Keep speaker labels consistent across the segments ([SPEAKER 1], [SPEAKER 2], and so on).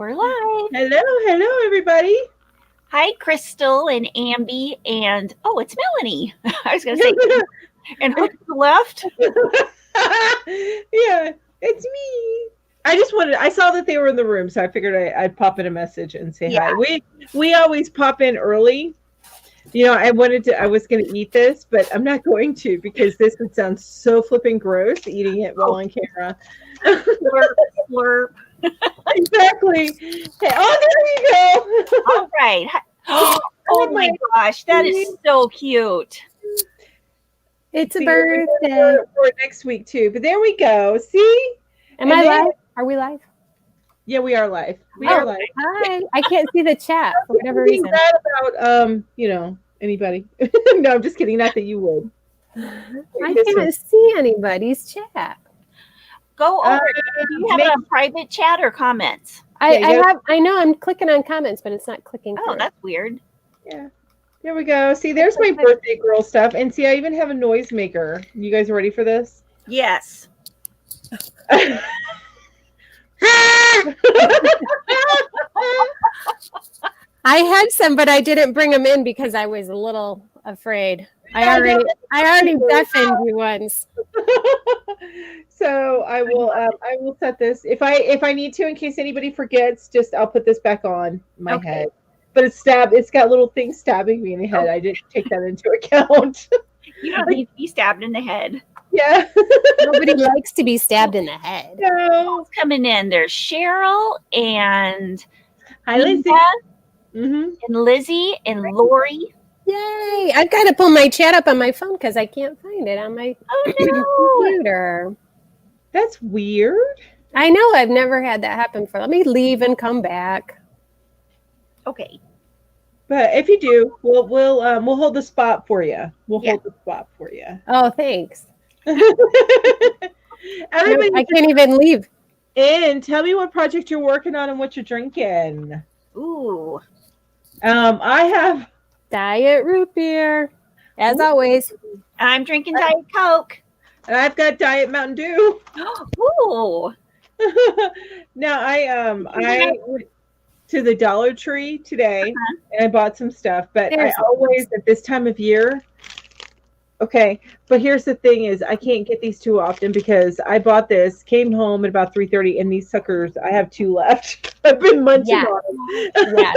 [SPEAKER 1] We're live.
[SPEAKER 2] Hello, everybody.
[SPEAKER 1] Hi, Crystal and Amby, and it's Melanie. I was going to say, and who's to the left?
[SPEAKER 2] Yeah, it's me. I saw that they were in the room, so I figured I'd pop in a message and say hi. We always pop in early. I was going to eat this, but I'm not going to because this would sound so flipping gross eating it while on camera.
[SPEAKER 1] Slurp, slurp.
[SPEAKER 2] Exactly. Hey, there you go.
[SPEAKER 1] All right. Oh my gosh, that is so cute.
[SPEAKER 3] It's a birthday.
[SPEAKER 2] For next week too, but there we go. See?
[SPEAKER 3] Am I live? Are we live?
[SPEAKER 2] Yeah, we are live. We are live.
[SPEAKER 3] Hi. I can't see the chat for whatever reason.
[SPEAKER 2] Bad about anybody. No, I'm just kidding. Not that you would.
[SPEAKER 3] I can't see anybody's chat.
[SPEAKER 1] Go over. Do you have a private chat or comments?
[SPEAKER 3] I know I'm clicking on comments, but it's not clicking.
[SPEAKER 1] Oh, that's weird.
[SPEAKER 2] Yeah. There we go. See, there's my birthday girl stuff. And see, I even have a noisemaker. You guys ready for this?
[SPEAKER 1] Yes.
[SPEAKER 3] I had some, but I didn't bring them in because I was a little afraid. I already deafened you once.
[SPEAKER 2] So I will set this if I need to in case anybody forgets. I'll put this back on my head. But it's got little things stabbing me in the head. I didn't take that into account.
[SPEAKER 1] You don't need to be stabbed in the head.
[SPEAKER 2] Yeah.
[SPEAKER 3] Nobody likes to be stabbed in the head.
[SPEAKER 2] No.
[SPEAKER 1] Coming in. There's Cheryl and
[SPEAKER 2] hi, Lizzie.
[SPEAKER 3] Mm-hmm.
[SPEAKER 1] And Lizzie and Lori.
[SPEAKER 3] Yay! I've got to pull my chat up on my phone because I can't find it on my computer.
[SPEAKER 2] That's weird.
[SPEAKER 3] I know. I've never had that happen before. Let me leave and come back.
[SPEAKER 1] Okay.
[SPEAKER 2] But if you do, we'll hold the spot for you. Hold the spot for you.
[SPEAKER 3] Oh, thanks.
[SPEAKER 2] Everybody,
[SPEAKER 3] I can't even leave.
[SPEAKER 2] And tell me what project you're working on and what you're drinking.
[SPEAKER 1] Ooh.
[SPEAKER 2] I have
[SPEAKER 3] Diet root beer, as always.
[SPEAKER 1] I'm drinking Diet Coke.
[SPEAKER 2] And I've got Diet Mountain Dew.
[SPEAKER 1] Ooh.
[SPEAKER 2] Now I went to the Dollar Tree today and I bought some stuff, but I always at this time of year. Okay, but here's the thing is I can't get these too often because I bought this, came home at about 3:30, and these suckers, I have 2 left. I've been munching on them.
[SPEAKER 3] Yeah.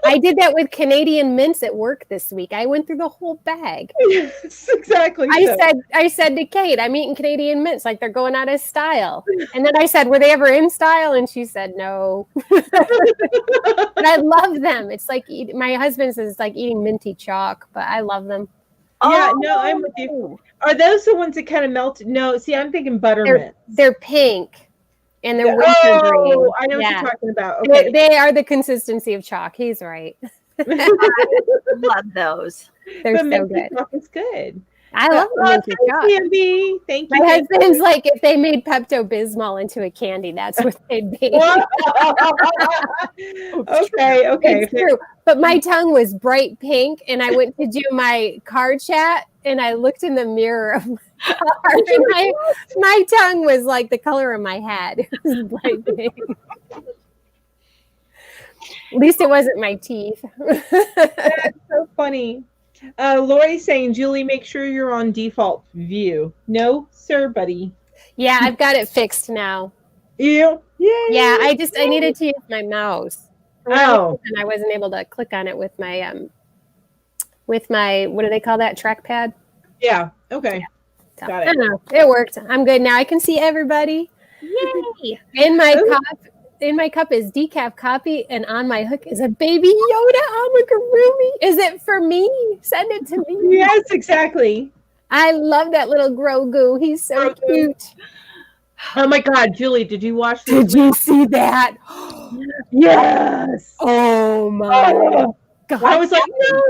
[SPEAKER 3] I did that with Canadian mints at work this week. I went through the whole bag.
[SPEAKER 2] Yes, exactly.
[SPEAKER 3] I said to Kate, I'm eating Canadian mints like they're going out of style. And then I said, were they ever in style? And she said, no. But I love them. It's like my husband says it's like eating minty chalk, but I love them.
[SPEAKER 2] Yeah, no, I'm with you. Are those the ones that kind of melt? No, see, I'm thinking buttermint.
[SPEAKER 3] They're pink. And they're winter green.
[SPEAKER 2] Oh, I know what you're talking about. Okay.
[SPEAKER 3] They are the consistency of chalk. He's right.
[SPEAKER 1] I love those.
[SPEAKER 3] They're so good.
[SPEAKER 2] Chalk is good.
[SPEAKER 3] I love minty chalk.
[SPEAKER 2] Candy. Thank you.
[SPEAKER 3] My husband's like, if they made Pepto-Bismol into a candy, that's what they'd be.
[SPEAKER 2] Okay.
[SPEAKER 3] It's true. But my tongue was bright pink, and I went to do my car chat, and I looked in the mirror of my car, and my tongue was like the color of my head. It was bright pink. At least it wasn't my teeth.
[SPEAKER 2] That's so funny. Lori's saying, Julie, make sure you're on default view. No, sir, buddy.
[SPEAKER 3] Yeah, I've got it fixed now.
[SPEAKER 2] Yeah.
[SPEAKER 3] Yeah, I needed to use my mouse.
[SPEAKER 2] Oh.
[SPEAKER 3] And I wasn't able to click on it with my what do they call that? Trackpad?
[SPEAKER 2] Yeah. Okay.
[SPEAKER 3] So,
[SPEAKER 2] got it.
[SPEAKER 3] I don't know. It worked. I'm good now. I can see everybody.
[SPEAKER 1] Yay.
[SPEAKER 3] In my cup is decaf coffee, and on my hook is a baby Yoda amigurumi. Is it for me? Send it to me.
[SPEAKER 2] Yes, exactly.
[SPEAKER 3] I love that little Grogu. He's so cute.
[SPEAKER 2] Oh my God, Julie, did you watch this?
[SPEAKER 3] Did you see that?
[SPEAKER 2] Yes.
[SPEAKER 3] Oh my God.
[SPEAKER 2] I was like, no.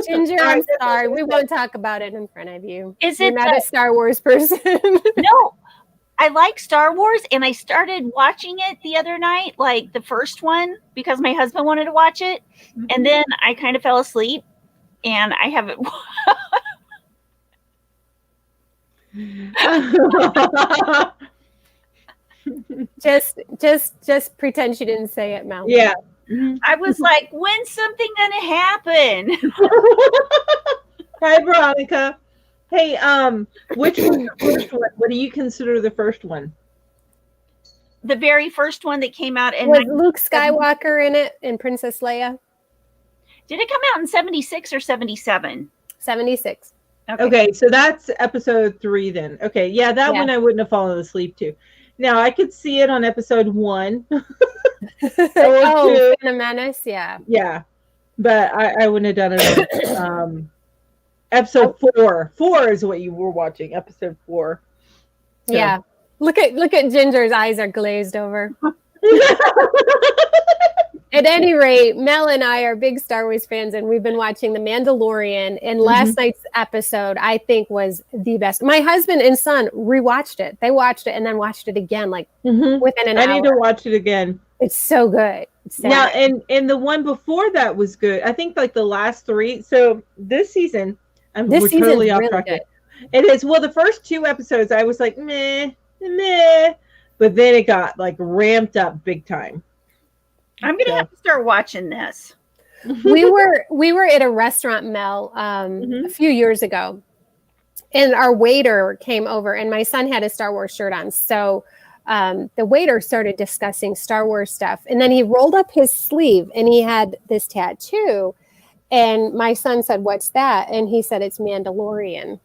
[SPEAKER 3] Ginger, I'm sorry. We won't talk about it in front of you.
[SPEAKER 1] You're
[SPEAKER 3] not a Star Wars person?
[SPEAKER 1] No. I like Star Wars, and I started watching it the other night, like the first one, because my husband wanted to watch it. Mm-hmm. And then I kind of fell asleep, and I haven't.
[SPEAKER 3] Just pretend she didn't say it, Mel.
[SPEAKER 2] Yeah.
[SPEAKER 1] I was like, when's something gonna happen?
[SPEAKER 2] Hi, Veronica. Hey, which was the first one? What do you consider the first one?
[SPEAKER 1] The very first one that came out, and
[SPEAKER 3] Was Luke Skywalker in it and Princess Leia?
[SPEAKER 1] did it come out in 76 or 77?
[SPEAKER 3] 76.
[SPEAKER 2] Okay, so that's episode 3 then. Okay, yeah, that one I wouldn't have fallen asleep to. Now I could see it on episode 1.
[SPEAKER 3] Oh, Phantom Menace, yeah.
[SPEAKER 2] Yeah, but I wouldn't have done it on episode 4. 4 is what you were watching, episode 4. So.
[SPEAKER 3] Yeah. Look at Ginger's eyes are glazed over. At any rate, Mel and I are big Star Wars fans, and we've been watching The Mandalorian. And last night's episode, I think, was the best. My husband and son rewatched it. They watched it and then watched it again, like within an hour.
[SPEAKER 2] I need to watch it again.
[SPEAKER 3] It's so good.
[SPEAKER 2] Yeah, and the one before that was good. I think like the last 3. So this season, we're totally off track. It is. Well, the first 2 episodes, I was like, meh. But then it got like ramped up big time.
[SPEAKER 1] I'm gonna have to start watching this.
[SPEAKER 3] we were at a restaurant, Mel, a few years ago, and our waiter came over, and my son had a Star Wars shirt on, so the waiter started discussing Star Wars stuff, and then he rolled up his sleeve and he had this tattoo, and my son said, "What's that?" And he said, "It's Mandalorian."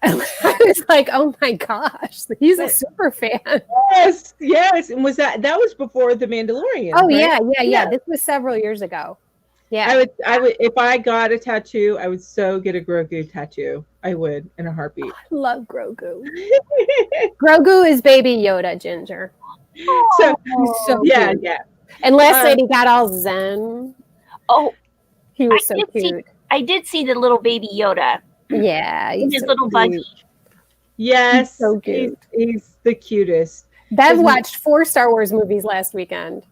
[SPEAKER 3] I was like, "Oh my gosh, he's a super fan."
[SPEAKER 2] Yes. And was that was before The Mandalorian?
[SPEAKER 3] Oh, right? Yeah. This was several years ago. Yeah.
[SPEAKER 2] I would if I got a tattoo, I would so get a Grogu tattoo. I would in a heartbeat.
[SPEAKER 3] I love Grogu. Grogu is baby Yoda, Ginger.
[SPEAKER 2] So
[SPEAKER 3] he's so
[SPEAKER 2] yeah,
[SPEAKER 3] cute.
[SPEAKER 2] yeah.
[SPEAKER 3] And last night he got all zen.
[SPEAKER 1] Oh,
[SPEAKER 3] he was so cute.
[SPEAKER 1] I did see the little baby Yoda.
[SPEAKER 3] Yeah,
[SPEAKER 1] he's his little buggy.
[SPEAKER 2] Yes,
[SPEAKER 3] he's so cute.
[SPEAKER 2] He's the cutest.
[SPEAKER 3] Bev watched 4 Star Wars movies last weekend.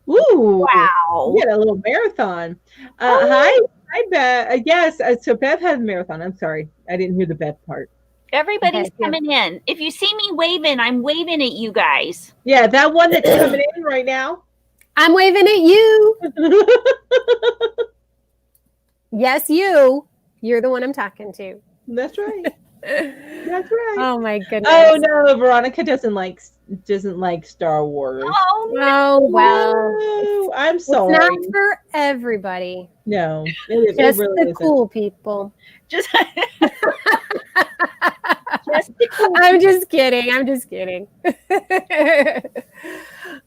[SPEAKER 2] Ooh!
[SPEAKER 1] Wow!
[SPEAKER 2] You had a little marathon. Hi, Bev. Yes, so Bev had a marathon. I'm sorry, I didn't hear the Bev part.
[SPEAKER 1] Everybody's coming in. If you see me waving, I'm waving at you guys.
[SPEAKER 2] Yeah, that one that's coming in right now.
[SPEAKER 3] I'm waving at you. Yes, you. You're the one I'm talking to.
[SPEAKER 2] That's right. That's right.
[SPEAKER 3] Oh my goodness.
[SPEAKER 2] Oh no, Veronica doesn't like Star Wars.
[SPEAKER 1] Oh
[SPEAKER 3] no. Well,
[SPEAKER 2] no, I'm sorry.
[SPEAKER 3] It's not for everybody.
[SPEAKER 2] No,
[SPEAKER 3] just really the cool people.
[SPEAKER 1] Just the cool.
[SPEAKER 3] I'm just kidding.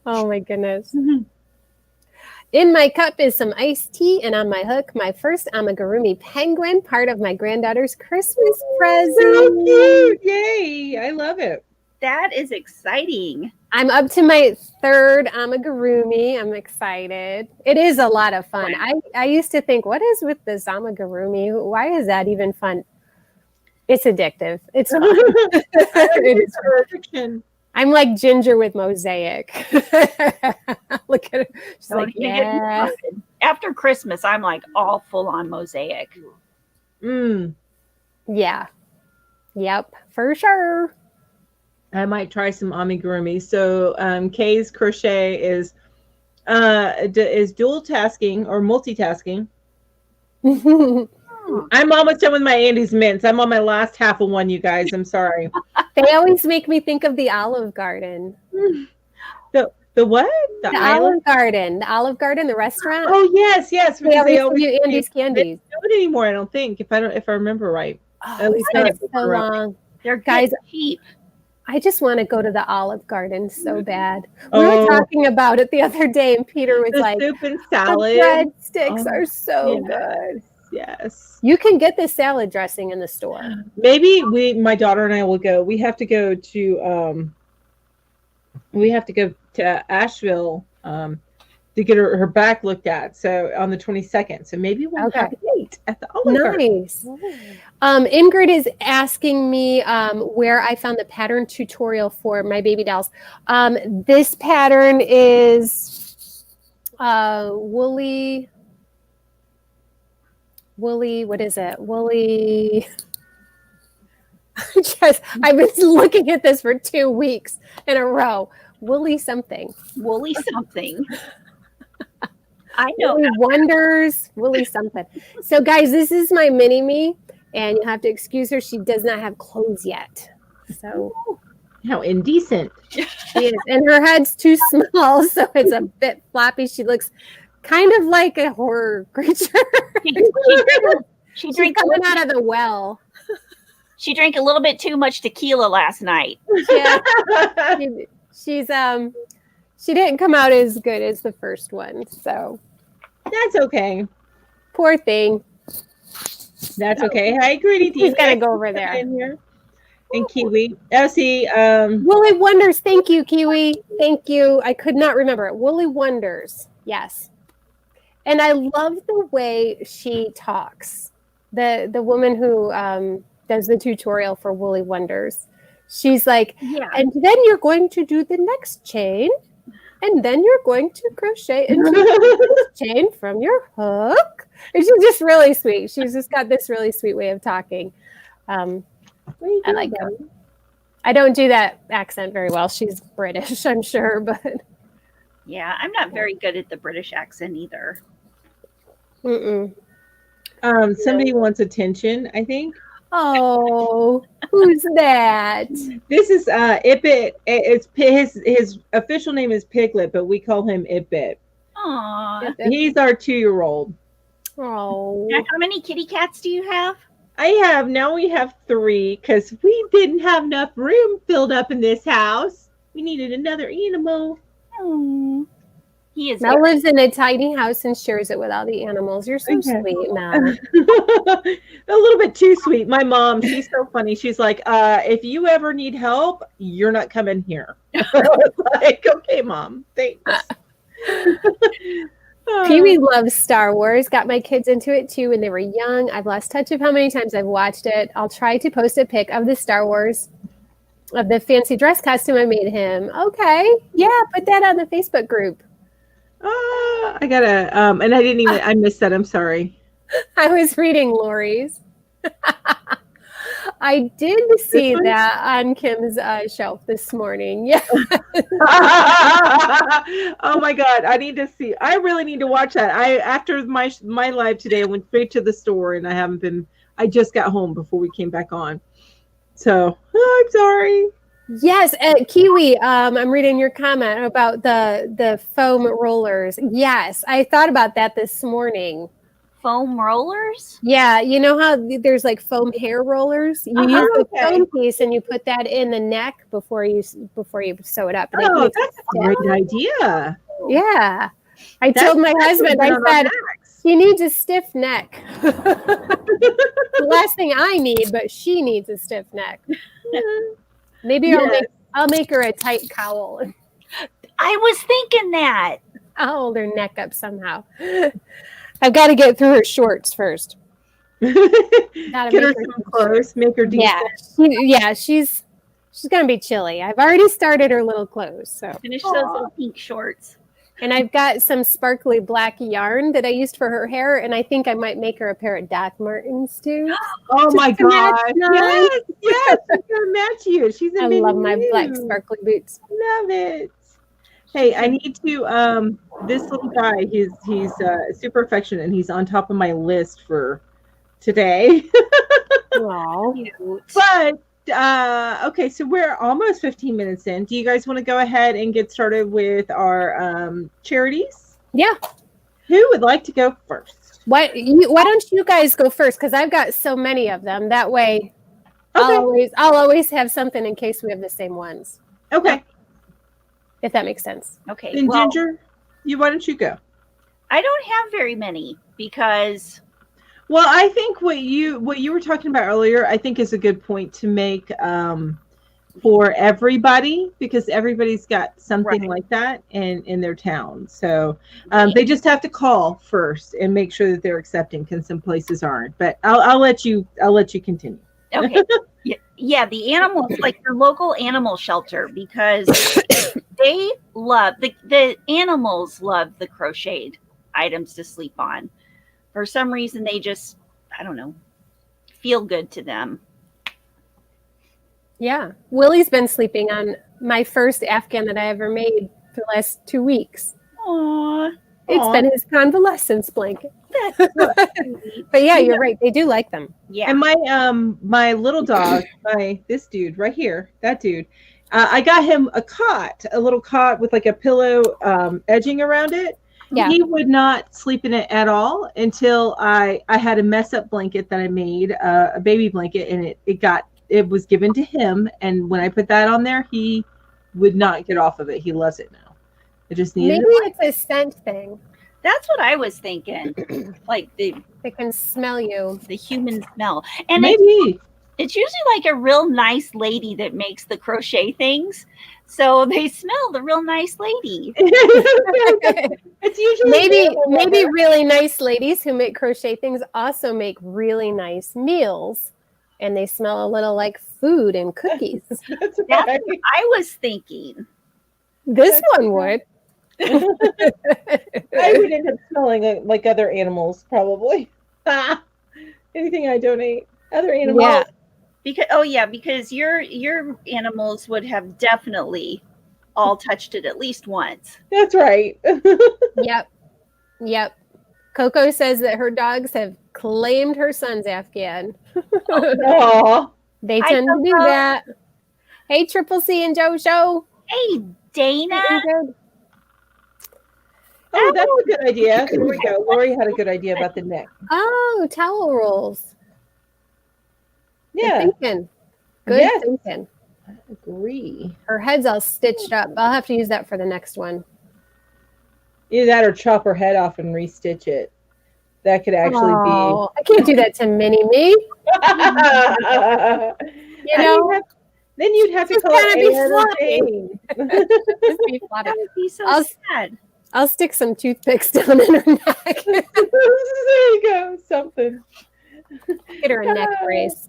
[SPEAKER 3] Oh my goodness. In my cup is some iced tea, and on my hook, my first amigurumi penguin, part of my granddaughter's Christmas present.
[SPEAKER 2] So cute! Yay! I love it.
[SPEAKER 1] That is exciting.
[SPEAKER 3] I'm up to my 3rd amigurumi. I'm excited. It is a lot of fun. I used to think, what is with this amigurumi? Why is that even fun? It's addictive. It's fun.
[SPEAKER 2] It's addiction.
[SPEAKER 3] I'm like Ginger with mosaic. Look at it. She's
[SPEAKER 1] like, yeah. After Christmas, I'm like all full on mosaic.
[SPEAKER 3] Yeah. Yep, for sure.
[SPEAKER 2] I might try some amigurumi. So Kay's crochet is dual tasking or multitasking. I'm almost done with my Andy's mints. I'm on my last half of one, you guys. I'm sorry.
[SPEAKER 3] They always make me think of the Olive Garden.
[SPEAKER 2] The what?
[SPEAKER 3] The Olive Garden. The Olive Garden, the restaurant.
[SPEAKER 2] Oh yes.
[SPEAKER 3] They always give you Andy's candies.
[SPEAKER 2] They don't do it anymore, I don't think. If I remember right.
[SPEAKER 3] Oh, at least not so long.
[SPEAKER 1] They're guys cheap.
[SPEAKER 3] I just want to go to the Olive Garden so bad. We were talking about it the other day, and Peter was like,
[SPEAKER 2] soup and salad.
[SPEAKER 3] The breadsticks are so good.
[SPEAKER 2] Yes.
[SPEAKER 3] You can get the salad dressing in the store.
[SPEAKER 2] Maybe my daughter and I will go. We have to go to Asheville to get her back looked at. So on the 22nd. So maybe we'll have a date at the Olive Garden.
[SPEAKER 3] Nice. Ingrid is asking me where I found the pattern tutorial for my baby dolls. This pattern is woolly, what is it? Woolly. Just, I've been looking at this for 2 weeks in a row. Woolly something.
[SPEAKER 1] Woolly something. I know.
[SPEAKER 3] Woolly Wonders, Woolly something. So, guys, this is my mini me, and you'll have to excuse her. She does not have clothes yet. So,
[SPEAKER 2] How indecent.
[SPEAKER 3] she is. And her head's too small, so it's a bit floppy. She looks kind of like a horror creature.
[SPEAKER 1] She's
[SPEAKER 3] coming out of the well.
[SPEAKER 1] She drank a little bit too much tequila last night.
[SPEAKER 3] Yeah. She didn't come out as good as the first one, so
[SPEAKER 2] That's okay.
[SPEAKER 3] poor thing.
[SPEAKER 2] That's okay. Hi, Greedy.
[SPEAKER 3] He's got to go over there.
[SPEAKER 2] In here. And Kiwi. Oh, see.
[SPEAKER 3] Woolly Wonders. Thank you, Kiwi. Thank you. I could not remember it. Woolly Wonders. Yes. And I love the way she talks. The woman who does the tutorial for Woolly Wonders. She's like,
[SPEAKER 1] Yeah.
[SPEAKER 3] and then you're going to do the next chain, and then you're going to crochet into the chain from your hook. And she's just really sweet. She's just got this really sweet way of talking. I like her. I don't do that accent very well. She's British, I'm sure, but
[SPEAKER 1] Yeah, I'm not very good at the British accent either.
[SPEAKER 2] Somebody wants attention, I think.
[SPEAKER 3] Oh, who's that?
[SPEAKER 2] This is Ipit. It's his official name is Piglet, but we call him Ipit.
[SPEAKER 1] Aww.
[SPEAKER 2] He's our 2-year-old.
[SPEAKER 3] Oh,
[SPEAKER 1] Now, how many kitty cats do you have?
[SPEAKER 2] Now we have 3 because we didn't have enough room filled up in this house. We needed another animal.
[SPEAKER 1] Oh, he is.
[SPEAKER 3] Mel lives in a tiny house and shares it with all the animals. You're so sweet, Mel.
[SPEAKER 2] A little bit too sweet. My mom, she's so funny. She's like, if you ever need help, you're not coming here. Like, okay, Mom, thanks.
[SPEAKER 3] Pee-wee loves Star Wars. Got my kids into it too when they were young. I've lost touch of how many times I've watched it. I'll try to post a pic of the Star Wars, of the fancy dress costume I made him. Okay. Yeah, put that on the Facebook group.
[SPEAKER 2] I gotta, and I missed that. I'm sorry.
[SPEAKER 3] I was reading Lori's. I did see that on Kim's shelf this morning. Yeah.
[SPEAKER 2] Oh my God. I really need to watch that. After my live today, I went straight to the store and I just got home before we came back on. So I'm sorry.
[SPEAKER 3] Yes, Kiwi, I'm reading your comment about the foam rollers. Yes, I thought about that this morning.
[SPEAKER 1] Foam rollers?
[SPEAKER 3] Yeah, you know how there's like foam hair rollers? You use the foam piece and you put that in the neck before you sew it up.
[SPEAKER 2] Oh, that's a great idea.
[SPEAKER 3] Yeah. I told my husband, I said, he needs a stiff neck. The last thing I need, but she needs a stiff neck. Maybe I'll make her a tight cowl.
[SPEAKER 1] I was thinking that.
[SPEAKER 3] I'll hold her neck up somehow. I've got to get through her shorts first.
[SPEAKER 2] Get her some clothes, make her decent.
[SPEAKER 3] Yeah, she's gonna be chilly. I've already started her little clothes. So
[SPEAKER 1] finish those little pink shorts.
[SPEAKER 3] And I've got some sparkly black yarn that I used for her hair, and I think I might make her a pair of Doc Martens too.
[SPEAKER 2] Oh my God! Yes, she's gonna match you.
[SPEAKER 3] I love my black sparkly boots.
[SPEAKER 2] Love it. Hey, I need to. This little guy, he's super affectionate, and he's on top of my list for today.
[SPEAKER 3] Wow.
[SPEAKER 2] But okay, so we're almost 15 minutes in. Do you guys want to go ahead and get started with our charities?
[SPEAKER 3] Yeah.
[SPEAKER 2] Who would like to go first?
[SPEAKER 3] Why don't you guys go first? Because I've got so many of them. That way, I'll always have something in case we have the same ones.
[SPEAKER 2] Okay.
[SPEAKER 3] If that makes sense.
[SPEAKER 1] Okay.
[SPEAKER 2] Then Ginger, why don't you go?
[SPEAKER 1] I don't have very many because.
[SPEAKER 2] Well, I think what you were talking about earlier, I think is a good point to make for everybody, because everybody's got something like that in their town. So they just have to call first and make sure that they're accepting, because some places aren't. But I'll let you continue.
[SPEAKER 1] Okay. Yeah, the animals, like your local animal shelter, because they love the animals love the crocheted items to sleep on. For some reason, they just, I don't know, feel good to them.
[SPEAKER 3] Yeah. Willie's been sleeping on my first Afghan that I ever made for the last 2 weeks.
[SPEAKER 1] Aw,
[SPEAKER 3] It's been his convalescence blanket.
[SPEAKER 1] that's so sweet.
[SPEAKER 3] But yeah, you're right. They do like them.
[SPEAKER 1] Yeah.
[SPEAKER 2] And my little dog, this dude right here, that dude, I got him a little cot with like a pillow edging around it.
[SPEAKER 3] Yeah.
[SPEAKER 2] He would not sleep in it at all until I had a mess up blanket that I made, a baby blanket, and it was given to him. And when I put that on there, he would not get off of it. He loves it now. It just needed.
[SPEAKER 3] Maybe it's a scent thing.
[SPEAKER 1] That's what I was thinking. Like
[SPEAKER 3] They can smell you.
[SPEAKER 1] the human smell. And
[SPEAKER 2] Maybe.
[SPEAKER 1] it's usually like a real nice lady that makes the crochet things. So they smell the real nice lady.
[SPEAKER 2] It's usually
[SPEAKER 3] maybe really nice ladies who make crochet things also make really nice meals, and they smell a little like food and cookies.
[SPEAKER 2] That's
[SPEAKER 1] That's
[SPEAKER 2] right.
[SPEAKER 1] what I was thinking.
[SPEAKER 3] This one would.
[SPEAKER 2] I would end up smelling like other animals, probably. Anything I donate, other animals.
[SPEAKER 3] Yeah.
[SPEAKER 1] Because your animals would have definitely all touched it at least once.
[SPEAKER 2] That's right.
[SPEAKER 3] Yep. Coco says that her dogs have claimed her son's Afghan.
[SPEAKER 2] Aw.
[SPEAKER 3] They
[SPEAKER 1] Hi,
[SPEAKER 3] tend to do
[SPEAKER 1] Coco.
[SPEAKER 3] that. Hey, Triple C and JoJo.
[SPEAKER 1] Hey, Dana.
[SPEAKER 2] Oh, that's a good idea. There we go. Lori had a good idea about the neck.
[SPEAKER 3] Oh, towel rolls.
[SPEAKER 2] Yeah,
[SPEAKER 3] Good thinking. Good
[SPEAKER 2] Yes.
[SPEAKER 3] thinking.
[SPEAKER 2] I agree.
[SPEAKER 3] Her head's all stitched up. I'll have to use that for the next one.
[SPEAKER 2] Either that or chop her head off and restitch it. That could actually
[SPEAKER 3] Oh, I can't do that to Mini Me.
[SPEAKER 2] be.
[SPEAKER 3] You know,
[SPEAKER 2] Then you'd have to
[SPEAKER 3] It's
[SPEAKER 2] call
[SPEAKER 3] gotta
[SPEAKER 2] it
[SPEAKER 3] be
[SPEAKER 2] Anne or
[SPEAKER 3] floppy.
[SPEAKER 2] Jane.
[SPEAKER 3] just be floppy.
[SPEAKER 1] That would be so
[SPEAKER 3] I'll-
[SPEAKER 1] sad.
[SPEAKER 3] I'll stick some toothpicks down in her neck.
[SPEAKER 2] There you go. Something.
[SPEAKER 3] Get her a neck brace.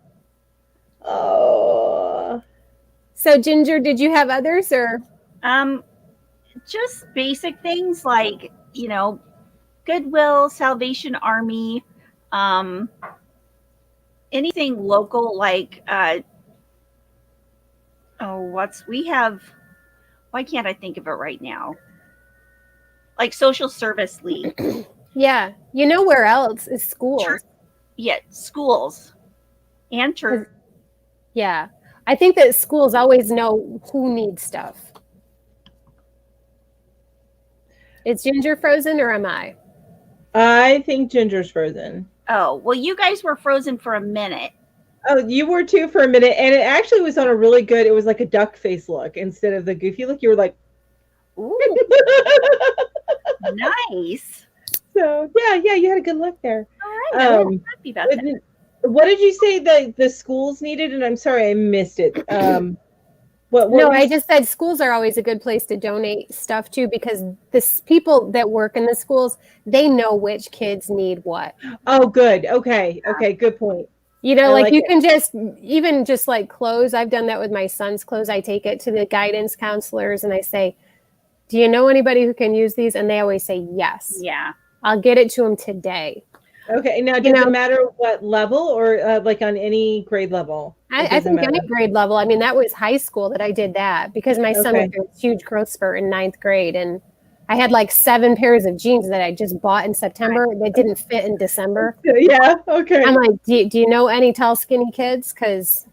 [SPEAKER 2] Oh.
[SPEAKER 3] So, Ginger, did you have others or?
[SPEAKER 1] Just basic things like, Goodwill, Salvation Army, anything local like why can't I think of it right now? Like Social Service League.
[SPEAKER 3] Yeah. You know where else is schools?
[SPEAKER 1] Church. Yeah, schools and church.
[SPEAKER 3] Yeah. I think that schools always know who needs stuff. Is Ginger frozen or am I?
[SPEAKER 2] I think Ginger's frozen.
[SPEAKER 1] Oh, well, you guys were frozen for a minute.
[SPEAKER 2] Oh, you were too for a minute, and it actually was on a really good. It was like a duck face look instead of the goofy look. You were like,
[SPEAKER 1] Ooh, nice.
[SPEAKER 2] so yeah, you had a good look there.
[SPEAKER 1] All right, I'm happy about that.
[SPEAKER 2] What did you say that the schools needed? And I'm sorry, I missed it. What
[SPEAKER 3] No,
[SPEAKER 2] was-
[SPEAKER 3] I just said schools are always a good place to donate stuff to because people that work in the schools, they know which kids need what.
[SPEAKER 2] Oh, good. Okay, good point.
[SPEAKER 3] You know,
[SPEAKER 2] I
[SPEAKER 3] like
[SPEAKER 2] like
[SPEAKER 3] you
[SPEAKER 2] it.
[SPEAKER 3] can just like clothes. I've done that with my son's clothes. I take it to the guidance counselors and I say, do you know anybody who can use these? And they always say yes.
[SPEAKER 1] Yeah.
[SPEAKER 3] I'll get it to them today.
[SPEAKER 2] Okay, now does it matter what level or like on any grade level?
[SPEAKER 3] I think any grade level. I mean, that was high school that I did that because my son went through a huge growth spurt in 9th grade. And I had like 7 pairs of jeans that I just bought in September that didn't fit in December.
[SPEAKER 2] Yeah, okay.
[SPEAKER 3] I'm like, do you know any tall, skinny kids? Because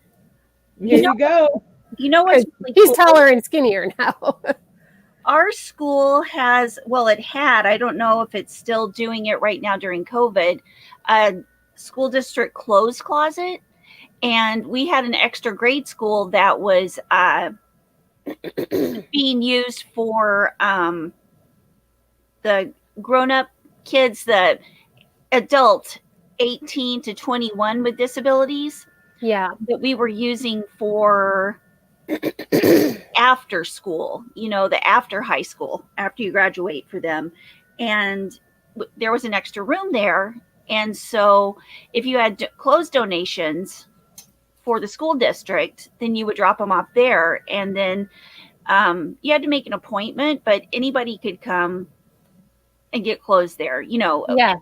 [SPEAKER 2] Here you go.
[SPEAKER 1] You know what's really
[SPEAKER 3] he's
[SPEAKER 1] cool?
[SPEAKER 3] taller and skinnier now.
[SPEAKER 1] Our school has, it had, I don't know if it's still doing it right now during COVID, a school district clothes closet. And we had an extra grade school that was being used for the grown-up kids, the adult 18 to 21 with disabilities.
[SPEAKER 3] Yeah.
[SPEAKER 1] That we were using for after school, the after high school, after you graduate for them. And there was an extra room there. And so if you had clothes donations for the school district, then you would drop them off there. And then you had to make an appointment, but anybody could come and get clothes there,
[SPEAKER 3] Yeah.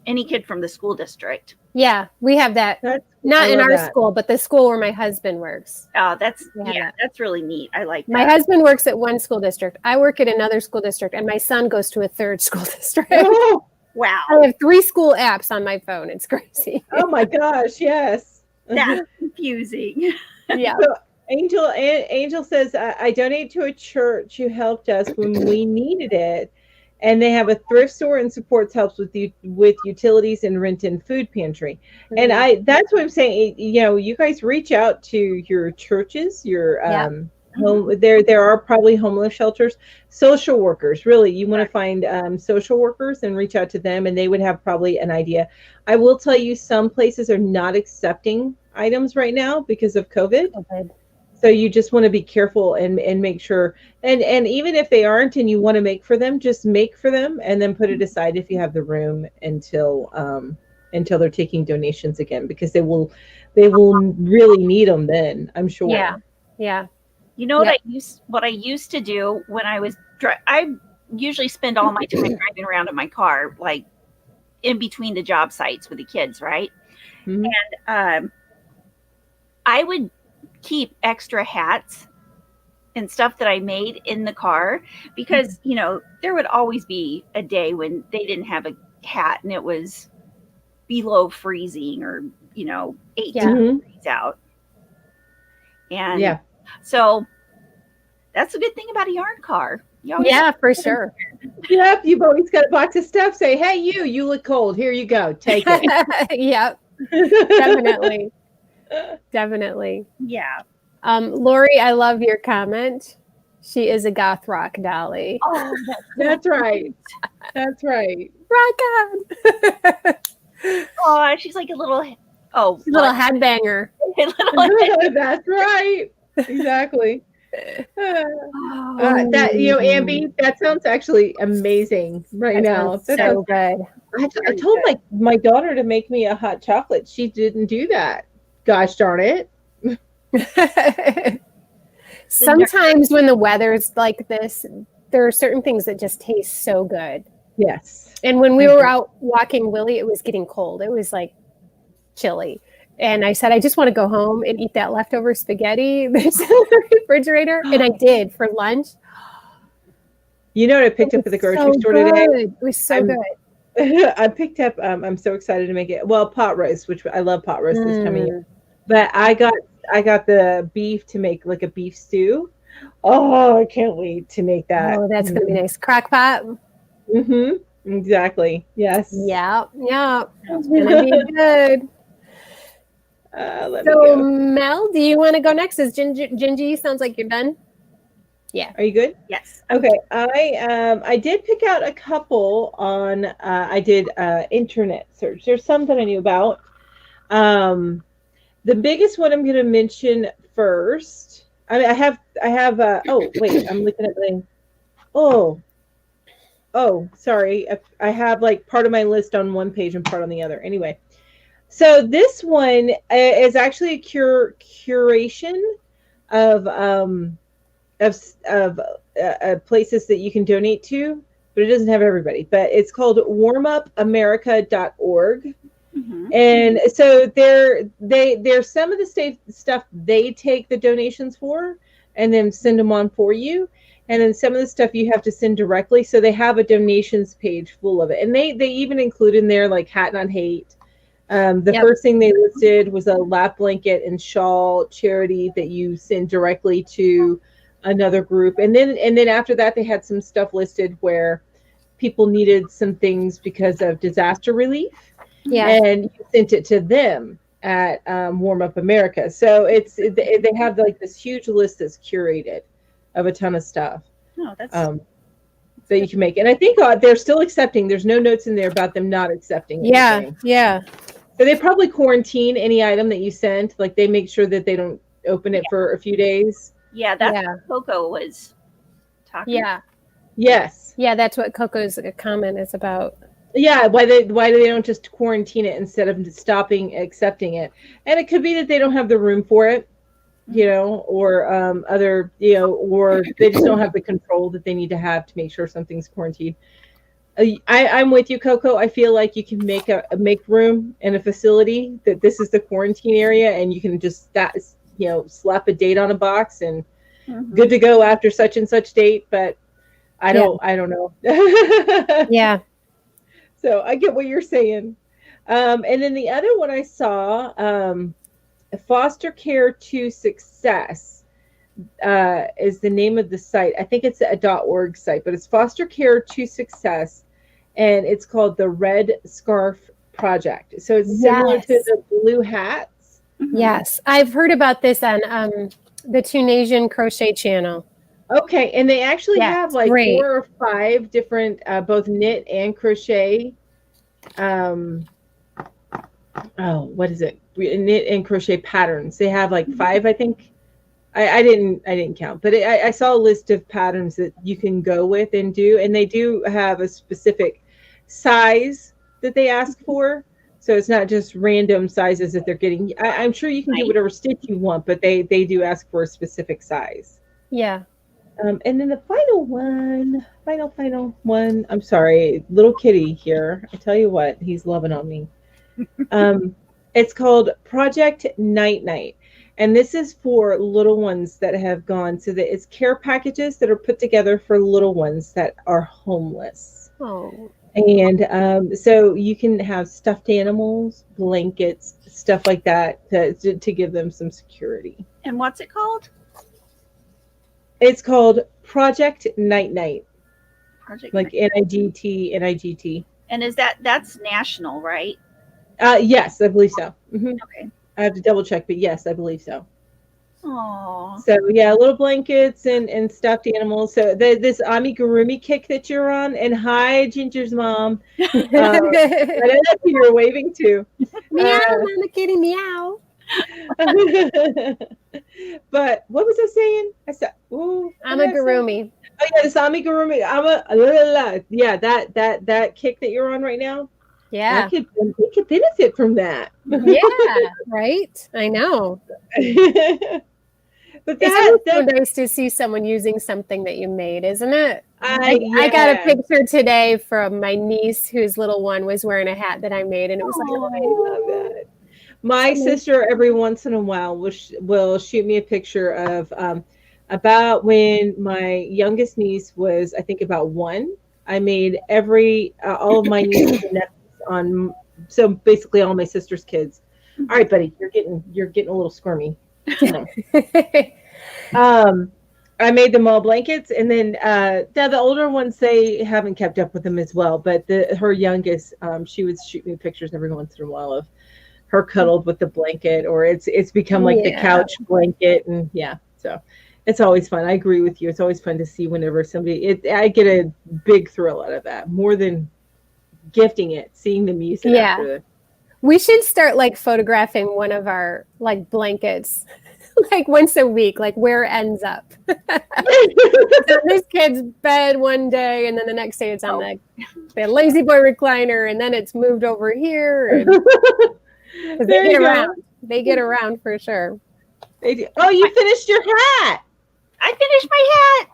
[SPEAKER 1] any kid from the school district.
[SPEAKER 3] Yeah, we have that. Not in our school, but the school where my husband works.
[SPEAKER 1] Oh, that's really neat. I like that.
[SPEAKER 3] My husband works at one school district. I work at another school district, and my son goes to a third school district.
[SPEAKER 2] Oh,
[SPEAKER 1] wow.
[SPEAKER 3] I have 3 school apps on my phone. It's crazy.
[SPEAKER 2] Oh my gosh, yes.
[SPEAKER 1] That's confusing.
[SPEAKER 3] Yeah.
[SPEAKER 2] So Angel says, I donate to a church who helped us when we needed it. And they have a thrift store and supports helps with utilities and rent and food pantry.
[SPEAKER 3] Mm-hmm.
[SPEAKER 2] And that's what I'm saying. You know, you guys reach out to your churches, your home. There are probably homeless shelters, social workers. Really, you want to find social workers and reach out to them, and they would have probably an idea. I will tell you, some places are not accepting items right now because of COVID. So you just want to be careful and make sure, and even if they aren't and you want to make for them, just make for them and then put it aside if you have the room until they're taking donations again, because they will really need them then, I'm sure.
[SPEAKER 3] Yeah.
[SPEAKER 1] You know what I used to do when I was I usually spend all my time driving around in my car, like in between the job sites with the kids, right? Mm-hmm. And I would keep extra hats and stuff that I made in the car, because you know, there would always be a day when they didn't have a hat and it was below freezing, or you know, 18 degrees out. And so that's a good thing about a yarn car.
[SPEAKER 3] For sure.
[SPEAKER 2] Yep, you've always got a box of stuff. Say, hey, you look cold. Here you go. Take it.
[SPEAKER 3] Yep. Definitely.
[SPEAKER 1] Yeah.
[SPEAKER 3] Lori, I love your comment. She is a goth rock dolly.
[SPEAKER 1] Oh,
[SPEAKER 2] that's right. That's right.
[SPEAKER 3] Rock on.
[SPEAKER 1] Oh, she's like a little
[SPEAKER 3] headbanger.
[SPEAKER 2] That's right. Exactly. That, you know, Ambi, that sounds actually amazing right now.
[SPEAKER 3] So good.
[SPEAKER 2] I told my daughter to make me a hot chocolate. She didn't do that. Gosh darn it.
[SPEAKER 3] Sometimes when the weather's like this, there are certain things that just taste so good.
[SPEAKER 2] Yes.
[SPEAKER 3] And when we were out walking Willie, it was getting cold. It was like chilly. And I said, I just want to go home and eat that leftover spaghetti that's in the refrigerator. And I did for lunch.
[SPEAKER 2] You know what I picked up at the grocery store today?
[SPEAKER 3] It was so good.
[SPEAKER 2] I picked up, I'm so excited to make it. Well, pot roast, which I love pot roast this time of year. But I got the beef to make like a beef stew. Oh, I can't wait to make that.
[SPEAKER 3] Oh, that's going to be nice. Crock pot.
[SPEAKER 2] Mm-hmm. Exactly. Yes.
[SPEAKER 3] Yeah. It's going to be good. So Mel, do you want to go next? Is Gingy sounds like you're done? Yeah.
[SPEAKER 2] Are you good?
[SPEAKER 1] Yes.
[SPEAKER 2] Okay. I did pick out a couple on I did internet search. There's some that I knew about. The biggest one I'm going to mention first. I mean, I have oh wait, I'm looking at the oh sorry. I have like part of my list on one page and part on the other. Anyway. So this one is actually a curation of places that you can donate to, but it doesn't have everybody. But it's called warmupamerica.org. Mm-hmm. And so there's some of the stuff they take the donations for and then send them on for you. And then some of the stuff you have to send directly. So they have a donations page full of it. And they even include in there like Hat Not Hate. First thing they listed was a lap blanket and shawl charity that you send directly to another group. And then after that, they had some stuff listed where people needed some things because of disaster relief. Yeah. And you sent it to them at Warm Up America. So they have like this huge list that's curated of a ton of stuff.
[SPEAKER 1] Oh, that's
[SPEAKER 2] that you can make. And I think they're still accepting. There's no notes in there about them not accepting anything.
[SPEAKER 3] Yeah.
[SPEAKER 2] So they probably quarantine any item that you sent. Like they make sure that they don't open it for a few days.
[SPEAKER 1] Yeah, that's what Coco was talking about.
[SPEAKER 2] Yes.
[SPEAKER 3] Yeah, that's what Coco's comment is about.
[SPEAKER 2] Yeah, why do they don't just quarantine it instead of stopping accepting it? And it could be that they don't have the room for it, you know, or other, you know, or they just don't have the control that they need to have to make sure something's quarantined. I'm with you, Coco. I feel like you can make room in a facility that this is the quarantine area, and you can just slap a date on a box and good to go after such and such date. But I don't know.
[SPEAKER 3] Yeah.
[SPEAKER 2] So I get what you're saying. And then the other one I saw, Foster Care to Success is the name of the site. I think it's a .org site, but it's Foster Care to Success, and it's called the Red Scarf Project. So it's similar to the Blue Hats.
[SPEAKER 3] Yes, I've heard about this on the Tunisian Crochet channel.
[SPEAKER 2] Okay, and they actually have like 4 or 5 different both knit and crochet. What is it? Knit and crochet patterns. They have like 5, I think. I didn't count, but I saw a list of patterns that you can go with and do, and they do have a specific size that they ask for. So it's not just random sizes that they're getting. I'm sure you can get whatever stitch you want, but they do ask for a specific size.
[SPEAKER 3] Yeah.
[SPEAKER 2] And then the final one. I'm sorry, little kitty here. I tell you what, he's loving on me. It's called Project Night Night. And this is for little ones that have gone. So that it's care packages that are put together for little ones that are homeless.
[SPEAKER 3] Oh.
[SPEAKER 2] And so you can have stuffed animals, blankets, stuff like that to give them some security.
[SPEAKER 1] And what's it called?
[SPEAKER 2] It's called Project Night Night.
[SPEAKER 1] Project
[SPEAKER 2] like NIGT.
[SPEAKER 1] And is that's national, right?
[SPEAKER 2] Yes, I believe so.
[SPEAKER 1] Okay.
[SPEAKER 2] I have to double check, but yes, I believe so.
[SPEAKER 1] Oh.
[SPEAKER 2] So yeah, little blankets and stuffed animals. So this amigurumi kick that you're on, and hi, Ginger's mom. I don't know who you're waving to.
[SPEAKER 3] Meow, Mama Kitty, meow.
[SPEAKER 2] But what was I saying? I said, "Ooh,
[SPEAKER 3] amigurumi."
[SPEAKER 2] Oh yeah, this amigurumi. Yeah, that kick that you're on right now.
[SPEAKER 3] Yeah,
[SPEAKER 2] it could benefit from that.
[SPEAKER 3] Yeah, right. I know.
[SPEAKER 2] But
[SPEAKER 3] it's so nice to see someone using something that you made, isn't it? I got a picture today from my niece whose little one was wearing a hat that I made, and it was
[SPEAKER 2] I love that. My sister every once in a while will shoot me a picture of about when my youngest niece was, I think, about 1. I made all of my nieces and nephews on, so basically all my sister's kids. All right, buddy, you're getting a little squirmy. I made them all blankets, and then the older ones, they haven't kept up with them as well. But her youngest, she would shoot me pictures every once in a while of her cuddled with the blanket, or it's become like the couch blanket, and so it's always fun. I agree with you. It's always fun to see whenever I get a big thrill out of that, more than gifting it, seeing them use it. After
[SPEAKER 3] we should start like photographing one of our like blankets like once a week, like where it ends up. This kid's bed one day, and then the next day it's on the lazy boy recliner, and then it's moved over here. And they get around for sure.
[SPEAKER 2] They do. Oh, you finished your hat.
[SPEAKER 1] I finished my hat.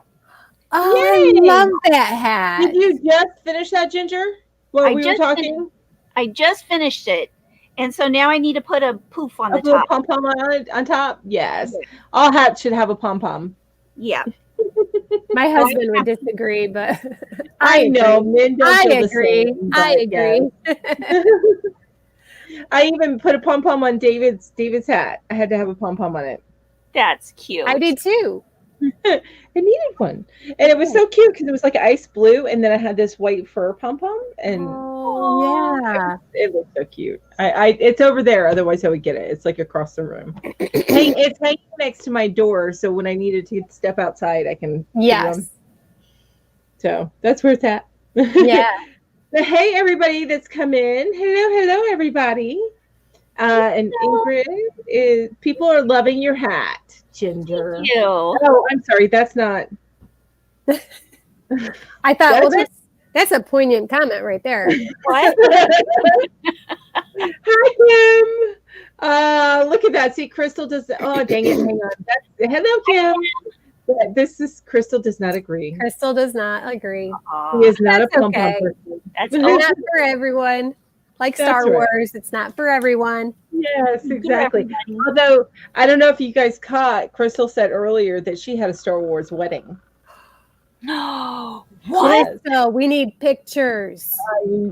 [SPEAKER 3] Oh, yay. I love that hat.
[SPEAKER 2] Did you just finish that, Ginger? While we were talking?
[SPEAKER 1] I just finished it. And so now I need to put a poof on the top.
[SPEAKER 2] A pom-pom on top? Yes. All hats should have a pom-pom.
[SPEAKER 1] Yeah.
[SPEAKER 3] My husband would disagree, but
[SPEAKER 2] I know. Men don't
[SPEAKER 3] agree. I agree.
[SPEAKER 2] I even put a pom-pom on David's hat. I had to have a pom-pom on it.
[SPEAKER 1] That's cute.
[SPEAKER 3] I did too.
[SPEAKER 2] I needed one. And it was so cute because it was like ice blue, and then I had this white fur pom-pom, and it looked so cute. It's over there, otherwise I would get it. It's like across the room. It's hanging next to my door, so when I needed to step outside, I can so that's where it's at.
[SPEAKER 3] Yeah.
[SPEAKER 2] But hey, everybody that's come in. Hello, everybody. And Ingrid, people are loving your hat, Ginger.
[SPEAKER 1] Thank you.
[SPEAKER 2] Oh, I'm sorry. That's not.
[SPEAKER 3] I thought, that's a poignant comment right there.
[SPEAKER 1] What?
[SPEAKER 2] Hi, Kim. Look at that. See, Crystal does. Oh, dang it. Hang on. Hello, Kim. Crystal does not agree.
[SPEAKER 3] Crystal does not agree.
[SPEAKER 2] She is not a
[SPEAKER 3] That's
[SPEAKER 2] pom-pom
[SPEAKER 3] okay.
[SPEAKER 2] person.
[SPEAKER 1] That's
[SPEAKER 3] It's not for everyone. Like
[SPEAKER 2] That's
[SPEAKER 3] Star
[SPEAKER 2] right.
[SPEAKER 3] Wars, it's not for everyone.
[SPEAKER 2] Yes, exactly.
[SPEAKER 1] everybody.
[SPEAKER 2] Although, I don't know if you guys caught, Crystal said earlier that she had a Star Wars wedding.
[SPEAKER 1] No.
[SPEAKER 2] Yes.
[SPEAKER 3] So we need pictures.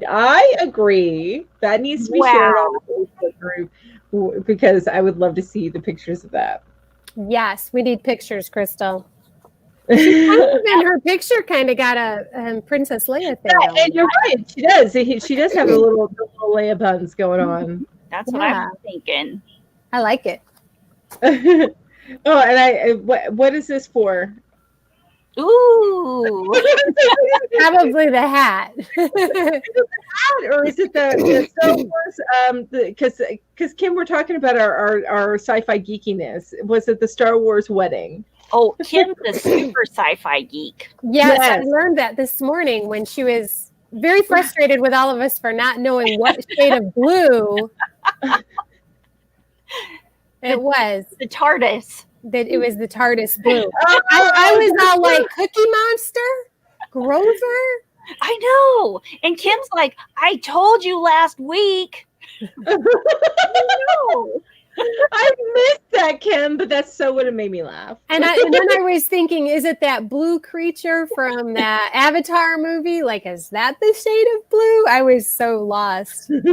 [SPEAKER 2] I agree. That needs to be shared on the Facebook group because I would love to see the pictures of that.
[SPEAKER 3] Yes, we need pictures, Crystal. Even her picture kind of got a Princess Leia thing.
[SPEAKER 2] Yeah, and you're right. She does. She does have the little Leia buns going on.
[SPEAKER 1] That's what I'm thinking.
[SPEAKER 3] I like it.
[SPEAKER 2] Oh, and what is this for?
[SPEAKER 1] Ooh.
[SPEAKER 3] Probably the hat.
[SPEAKER 2] Or is it the Star Wars? Because Kim, we're talking about our sci-fi geekiness. Was it the Star Wars wedding?
[SPEAKER 1] Oh, Kim's a super sci-fi geek.
[SPEAKER 3] Yes, I learned that this morning when she was very frustrated with all of us for not knowing what shade of blue it was.
[SPEAKER 1] The TARDIS.
[SPEAKER 3] That it was the TARDIS blue. I was all like, Cookie Monster? Grover?
[SPEAKER 1] I know. And Kim's like, I told you last week.
[SPEAKER 2] No. I missed that, Kim, but that so would have made me laugh.
[SPEAKER 3] And then I was thinking, is it that blue creature from that Avatar movie? Like, is that the shade of blue? I was so lost. And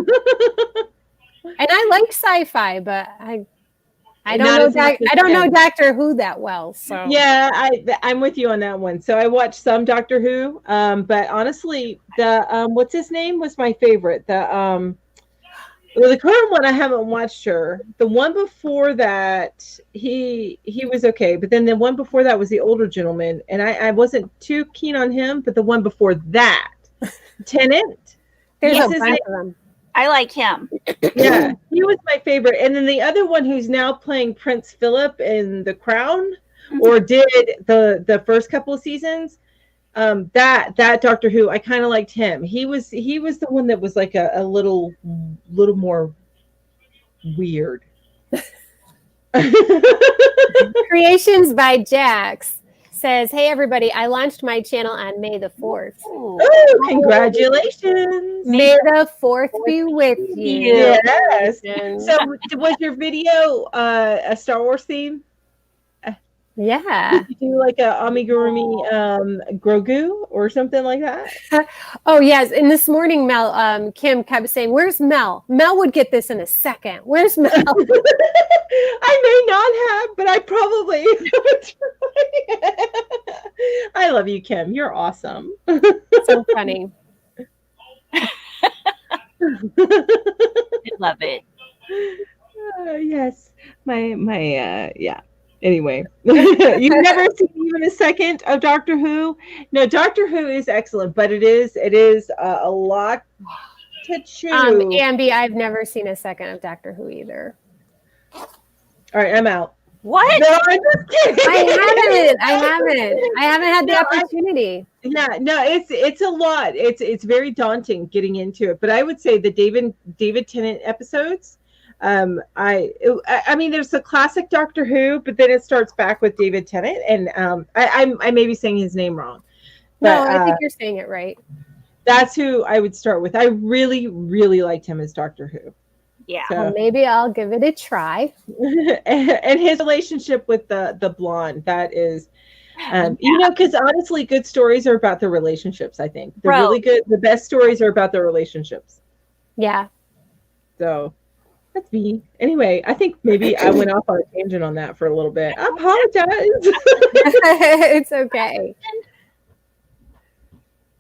[SPEAKER 3] I like sci-fi, but I don't know Doctor Who that well. So
[SPEAKER 2] yeah, I'm with you on that one. So I watched some Doctor Who, but honestly, the what's his name was my favorite. The current one I haven't watched her. The one before that, he was okay, but then the one before that was the older gentleman, and I wasn't too keen on him. But the one before that, Tennant,
[SPEAKER 3] there's a bunch of them.
[SPEAKER 1] I like him.
[SPEAKER 2] Yeah, he was my favorite. And then the other one who's now playing Prince Philip in The Crown, or did the first couple of seasons. That Doctor Who, I kind of liked him. He was the one that was like a little more weird.
[SPEAKER 3] Creations by Jax says, "Hey everybody, I launched my channel on May the 4th.
[SPEAKER 2] Oh, congratulations!
[SPEAKER 3] May the 4th be with you."
[SPEAKER 2] Yes. So, was your video a Star Wars theme?
[SPEAKER 3] Yeah.
[SPEAKER 2] Did you do like a amigurumi Grogu or something like that?
[SPEAKER 3] Oh yes. And this morning, Mel, Kim kept saying, "Where's Mel? Mel would get this in a second. Where's Mel?"
[SPEAKER 2] I may not have, but I probably. I love you, Kim. You're awesome.
[SPEAKER 3] So funny.
[SPEAKER 1] I love it.
[SPEAKER 2] Yes, my yeah. Anyway, you've never seen even a second of Doctor Who? No, Doctor Who is excellent, but it is a lot to chew.
[SPEAKER 3] Ambi, I've never seen a second of Doctor Who either.
[SPEAKER 2] All right, I'm out.
[SPEAKER 1] What?
[SPEAKER 2] No, I'm just kidding.
[SPEAKER 3] I haven't had the opportunity.
[SPEAKER 2] Yeah, no, it's a lot. It's very daunting getting into it. But I would say the David Tennant episodes. I mean, there's the classic Doctor Who, but then it starts back with David Tennant, and I may be saying his name wrong. But,
[SPEAKER 3] no, I think you're saying it right.
[SPEAKER 2] That's who I would start with. I really, really liked him as Doctor Who.
[SPEAKER 1] Yeah.
[SPEAKER 2] So,
[SPEAKER 3] well, maybe I'll give it a try.
[SPEAKER 2] and his relationship with the blonde, that is, because honestly, good stories are about the relationships. I think they're really good. The best stories are about the relationships.
[SPEAKER 3] Yeah.
[SPEAKER 2] So. That's me. Anyway, I think maybe I went off on a tangent on that for a little bit. I apologize.
[SPEAKER 3] It's okay.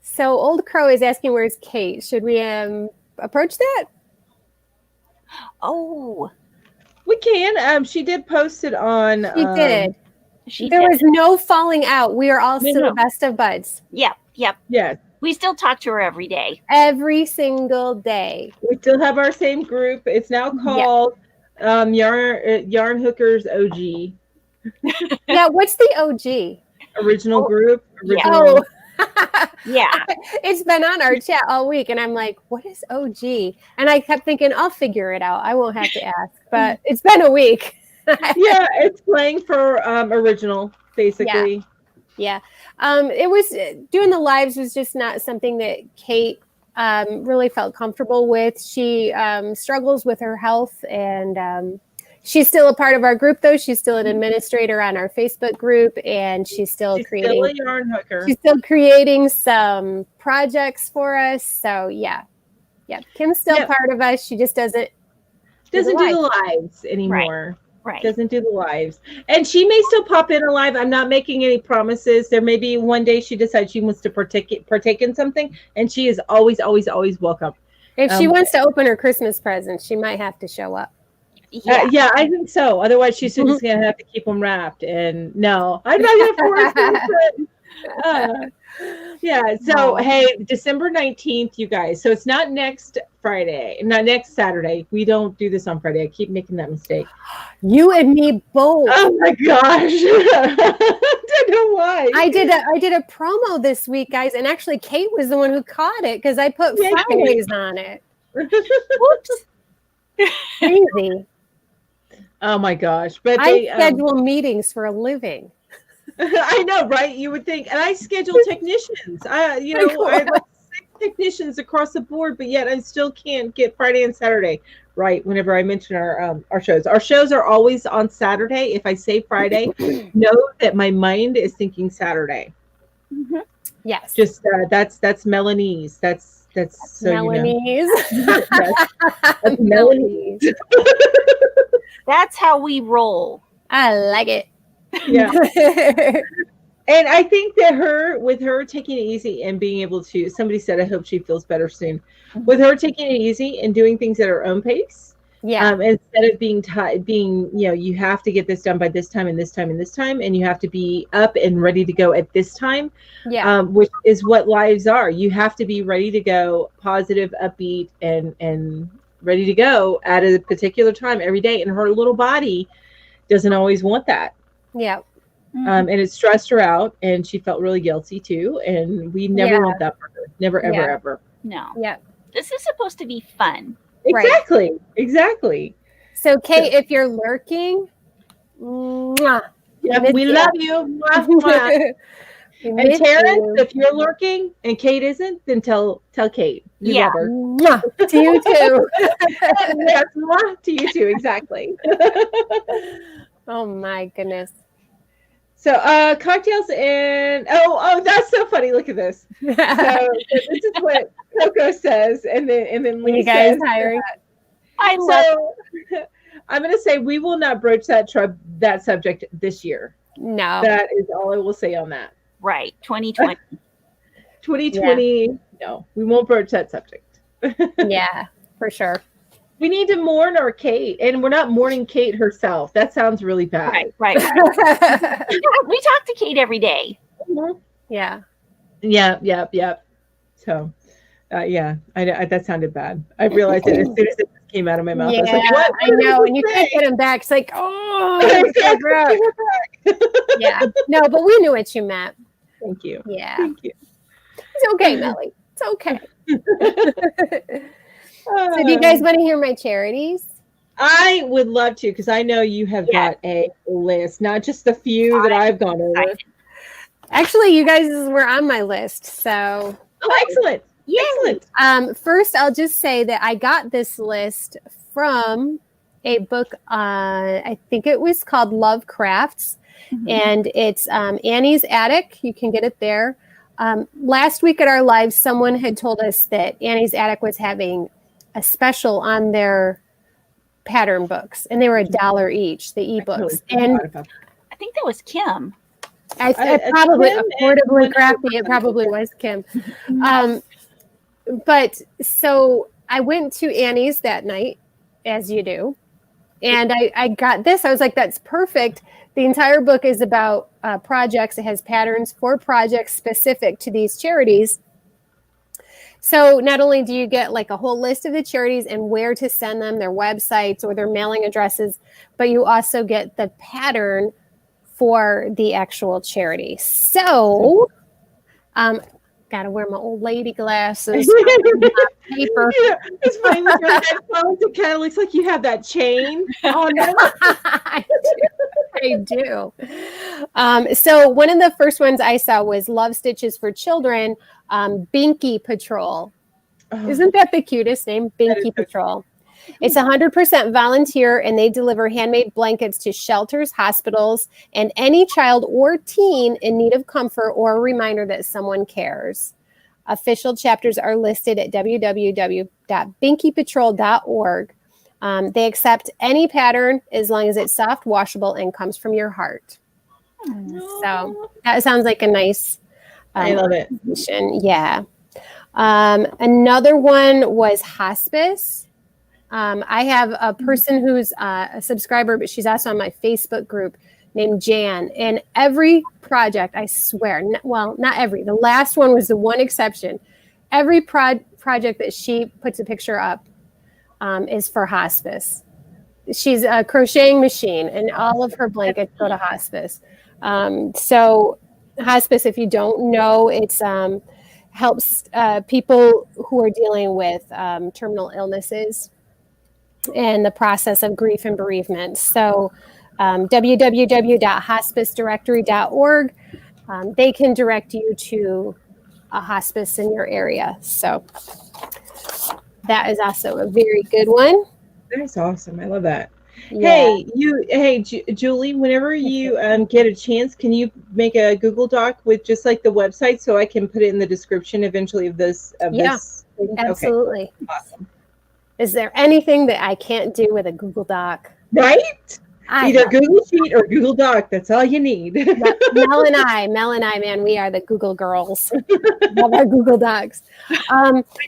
[SPEAKER 3] So Old Crow is asking, where's Kate? Should we approach that?
[SPEAKER 1] Oh,
[SPEAKER 2] we can. She did post it on.
[SPEAKER 3] She did. There was no falling out. We are all still the best of buds.
[SPEAKER 1] Yep.
[SPEAKER 2] Yes.
[SPEAKER 1] We still talk to her every day.
[SPEAKER 3] Every single day.
[SPEAKER 2] We still have our same group. It's now called Yarn Hookers OG.
[SPEAKER 3] Yeah, what's the OG?
[SPEAKER 2] Original group.
[SPEAKER 3] Oh.
[SPEAKER 1] Yeah.
[SPEAKER 3] It's been on our chat all week, and I'm like, what is OG? And I kept thinking, I'll figure it out. I won't have to ask. But it's been a week.
[SPEAKER 2] Yeah, it's playing for original. basically.
[SPEAKER 3] Yeah. It was doing the lives was just not something that Kate really felt comfortable with. She struggles with her health, and she's still a part of our group, though. She's still an administrator on our Facebook group, and she's still creating.
[SPEAKER 2] Still a yarn hooker.
[SPEAKER 3] She's still creating some projects for us. So yeah. Kim's still part of us. She just doesn't
[SPEAKER 2] do the lives anymore.
[SPEAKER 1] Right.
[SPEAKER 2] Doesn't do the lives. And she may still pop in a live. I'm not making any promises. There may be one day she decides she wants to partake in something, and she is always, always, always welcome.
[SPEAKER 3] If she wants to open her Christmas presents, she might have to show up.
[SPEAKER 2] Yeah, I think so. Otherwise, she's just going to have to keep them wrapped. And no, I'm not going to force it. Yeah. So, hey, December 19th, you guys. So it's not next Friday, not next Saturday. We don't do this on Friday. I keep making that mistake.
[SPEAKER 3] You and me both.
[SPEAKER 2] Oh my gosh. I don't know why.
[SPEAKER 3] I did a promo this week, guys, and actually Kate was the one who caught it because I put Fridays on it. Whoops. Crazy.
[SPEAKER 2] Oh my gosh. But
[SPEAKER 3] I schedule meetings for a living.
[SPEAKER 2] I know, right? You would think, and I schedule technicians. I have like 6 technicians across the board, but yet I still can't get Friday and Saturday right. Whenever I mention our shows are always on Saturday. If I say Friday, know that my mind is thinking Saturday.
[SPEAKER 3] Mm-hmm. Yes,
[SPEAKER 2] just that's Melanie's. That's so
[SPEAKER 3] Melanie's.
[SPEAKER 2] That's Melanie's.
[SPEAKER 1] That's how we roll.
[SPEAKER 3] I like it.
[SPEAKER 2] Yeah. And I think that with her taking it easy and being able to, somebody said, I hope she feels better soon. With her taking it easy and doing things at her own pace.
[SPEAKER 3] Yeah.
[SPEAKER 2] Instead of being, you have to get this done by this time and this time and this time, and you have to be up and ready to go at this time.
[SPEAKER 3] Yeah.
[SPEAKER 2] Which is what lives are. You have to be ready to go, positive, upbeat, and ready to go at a particular time every day. And her little body doesn't always want that.
[SPEAKER 3] Yeah.
[SPEAKER 2] And it stressed her out, and she felt really guilty too. And we never want that for her. Never, ever, ever.
[SPEAKER 1] No.
[SPEAKER 3] Yeah.
[SPEAKER 1] This is supposed to be fun.
[SPEAKER 2] Exactly.
[SPEAKER 3] Right.
[SPEAKER 2] Exactly.
[SPEAKER 3] So, Kate, if you're lurking, mwah,
[SPEAKER 2] we love you. Mwah, mwah. And Terrence, if you're lurking and Kate isn't, then tell Kate. We love her.
[SPEAKER 3] Mwah, to you too.
[SPEAKER 2] Yes, mwah, to you too. Exactly.
[SPEAKER 3] Oh my goodness.
[SPEAKER 2] So cocktails and that's so funny. Look at this. So this is what Coco says, and then Lee says
[SPEAKER 3] hiring.
[SPEAKER 1] I love
[SPEAKER 2] it. I'm gonna say we will not broach that subject this year.
[SPEAKER 3] No.
[SPEAKER 2] That is all I will say on that.
[SPEAKER 1] Right. 2020.
[SPEAKER 2] 2020. No, we won't broach that subject.
[SPEAKER 3] Yeah, for sure.
[SPEAKER 2] We need to mourn our Kate, and we're not mourning Kate herself. That sounds really bad.
[SPEAKER 1] Right. We talk to Kate every day.
[SPEAKER 2] Mm-hmm.
[SPEAKER 3] Yeah.
[SPEAKER 2] Yep. So, that sounded bad. I realized it as soon as it came out of my mouth.
[SPEAKER 3] Yeah,
[SPEAKER 2] I was like, what
[SPEAKER 3] I know. And you can't get him back. It's like, yeah. No, but we knew what you meant.
[SPEAKER 2] Thank you.
[SPEAKER 3] Yeah.
[SPEAKER 2] Thank you.
[SPEAKER 3] It's okay, Melly. It's okay. So do you guys want to hear my charities?
[SPEAKER 2] I would love to, because I know you have got a list, not just the few that I've gone over.
[SPEAKER 3] Actually, you guys were on my list. So
[SPEAKER 2] excellent.
[SPEAKER 1] Yay.
[SPEAKER 3] Excellent. First, I'll just say that I got this list from a book, I think it was called Love Crafts, and it's Annie's Attic. You can get it there. Last week at our live, someone had told us that Annie's Attic was having a special on their pattern books, and they were $1 each, the ebooks. And
[SPEAKER 1] I think that was Kim.
[SPEAKER 3] I probably affordably crafty. It probably was Kim. But so I went to Annie's that night, as you do, and I got this. I was like, that's perfect. The entire book is about projects. It has patterns for projects specific to these charities. So not only do you get like a whole list of the charities and where to send them, their websites or their mailing addresses, but you also get the pattern for the actual charity. So, gotta wear my old lady glasses. Paper.
[SPEAKER 2] Yeah, it's funny with your headphones. It kind of looks like you have that chain on them.
[SPEAKER 3] I do. So one of the first ones I saw was Love Stitches for Children, Binky Patrol.
[SPEAKER 2] Oh,
[SPEAKER 3] Isn't that the cutest name?
[SPEAKER 2] that is
[SPEAKER 3] Binky
[SPEAKER 2] so
[SPEAKER 3] Patrol. It's 100% volunteer, and they deliver handmade blankets to shelters, hospitals, and any child or teen in need of comfort or a reminder that someone cares. Official chapters are listed at www.binkypatrol.org. They accept any pattern as long as it's soft, washable, and comes from your heart. So that sounds like a nice
[SPEAKER 2] I love it.
[SPEAKER 3] Yeah. Another one was hospice. I have a person who's a subscriber, but she's also on my Facebook group named Jan. And every project, I swear, not every, the last one was the one exception. Every project that she puts a picture up is for hospice. She's a crocheting machine, and all of her blankets go to hospice. So hospice, if you don't know, it's helps people who are dealing with terminal illnesses and the process of grief and bereavement. So www.hospicedirectory.org, they can direct you to a hospice in your area. So that is also a very good one.
[SPEAKER 2] That's awesome. I love that.
[SPEAKER 3] Yeah.
[SPEAKER 2] Hey, Julie, whenever you get a chance, can you make a Google Doc with just like the website so I can put it in the description eventually of this? This thing?
[SPEAKER 3] Absolutely.
[SPEAKER 2] Okay. Awesome.
[SPEAKER 3] Is there anything that I can't do with a Google Doc?
[SPEAKER 2] Right? Either Google Sheet or Google Doc. That's all you need.
[SPEAKER 3] Mel and I, man, we are the Google girls. Love our Google Docs.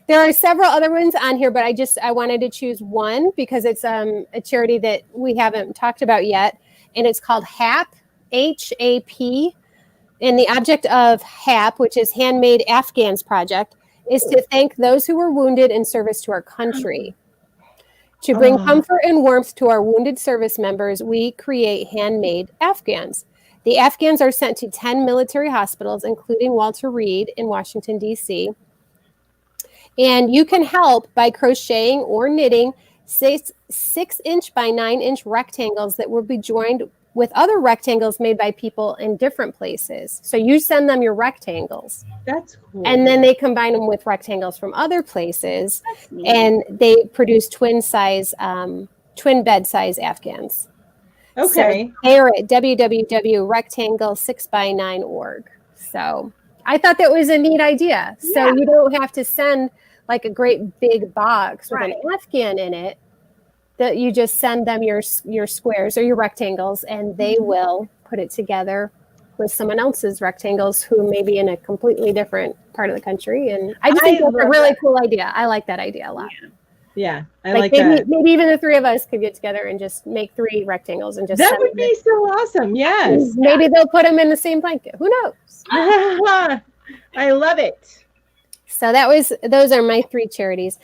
[SPEAKER 3] There are several other ones on here, but I wanted to choose one because it's a charity that we haven't talked about yet, and it's called HAP, H-A-P. And the object of HAP, which is Handmade Afghans Project, is to thank those who were wounded in service to our country. To bring comfort and warmth to our wounded service members, we create handmade Afghans. The Afghans are sent to 10 military hospitals, including Walter Reed in Washington, D.C. And you can help by crocheting or knitting 6-inch by 9-inch rectangles that will be joined with other rectangles made by people in different places. So you send them your rectangles.
[SPEAKER 2] That's cool.
[SPEAKER 3] And then they combine them with rectangles from other places, and they produce twin bed size Afghans.
[SPEAKER 2] Okay.
[SPEAKER 3] So they're at www.rectangle6by9.org. So I thought that was a neat idea. So you don't have to send like a great big box with an Afghan in it. That you just send them your squares or your rectangles, and they will put it together with someone else's rectangles who may be in a completely different part of the country. And I just think that's a really cool idea. I like that idea a lot.
[SPEAKER 2] Yeah, I
[SPEAKER 3] like
[SPEAKER 2] maybe,
[SPEAKER 3] that. Maybe even the three of us could get together and just make 3 rectangles and just.
[SPEAKER 2] That would be so awesome. Yes.
[SPEAKER 3] Maybe they'll put them in the same blanket. Who knows?
[SPEAKER 2] I love it.
[SPEAKER 3] So those are my 3 charities.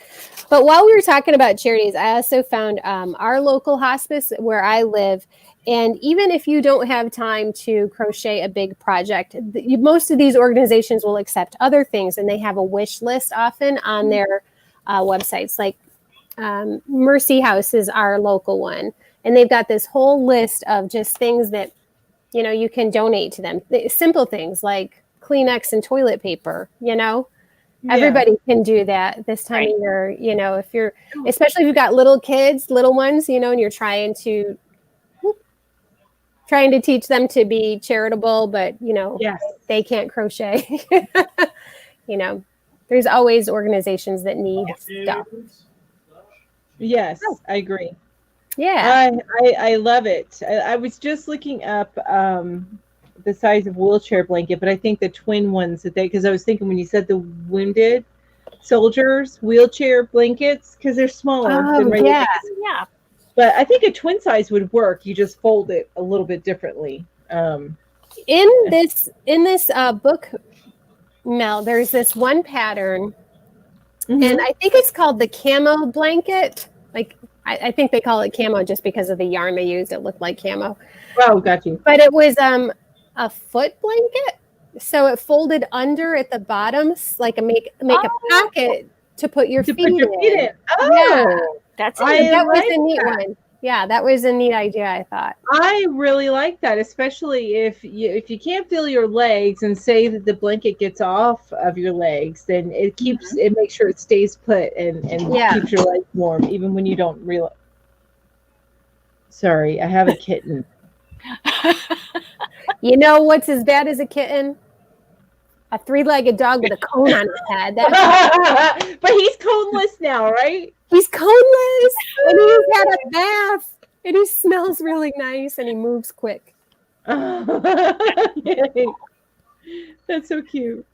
[SPEAKER 3] But while we were talking about charities, I also found our local hospice where I live. And even if you don't have time to crochet a big project, most of these organizations will accept other things, and they have a wish list often on their websites. Like Mercy House is our local one, and they've got this whole list of just things that you can donate to them. Simple things like Kleenex and toilet paper. Everybody can do that this time of year. If you're, especially if you've got little kids, little ones, and you're trying to teach them to be charitable, but they can't crochet. There's always organizations that need stuff.
[SPEAKER 2] Yes, I agree.
[SPEAKER 3] Yeah,
[SPEAKER 2] I love it. I was just looking up the size of wheelchair blanket, but I think the twin ones because I was thinking when you said the wounded soldiers wheelchair blankets, because they're smaller than regular.
[SPEAKER 1] Yeah.
[SPEAKER 2] But I think a twin size would work. You just fold it a little bit differently.
[SPEAKER 3] In this book, Mel, there's this one pattern, and I think it's called the camo blanket. Like I think they call it camo just because of the yarn they used. It looked like camo.
[SPEAKER 2] Oh, got you.
[SPEAKER 3] But it was a foot blanket, so it folded under at the bottom, like make a pocket to put your feet in.
[SPEAKER 2] Oh,
[SPEAKER 3] yeah.
[SPEAKER 1] That
[SPEAKER 3] was a neat one. Yeah, that was a neat idea, I thought.
[SPEAKER 2] I really like that, especially if you can't feel your legs and say that the blanket gets off of your legs, then it keeps it makes sure it stays put and keeps your legs warm even when you don't realize. Sorry, I have a kitten.
[SPEAKER 3] You know what's as bad as a kitten? A 3-legged dog with a cone on his head.
[SPEAKER 2] But he's coneless now, right?
[SPEAKER 3] He's coneless, and he's had a bath, and he smells really nice, and he moves quick.
[SPEAKER 2] Yay. That's so cute.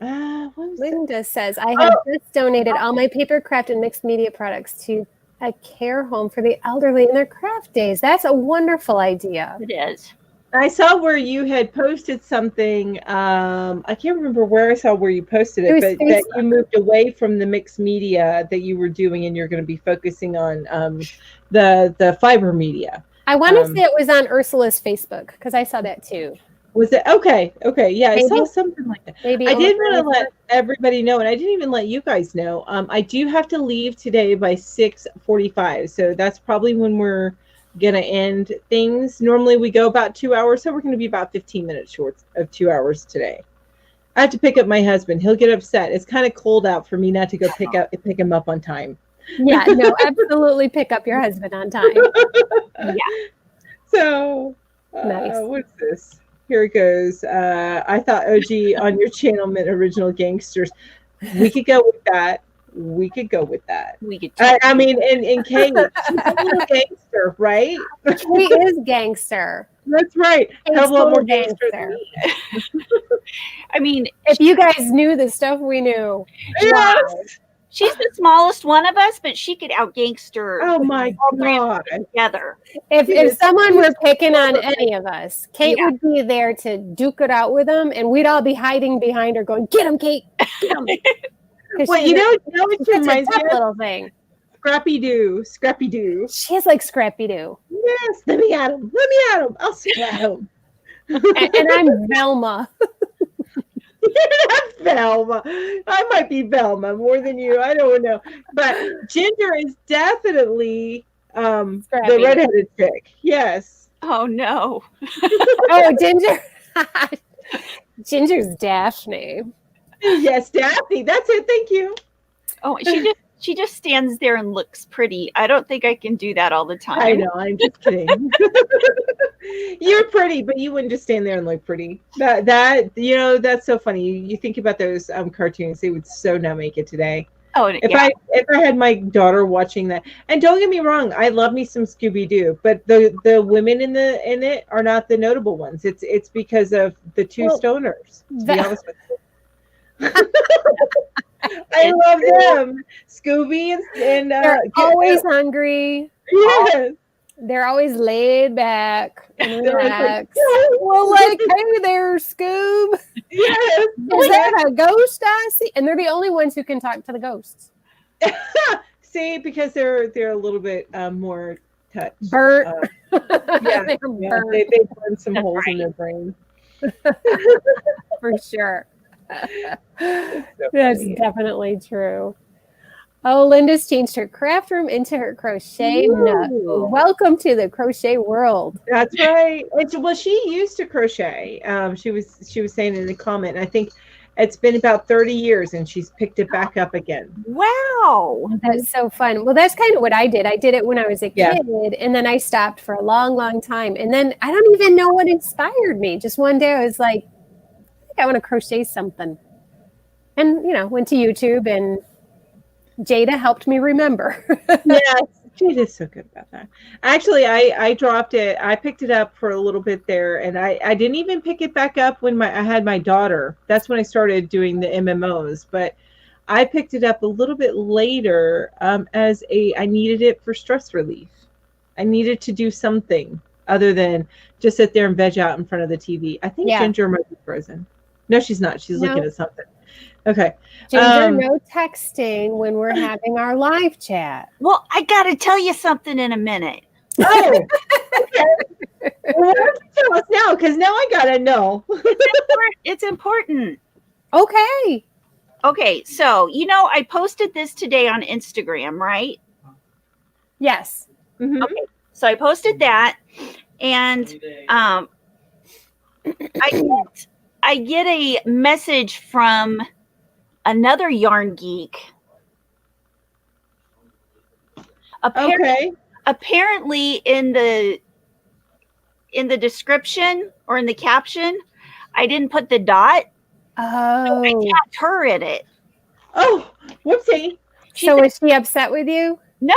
[SPEAKER 3] Linda says, I have just donated all my paper craft and mixed media products to a care home for the elderly in their craft days. That's a wonderful idea.
[SPEAKER 1] It is.
[SPEAKER 2] I saw where you had posted something. I can't remember where I saw where you posted it, but that you moved away from the mixed media that you were doing, and you're going to be focusing on the fiber media.
[SPEAKER 3] I want to say it was on Ursula's Facebook because I saw that too.
[SPEAKER 2] Was it okay? Yeah, maybe. I saw something like that.
[SPEAKER 3] Maybe
[SPEAKER 2] I did want to let everybody know, and I didn't even let you guys know. I do have to leave today by 6:45, so that's probably when we're gonna end things. Normally we go about 2 hours, so we're going to be about 15 minutes short of 2 hours today. I have to pick up my husband. He'll get upset. It's kind of cold out for me not to go pick him up on time.
[SPEAKER 3] Yeah, no, absolutely pick up your husband on time.
[SPEAKER 1] Yeah.
[SPEAKER 2] So
[SPEAKER 3] nice.
[SPEAKER 2] What's this? Here it goes. I thought OG on your channel meant original gangsters. We could go with that. We could. I mean, and Kate, she's a little gangster, right?
[SPEAKER 3] She is gangster.
[SPEAKER 2] That's right.
[SPEAKER 3] Have a lot more gangster.
[SPEAKER 1] I mean,
[SPEAKER 3] if you guys knew the stuff we knew.
[SPEAKER 2] Yes.
[SPEAKER 3] Wow.
[SPEAKER 1] She's the smallest one of us, but she could out gangster.
[SPEAKER 2] Oh my God!
[SPEAKER 1] Together.
[SPEAKER 3] If someone were picking on any of us, Kate would be there to duke it out with them, and we'd all be hiding behind her, going, "Get him, Kate! Get him!"
[SPEAKER 2] Well, you know what reminds me of?
[SPEAKER 3] Little thing.
[SPEAKER 2] Scrappy Doo.
[SPEAKER 3] She is like Scrappy Doo.
[SPEAKER 2] Yes, let me at him. I'll splat him.
[SPEAKER 3] and I'm Velma.
[SPEAKER 2] You're not Velma. I might be Velma more than you. I don't know. But Ginger is definitely the redheaded chick. Yes.
[SPEAKER 1] Oh no.
[SPEAKER 3] Oh, Ginger. Ginger's Daphne.
[SPEAKER 2] Yes, Daphne. That's it. Thank you.
[SPEAKER 1] Oh, she just stands there and looks pretty. I don't think I can do that all the time.
[SPEAKER 2] I know. I'm just kidding. You're pretty, but you wouldn't just stand there and look pretty. That you know, that's so funny. You think about those cartoons; they would so not make it today.
[SPEAKER 1] Oh,
[SPEAKER 2] if I had my daughter watching that, and don't get me wrong, I love me some Scooby Doo, but the women in it are not the notable ones. It's because of the two stoners. To be honest with you. I love them, Scooby and
[SPEAKER 3] they're always hungry.
[SPEAKER 2] Yes,
[SPEAKER 3] they're always laid back and relaxed. Well, like, hey there, Scoob.
[SPEAKER 2] Yes,
[SPEAKER 3] is that a ghost I see? And they're the only ones who can talk to the ghosts.
[SPEAKER 2] See, because they're a little bit more touched.
[SPEAKER 3] Burnt.
[SPEAKER 2] Yeah, they burn some holes in their brain.
[SPEAKER 3] For sure. That's definitely true. Oh, Linda's changed her craft room into her crochet nook. Welcome to the crochet world.
[SPEAKER 2] That's right. Well, she used to crochet. She was saying in the comment. I think it's been about 30 years, and she's picked it back up again.
[SPEAKER 1] Wow,
[SPEAKER 3] that's so fun. Well, that's kind of what I did. I did it when I was a kid, and then I stopped for a long, long time. And then I don't even know what inspired me. Just one day, I was like, I want to crochet something, and went to YouTube, and Jada helped me remember.
[SPEAKER 2] Yes, Jada's so good about that. Actually, I dropped it. I picked it up for a little bit there, and I didn't even pick it back up when I had my daughter. That's when I started doing the MMOs. But I picked it up a little bit later as I needed it for stress relief. I needed to do something other than just sit there and veg out in front of the TV. I think Ginger might be frozen. No, she's not. She's looking at something. Okay.
[SPEAKER 3] Ginger, no texting when we're having our live chat.
[SPEAKER 1] Well, I got to tell you something in a minute.
[SPEAKER 2] Oh, okay. Well, why don't you tell us now? Because now I got to know.
[SPEAKER 1] It's important.
[SPEAKER 3] Okay.
[SPEAKER 1] Okay. So, I posted this today on Instagram, right?
[SPEAKER 3] Yes.
[SPEAKER 2] Mhm.
[SPEAKER 1] Okay. So I posted that, and I get a message from another yarn geek.
[SPEAKER 2] Okay.
[SPEAKER 1] Apparently in the description or in the caption, I didn't put the dot. So I
[SPEAKER 3] Oh.
[SPEAKER 1] tagged her in it.
[SPEAKER 2] Oh, whoopsie.
[SPEAKER 3] So was she upset with you?
[SPEAKER 1] No.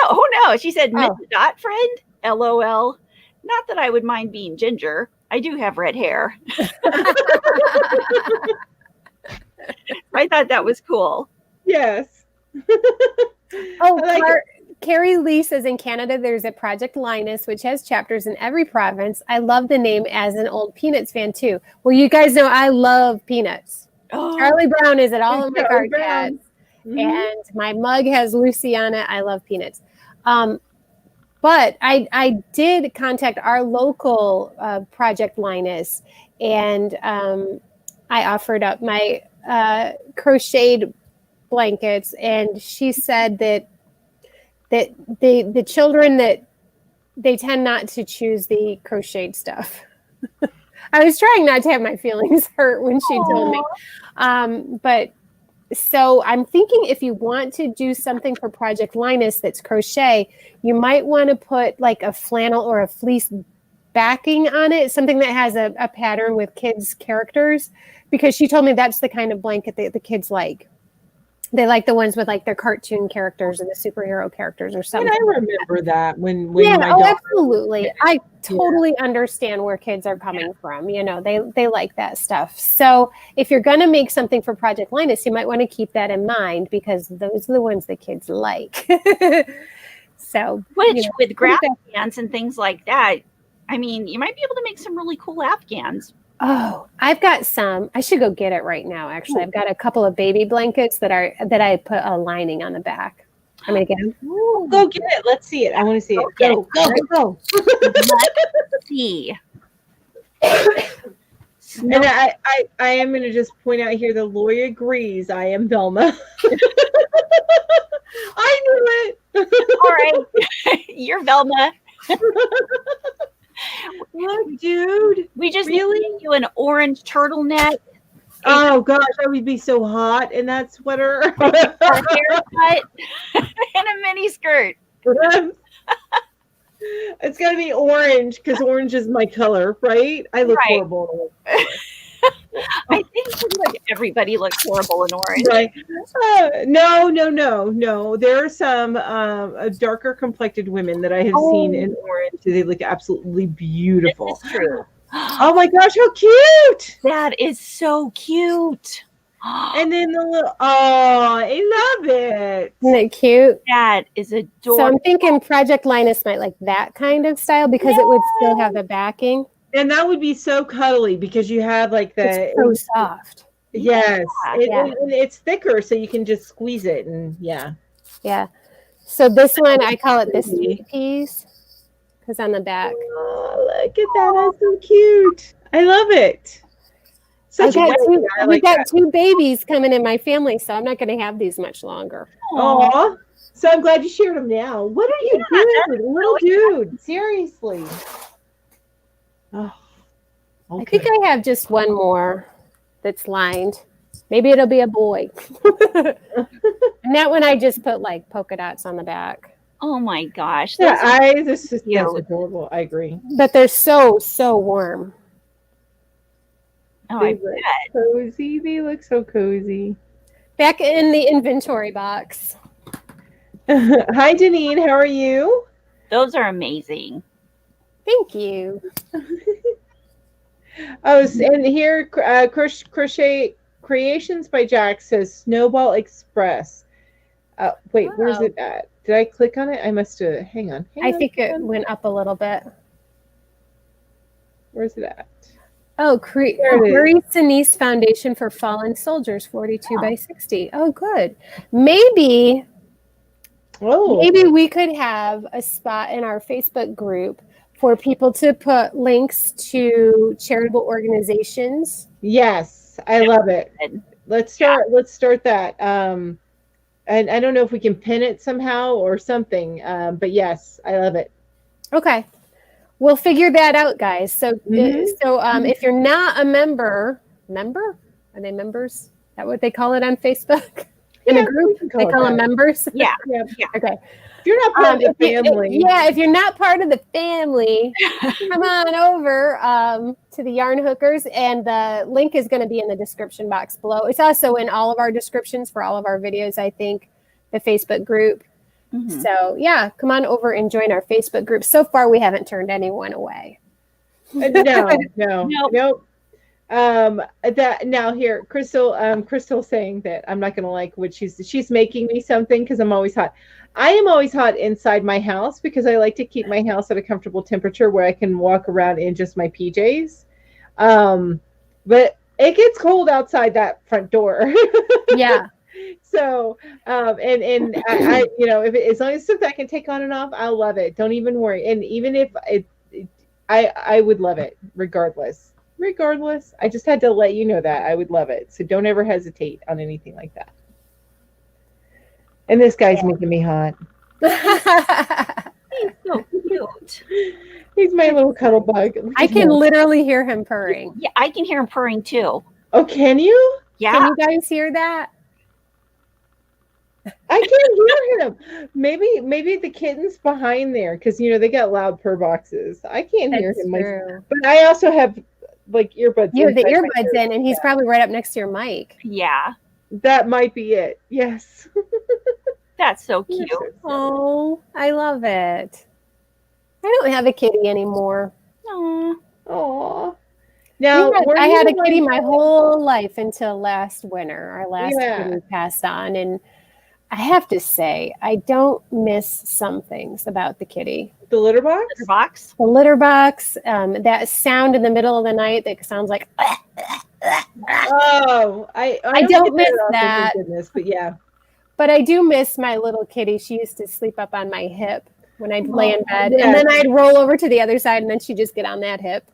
[SPEAKER 1] She said, "Miss
[SPEAKER 3] Oh.
[SPEAKER 1] Dot friend? LOL. Not that I would mind being ginger. I do have red hair." I thought that was cool.
[SPEAKER 2] Yes.
[SPEAKER 3] Oh,
[SPEAKER 2] I like it.
[SPEAKER 3] Carrie Lee says in Canada there's a Project Linus, which has chapters in every province. I love the name as an old Peanuts fan too. Well, you guys know I love Peanuts.
[SPEAKER 1] Oh,
[SPEAKER 3] Charlie Brown is at all of my
[SPEAKER 2] Charlie
[SPEAKER 3] card
[SPEAKER 2] Brown.
[SPEAKER 3] cats.
[SPEAKER 2] Mhm.
[SPEAKER 3] And my mug has Lucy on it. I love Peanuts. But I did contact our local Project Linus, and I offered up my crocheted blankets, and she said that the children that they tend not to choose the crocheted stuff. I was trying not to have my feelings hurt when she told me, but so I'm thinking if you want to do something for Project Linus that's crochet, you might want to put like a flannel or a fleece backing on it, something that has a pattern with kids' characters, because she told me that's the kind of blanket that the kids like. They like the ones with like their cartoon characters and the superhero characters or something.
[SPEAKER 2] And I remember that when
[SPEAKER 3] Yeah,
[SPEAKER 2] my daughter.
[SPEAKER 3] absolutely. I totally understand where kids are coming from. You know, they like that stuff. So if you're going to make something for Project Linus, you might want to keep that in mind because those are the ones that kids like. So,
[SPEAKER 1] which with graph Afghans and things like that, I mean, you might be able to make some really cool Afghans.
[SPEAKER 3] Oh, I've got some. I should go get it right now. Actually, I've got a couple of baby blankets that I put a lining on the back. I'm gonna get them.
[SPEAKER 2] Go get it. Let's see it. I want to see it. Go.
[SPEAKER 1] Let's see.
[SPEAKER 2] And I am going to just point out here the Lori agrees. I am Velma. I knew it.
[SPEAKER 1] All right. You're Velma.
[SPEAKER 2] Look, dude.
[SPEAKER 1] We just really need you an orange turtleneck.
[SPEAKER 2] Oh gosh, I would be so hot in that sweater.
[SPEAKER 1] A haircut and a mini skirt.
[SPEAKER 2] It's got to be orange because orange is my color, right? I look horrible.
[SPEAKER 1] I think everybody looks horrible in orange.
[SPEAKER 2] Right. No. There are some darker complected women that I have seen in orange. They look absolutely beautiful.
[SPEAKER 1] That's true.
[SPEAKER 2] Oh my gosh, how cute!
[SPEAKER 1] That is so cute.
[SPEAKER 2] And then the little, I love it.
[SPEAKER 3] Isn't it cute?
[SPEAKER 1] That is adorable.
[SPEAKER 3] So I'm thinking Project Linus might like that kind of style because it would still have the backing.
[SPEAKER 2] And that would be so cuddly because you have like the
[SPEAKER 3] it's so soft.
[SPEAKER 2] Yes, it's thicker, so you can just squeeze it, and yeah.
[SPEAKER 3] So this one I call it the sweet peas because on the back.
[SPEAKER 2] Oh, look at that! That's so cute. I love it.
[SPEAKER 3] We got two babies coming in my family, so I'm not going to have these much longer.
[SPEAKER 2] Aw. So I'm glad you shared them now. What are you doing, little dude? Seriously. Oh, okay.
[SPEAKER 3] I think I have just one more that's lined. Maybe it'll be a boy. And that one I just put like polka dots on the back.
[SPEAKER 1] Oh my gosh.
[SPEAKER 2] This is adorable. I agree.
[SPEAKER 3] But they're so warm.
[SPEAKER 1] Oh,
[SPEAKER 2] they look cozy. They look so cozy.
[SPEAKER 3] Back in the inventory box.
[SPEAKER 2] Hi, Janine. How are you?
[SPEAKER 1] Those are amazing.
[SPEAKER 3] Thank you.
[SPEAKER 2] And here, Crochet Creations by Jack says Snowball Express. Wait, where's it at? Did I click on it? I must have. Hang on.
[SPEAKER 3] I think it went up a little bit.
[SPEAKER 2] Where's it at?
[SPEAKER 3] Oh, Marie Sinise Foundation for Fallen Soldiers, 42 by 60. Oh, good. Maybe we could have a spot in our Facebook group for people to put links to charitable organizations.
[SPEAKER 2] Yes, I love it. Let's start that. And I don't know if we can pin it somehow or something. But yes, I love it.
[SPEAKER 3] Okay. We'll figure that out, guys. So,
[SPEAKER 2] Mhm.
[SPEAKER 3] if you're not a member, are they members? Is that what they call it on Facebook? In a
[SPEAKER 2] Yeah,
[SPEAKER 3] group,
[SPEAKER 2] we can
[SPEAKER 3] they
[SPEAKER 2] call it
[SPEAKER 3] call them
[SPEAKER 2] that.
[SPEAKER 3] members.
[SPEAKER 1] Yeah.
[SPEAKER 2] Yeah.
[SPEAKER 1] Yeah.
[SPEAKER 3] Okay.
[SPEAKER 2] If you're not part of the family.
[SPEAKER 3] If you're not part of the family, come on over to the Yarn Hookers, and the link is going to be in the description box below. It's also in all of our descriptions for all of our videos, I think, the Facebook group.
[SPEAKER 1] Mhm.
[SPEAKER 3] So yeah, come on over and join our Facebook group. So far, we haven't turned anyone away.
[SPEAKER 2] No.
[SPEAKER 1] Nope.
[SPEAKER 2] That now here, Crystal saying that I'm not gonna like what she's making me something because I'm always hot. I am always hot inside my house because I like to keep my house at a comfortable temperature where I can walk around in just my PJs. But it gets cold outside that front door.
[SPEAKER 3] Yeah.
[SPEAKER 2] So, and I if as long as stuff that I can take on and off, I'll love it. Don't even worry. And even if I would love it regardless. Regardless, I just had to let you know that I would love it. So don't ever hesitate on anything like that. And this guy's making me hot.
[SPEAKER 1] He's so cute.
[SPEAKER 2] He's my little cuddle bug.
[SPEAKER 3] I can literally hear him purring.
[SPEAKER 1] Yeah, I can hear him purring too.
[SPEAKER 2] Oh, can you?
[SPEAKER 1] Yeah.
[SPEAKER 3] Can you guys hear that?
[SPEAKER 2] I can't hear him. Maybe the kitten's behind there because they got loud purr boxes. I can't hear him myself. But I also have like earbuds.
[SPEAKER 3] You have the earbuds in, and he's probably right up next to your mic.
[SPEAKER 1] Yeah.
[SPEAKER 2] That might be it. Yes.
[SPEAKER 1] That's so cute.
[SPEAKER 3] Oh, I love it. I don't have a kitty anymore.
[SPEAKER 1] Aww.
[SPEAKER 2] Aww. Now,
[SPEAKER 3] I had a kitty my whole life until last winter. Our last kitty passed on, and I have to say, I don't miss some things about the kitty.
[SPEAKER 2] The litter box?
[SPEAKER 1] Litter box?
[SPEAKER 3] The litter box, that sound in the middle of the night that sounds like...
[SPEAKER 2] Oh, I
[SPEAKER 3] don't miss that.
[SPEAKER 2] Goodness, but yeah.
[SPEAKER 3] But I do miss my little kitty. She used to sleep up on my hip when I'd lay in bed.
[SPEAKER 2] Yeah.
[SPEAKER 3] And then I'd roll over to the other side, and then she'd just get on that hip.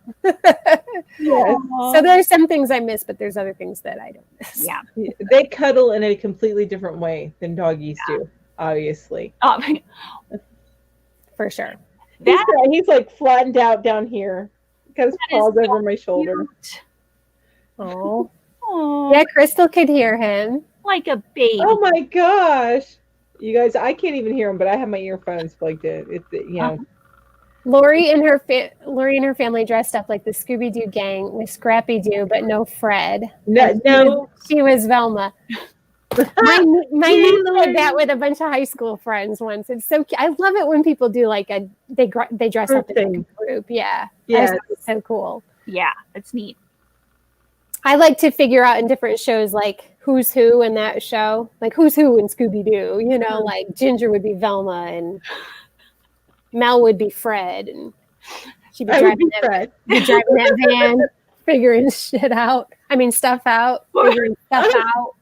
[SPEAKER 2] Yes.
[SPEAKER 3] So there's some things I miss, but there's other things that I don't miss.
[SPEAKER 1] Yeah.
[SPEAKER 2] They cuddle in a completely different way than doggies do, obviously.
[SPEAKER 3] For sure.
[SPEAKER 2] He's like flattened out down here. Got his paws over my shoulder.
[SPEAKER 3] Oh.
[SPEAKER 1] Aww.
[SPEAKER 3] Yeah, Crystal could hear him.
[SPEAKER 1] Like a baby.
[SPEAKER 2] Oh my gosh. You guys, I can't even hear him, but I have my earphones plugged in. It's
[SPEAKER 3] Lori and her family dressed up like the Scooby-Doo gang with Scrappy Doo, but no Fred.
[SPEAKER 2] No.
[SPEAKER 3] She was Velma. My niece did that with a bunch of high school friends once. It's so cute. I love it when people do like they dress up in a group. Yeah.
[SPEAKER 2] Yes.
[SPEAKER 3] It's so cool.
[SPEAKER 1] Yeah, it's neat.
[SPEAKER 3] I like to figure out in different shows like who's who in that show. Like who's who in Scooby-Doo. Like Ginger would be Velma and Mel would be Fred, and she'd be driving that van, figuring shit out. I mean, stuff out, figuring stuff out.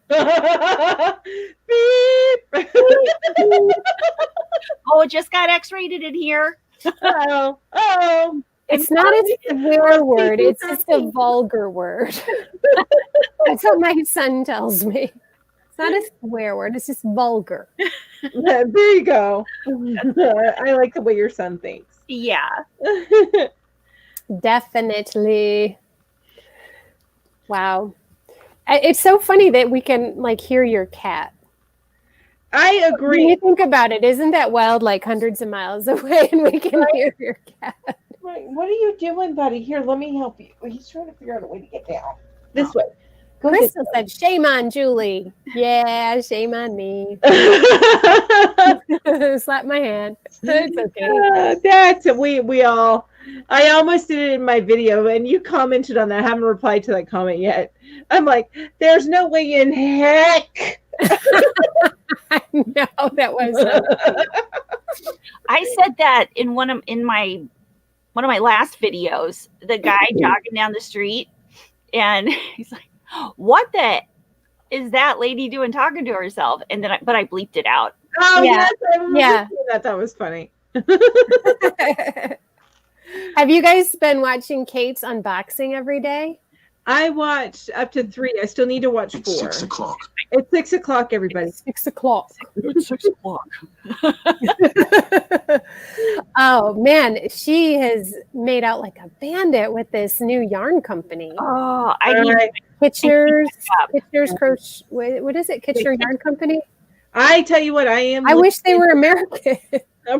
[SPEAKER 2] Beep.
[SPEAKER 1] Oh, it just got X-rated in here.
[SPEAKER 2] Oh.
[SPEAKER 3] It's not a swear word. It's just a vulgar word. That's what my son tells me. It's not a swear word. It's just vulgar.
[SPEAKER 2] There you go. I like the way your son thinks.
[SPEAKER 1] Yeah.
[SPEAKER 3] Definitely. Wow. It's so funny that we can like hear your cat.
[SPEAKER 2] I agree.
[SPEAKER 3] When you think about it, isn't that wild? Like hundreds of miles away, and we can hear your cat.
[SPEAKER 2] Right. What are you doing, buddy? Here, let me help you. He's trying to figure out a way to get down. This way.
[SPEAKER 3] Crystal said, "Shame on Julie." Yeah, shame on me. Slap my hand. It's okay.
[SPEAKER 2] That's it. We all. I almost did it in my video, and you commented on that. I haven't replied to that comment yet. I'm like, there's no way in heck.
[SPEAKER 3] I know that was.
[SPEAKER 1] I said that in one of my last videos. The guy jogging down the street, and he's like, "What the is that lady doing talking to herself?" And then I bleeped it out.
[SPEAKER 2] Oh
[SPEAKER 3] Yeah.
[SPEAKER 2] yes, I remember that was funny.
[SPEAKER 3] Have you guys been watching Kate's unboxing every day?
[SPEAKER 2] I watched up to 3. I still need to watch 4.
[SPEAKER 4] It's 6 o'clock.
[SPEAKER 2] It's 6 o'clock, everybody.
[SPEAKER 3] 6 o'clock.
[SPEAKER 1] It's 6 o'clock.
[SPEAKER 3] Oh man, she has made out like a bandit with this new yarn company.
[SPEAKER 1] Oh, I need
[SPEAKER 3] Kitchener's Crochet. What is it? Kitchener Yarn Company.
[SPEAKER 2] I tell you what,
[SPEAKER 3] I wish they were American.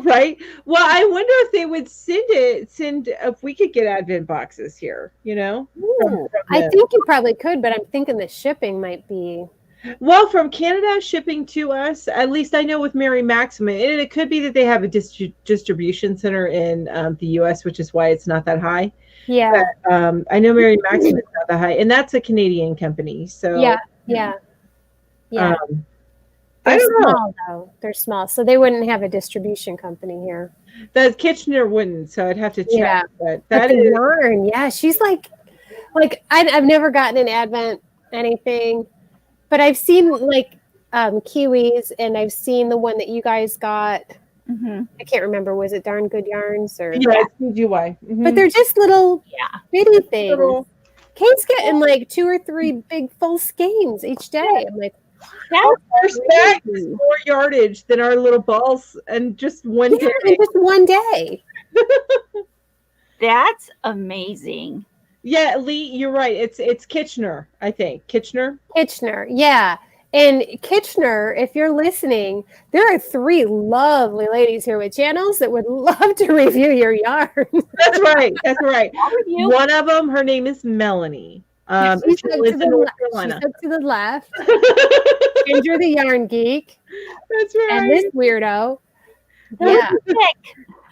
[SPEAKER 2] Right. Well, I wonder if they would send if we could get Advent boxes here, you know?
[SPEAKER 3] I think you probably could, but I'm thinking the shipping might be.
[SPEAKER 2] Well, from Canada shipping to us, at least I know with Mary Maxim, and it could be that they have a distribution center in the U.S., which is why it's not that high.
[SPEAKER 3] Yeah.
[SPEAKER 2] But, I know Mary Maxim is not that high, and that's a Canadian company. So
[SPEAKER 3] yeah.
[SPEAKER 2] I
[SPEAKER 3] They're
[SPEAKER 2] don't know.
[SPEAKER 3] small though. They're small, so they wouldn't have a distribution company here.
[SPEAKER 2] The Kitchener wouldn't, so I'd have to check.
[SPEAKER 3] Yeah.
[SPEAKER 2] But
[SPEAKER 3] But the yarn, yeah, she's like I've never gotten an Advent anything, but I've seen like kiwis, and I've seen the one that you guys got.
[SPEAKER 1] Mm-hmm.
[SPEAKER 3] I can't remember. Was it Darn Good Yarns or?
[SPEAKER 2] Yeah, it's CGY. Mm-hmm.
[SPEAKER 3] But they're just little bitty things.
[SPEAKER 2] Little-
[SPEAKER 3] Kate's getting like 2 or 3 big full skeins each day. I'm like,
[SPEAKER 2] Our first bag is more yardage than our little balls, and just one day.
[SPEAKER 3] in just one day.
[SPEAKER 1] That's amazing.
[SPEAKER 2] Yeah, Lee, you're right. It's Kitchener, I think. Kitchener.
[SPEAKER 3] Yeah. And Kitchener, if you're listening, there are 3 lovely ladies here with channels that would love to review your yarn.
[SPEAKER 2] That's right. That's right.
[SPEAKER 1] Review.
[SPEAKER 2] One of them, her name is Melanie. She
[SPEAKER 3] She's
[SPEAKER 2] lives in North Carolina.
[SPEAKER 3] up to the left. Ginger the yarn geek.
[SPEAKER 2] That's right.
[SPEAKER 3] And this weirdo.
[SPEAKER 1] Yeah.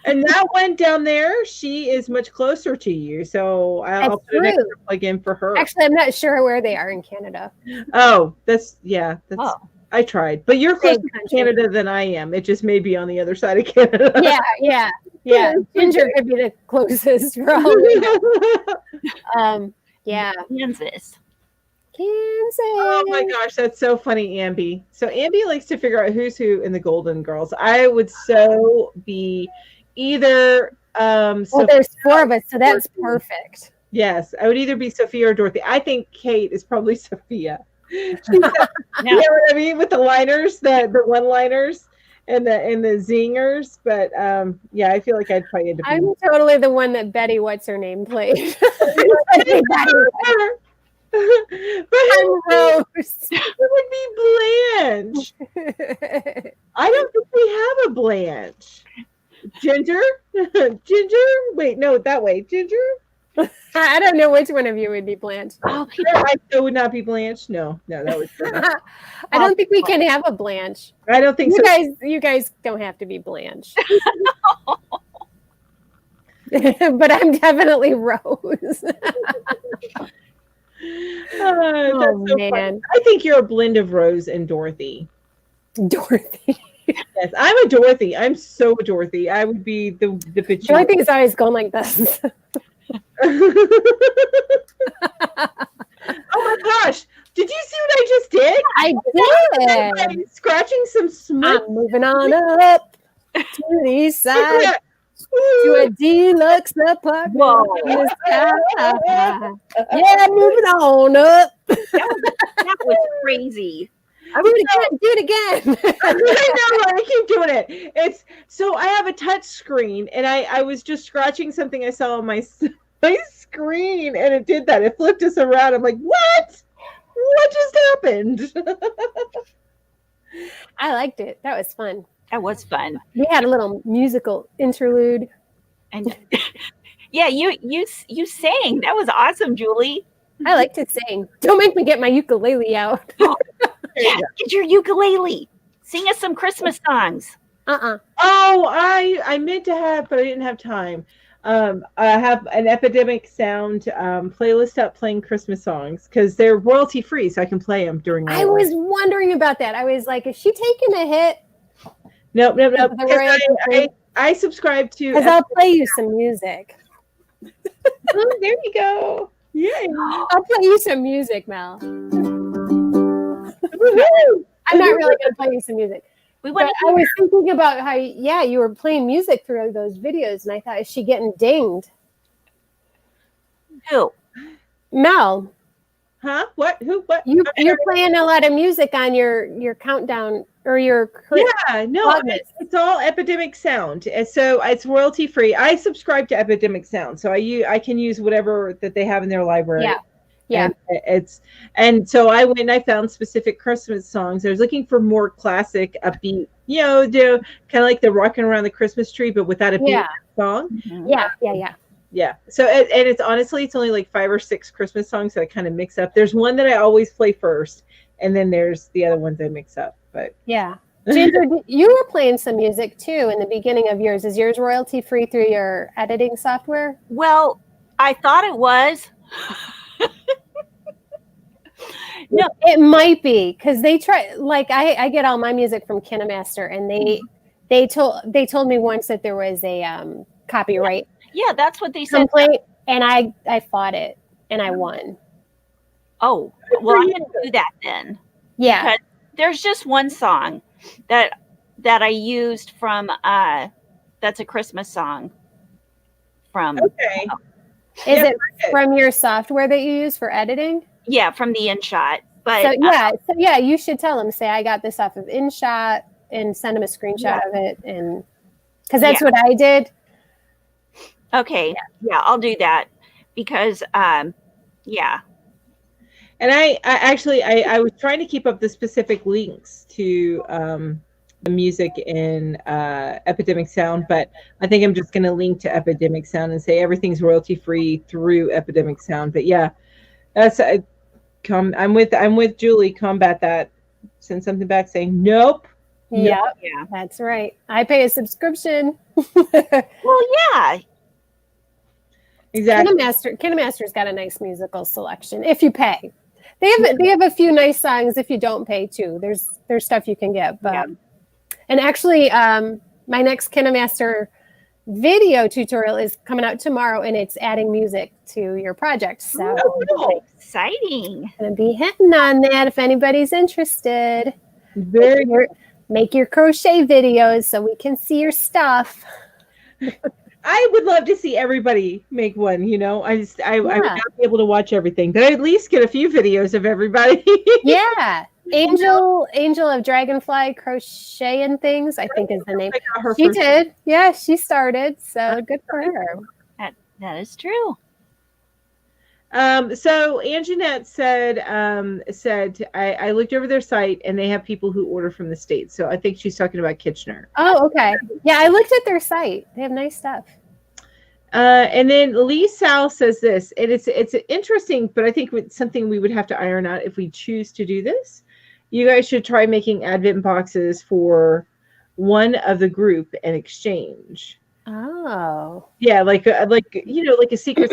[SPEAKER 2] And that one down there, she is much closer to you. So I'll
[SPEAKER 3] That's
[SPEAKER 2] put an
[SPEAKER 3] true.
[SPEAKER 2] extra plug in for her.
[SPEAKER 3] Actually, I'm not sure where they are in Canada.
[SPEAKER 2] Oh, that's
[SPEAKER 1] Oh.
[SPEAKER 2] I tried. But you're closer
[SPEAKER 3] Big
[SPEAKER 2] to
[SPEAKER 3] country.
[SPEAKER 2] Canada than I am. It just may be on the other side of Canada.
[SPEAKER 3] Yeah. Ginger could be the closest, probably. Yeah.
[SPEAKER 1] Kansas.
[SPEAKER 3] Kansas.
[SPEAKER 2] Oh my gosh, that's so funny, Ambi. So Ambi likes to figure out who's who in the Golden Girls. I would so be either
[SPEAKER 3] Well,
[SPEAKER 2] Sophia
[SPEAKER 3] there's 4 of us, so that's
[SPEAKER 2] Dorothy.
[SPEAKER 3] perfect.
[SPEAKER 2] Yes, I would either be Sophia or Dorothy. I think Kate is probably Sophia. You
[SPEAKER 1] Now,
[SPEAKER 2] know what I mean? With the liners, the one-liners and the zingers. But yeah, I feel like I'd probably end up
[SPEAKER 3] I'm totally the one that Betty, what's her name, played. I'm Rose.
[SPEAKER 2] It would be Blanche. I don't think we have a Blanche. Ginger? Ginger? Wait, no, that way. Ginger?
[SPEAKER 3] I don't know which one of you would be Blanche.
[SPEAKER 1] oh,
[SPEAKER 2] I still would not be Blanche. No, that was.
[SPEAKER 3] I don't think we can have a Blanche.
[SPEAKER 2] I don't think so.
[SPEAKER 3] You guys don't have to be Blanche. But I'm definitely Rose.
[SPEAKER 2] Oh, that's so
[SPEAKER 3] man.
[SPEAKER 2] funny. I think you're a blend of Rose and Dorothy.
[SPEAKER 3] Dorothy.
[SPEAKER 2] Yes, I'm a Dorothy. I'm so Dorothy. I would be the bitch.
[SPEAKER 3] Dorothy's always going like this.
[SPEAKER 2] Oh my gosh! Did you see what I just did?
[SPEAKER 3] I did.
[SPEAKER 2] I'm scratching some smut.
[SPEAKER 3] I'm moving on up to the east side to a deluxe apartment
[SPEAKER 1] Whoa.
[SPEAKER 3] in the sky. Yeah, moving on up.
[SPEAKER 1] that was crazy.
[SPEAKER 3] Do it again.
[SPEAKER 2] I know, I keep doing it. It's so I have a touch screen, and I was just scratching something I saw on my screen, and it did that. It flipped us around. I'm like, what? What just happened?
[SPEAKER 3] I liked it. That was fun.
[SPEAKER 1] That was fun.
[SPEAKER 3] We had a little musical interlude.
[SPEAKER 1] And yeah, you sang. That was awesome, Julie.
[SPEAKER 3] I like to sing. Don't make me get my ukulele out.
[SPEAKER 1] Get your ukulele. Sing us some Christmas songs.
[SPEAKER 3] Uh-uh.
[SPEAKER 2] Oh, I meant to have, but I didn't have time. I have an Epidemic Sound playlist up playing Christmas songs because they're royalty free, so I can play them during.
[SPEAKER 3] I was wondering about that. I was like, is she taking a hit?
[SPEAKER 2] Nope.
[SPEAKER 3] The royalty
[SPEAKER 2] I subscribe to.
[SPEAKER 3] Because I'll play you some music.
[SPEAKER 2] Oh, there you go. Yeah.
[SPEAKER 3] I'll play you some music, Mel.
[SPEAKER 2] Woo-hoo!
[SPEAKER 3] I'm not really going to play you some music.
[SPEAKER 1] We
[SPEAKER 3] But
[SPEAKER 1] went.
[SPEAKER 3] I was thinking about how, you were playing music through those videos, and I thought, is she getting dinged?
[SPEAKER 1] Who?
[SPEAKER 3] Mel.
[SPEAKER 2] Huh? What? Who? What?
[SPEAKER 3] You're playing a lot of music on your countdown or your
[SPEAKER 2] Yeah, no, it's all Epidemic Sound, and so it's royalty free. I subscribe to Epidemic Sound, so I can use whatever that they have in their library.
[SPEAKER 3] Yeah.
[SPEAKER 2] And so I went and I found specific Christmas songs. I was looking for more classic, upbeat, kind of like the rocking around the Christmas tree, but without a beat song.
[SPEAKER 3] Mm-hmm. Yeah.
[SPEAKER 2] So and it's honestly, it's only like 5 or 6 Christmas songs that I kind of mix up. There's one that I always play first, and then there's the other ones I mix up. But
[SPEAKER 3] yeah. Ginger, you were playing some music too in the beginning of yours. Is yours royalty free through your editing software?
[SPEAKER 1] Well, I thought it was.
[SPEAKER 3] No, it might be because they try. Like I get all my music from KineMaster, and they told me once that there was a copyright.
[SPEAKER 1] Yeah, that's what they said.
[SPEAKER 3] Complaint, and I fought it, and I won.
[SPEAKER 1] Oh, well, I'm going to do that then.
[SPEAKER 3] Yeah,
[SPEAKER 1] because there's just one song that I used from. That's a Christmas song. From
[SPEAKER 2] okay,
[SPEAKER 3] is it from your software that you use for editing?
[SPEAKER 1] Yeah, from the InShot. But
[SPEAKER 3] so you should tell them. Say I got this off of InShot, and send them a screenshot of it, and because that's what I did.
[SPEAKER 1] Okay, yeah, I'll do that because yeah.
[SPEAKER 2] And I actually was trying to keep up the specific links to the music in Epidemic Sound, but I think I'm just going to link to Epidemic Sound and say everything's royalty free through Epidemic Sound. But yeah, that's I'm with Julie. Combat that. Send something back saying nope.
[SPEAKER 3] Yeah, that's right. I pay a subscription.
[SPEAKER 1] Well, yeah.
[SPEAKER 2] Exactly.
[SPEAKER 3] KineMaster's got a nice musical selection if you pay. They have a few nice songs if you don't pay too. There's stuff you can get, but and actually my next KineMaster video tutorial is coming out tomorrow, and it's adding music to your project. So
[SPEAKER 1] exciting.
[SPEAKER 3] Gonna be hitting on that if anybody's interested. Make your crochet videos so we can see your stuff.
[SPEAKER 2] I would love to see everybody make one, I would not be able to watch everything, but I'd at least get a few videos of everybody.
[SPEAKER 3] Yeah. Angel of Dragonfly Crochet and Things, I think is the name. She did. Yeah, she started. So good for her.
[SPEAKER 1] That is true.
[SPEAKER 2] So Anjanette said I looked over their site and they have people who order from the States. So I think she's talking about Kitchener.
[SPEAKER 3] Oh, okay. Yeah, I looked at their site. They have nice stuff.
[SPEAKER 2] And then Lee Sal says this, and it's interesting, but I think it's something we would have to iron out if we choose to do this. You guys should try making Advent boxes for one of the group and exchange.
[SPEAKER 3] Oh.
[SPEAKER 2] Yeah, like a secret.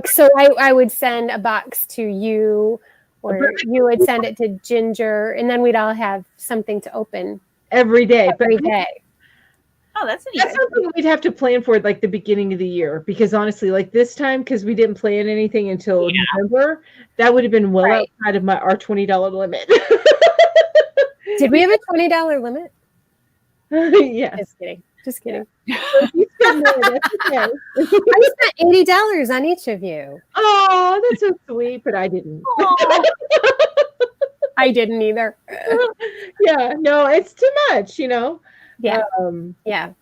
[SPEAKER 3] So I would send a box to you, or you would send it to Ginger, and then we'd all have something to open
[SPEAKER 2] every day.
[SPEAKER 1] Oh, that's
[SPEAKER 2] something we'd have to plan for like the beginning of the year, because honestly, like this time, because we didn't plan anything until November, that would have been outside of our $20 limit.
[SPEAKER 3] Did we have a $20 limit?
[SPEAKER 2] Yeah.
[SPEAKER 3] Just kidding. I spent $80 on each of you.
[SPEAKER 2] Oh, that's so sweet, but I didn't.
[SPEAKER 3] I didn't either.
[SPEAKER 2] Yeah, no, it's too much,
[SPEAKER 3] Yeah. Yeah.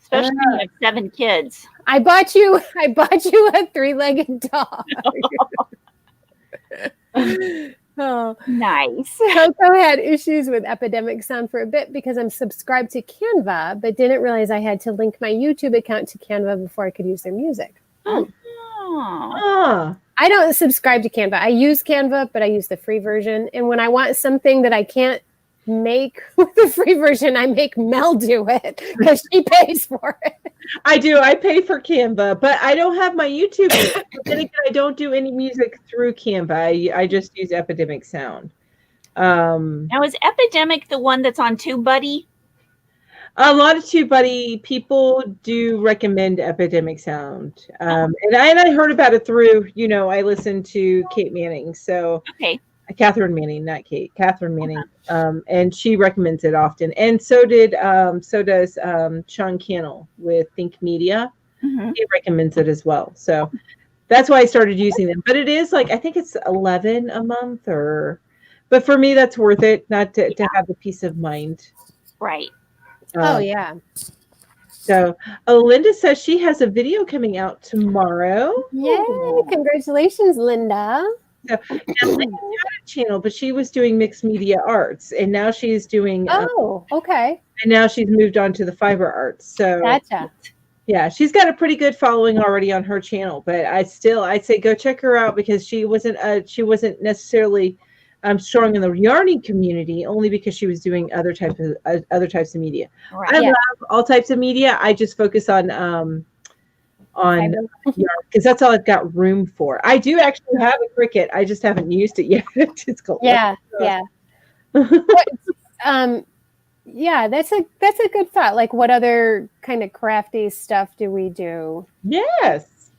[SPEAKER 1] Especially when you have 7 kids.
[SPEAKER 3] I bought you a 3-legged dog. Oh,
[SPEAKER 1] nice.
[SPEAKER 3] Coco had issues with Epidemic Sound for a bit because I'm subscribed to Canva, but didn't realize I had to link my YouTube account to Canva before I could use their music.
[SPEAKER 2] Oh.
[SPEAKER 3] I don't subscribe to Canva. I use Canva, but I use the free version. And when I want something that I can't make with the free version, I make Mel do it because she pays for it.
[SPEAKER 2] I do. I pay for Canva, but I don't have my YouTube. Then again, I don't do any music through Canva. I just use Epidemic Sound.
[SPEAKER 1] Now, is Epidemic the one that's on TubeBuddy?
[SPEAKER 2] A lot of TubeBuddy people do recommend Epidemic Sound, and I heard about it through. I listened to Kate Manning, so
[SPEAKER 1] okay.
[SPEAKER 2] Catherine Manning, not Kate. Catherine Manning, and she recommends it often, and so does Sean Cannell with Think Media.
[SPEAKER 1] Mm-hmm.
[SPEAKER 2] He recommends it as well. So, that's why I started using them. But it is like, I think it's 11 a month but for me, that's worth it, not to have the peace of mind.
[SPEAKER 1] Right.
[SPEAKER 3] Oh yeah.
[SPEAKER 2] So Linda says she has a video coming out tomorrow.
[SPEAKER 3] Yay! Congratulations, Linda.
[SPEAKER 2] So, Linda had a channel, but she was doing mixed media arts, and now she's doing.
[SPEAKER 3] Oh, okay.
[SPEAKER 2] And now she's moved on to the fiber arts. So
[SPEAKER 3] gotcha.
[SPEAKER 2] Yeah, she's got a pretty good following already on her channel. But I'd say go check her out, because she wasn't necessarily strong in the yarning community, only because she was doing other types of media. Right. I love all types of media. I just focus on yarn, because that's all I've got room for. I do actually have a Cricut. I just haven't used it yet. It's called
[SPEAKER 3] yeah. Yeah, that's a good thought. Like, what other kind of crafty stuff do we do?
[SPEAKER 2] Yes,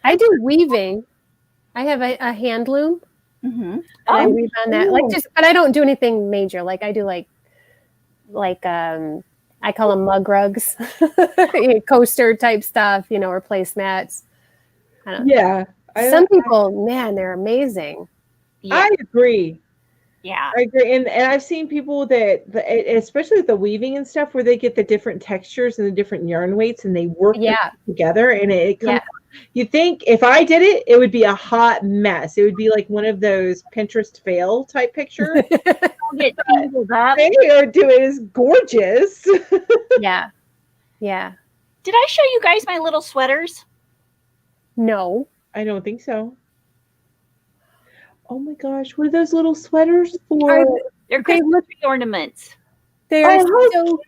[SPEAKER 3] I do weaving. I have a hand loom.
[SPEAKER 1] Mm-hmm.
[SPEAKER 3] I weave on that, but I don't do anything major. Like I do like I call them mug rugs, coaster type stuff, or placemats.
[SPEAKER 2] Yeah.
[SPEAKER 3] Some people, man, they're amazing.
[SPEAKER 2] Yeah. I agree.
[SPEAKER 1] Yeah,
[SPEAKER 2] I agree, and I've seen people that, especially with the weaving and stuff, where they get the different textures and the different yarn weights, and they work together, and it comes. You think if I did it, it would be a hot mess. It would be like one of those Pinterest fail type pictures.
[SPEAKER 1] Get tangled up.
[SPEAKER 2] They are doing is gorgeous.
[SPEAKER 3] Yeah.
[SPEAKER 1] Did I show you guys my little sweaters?
[SPEAKER 3] No,
[SPEAKER 2] I don't think so. Oh my gosh, what are those little sweaters for?
[SPEAKER 1] They're Christmas tree ornaments.
[SPEAKER 3] They are so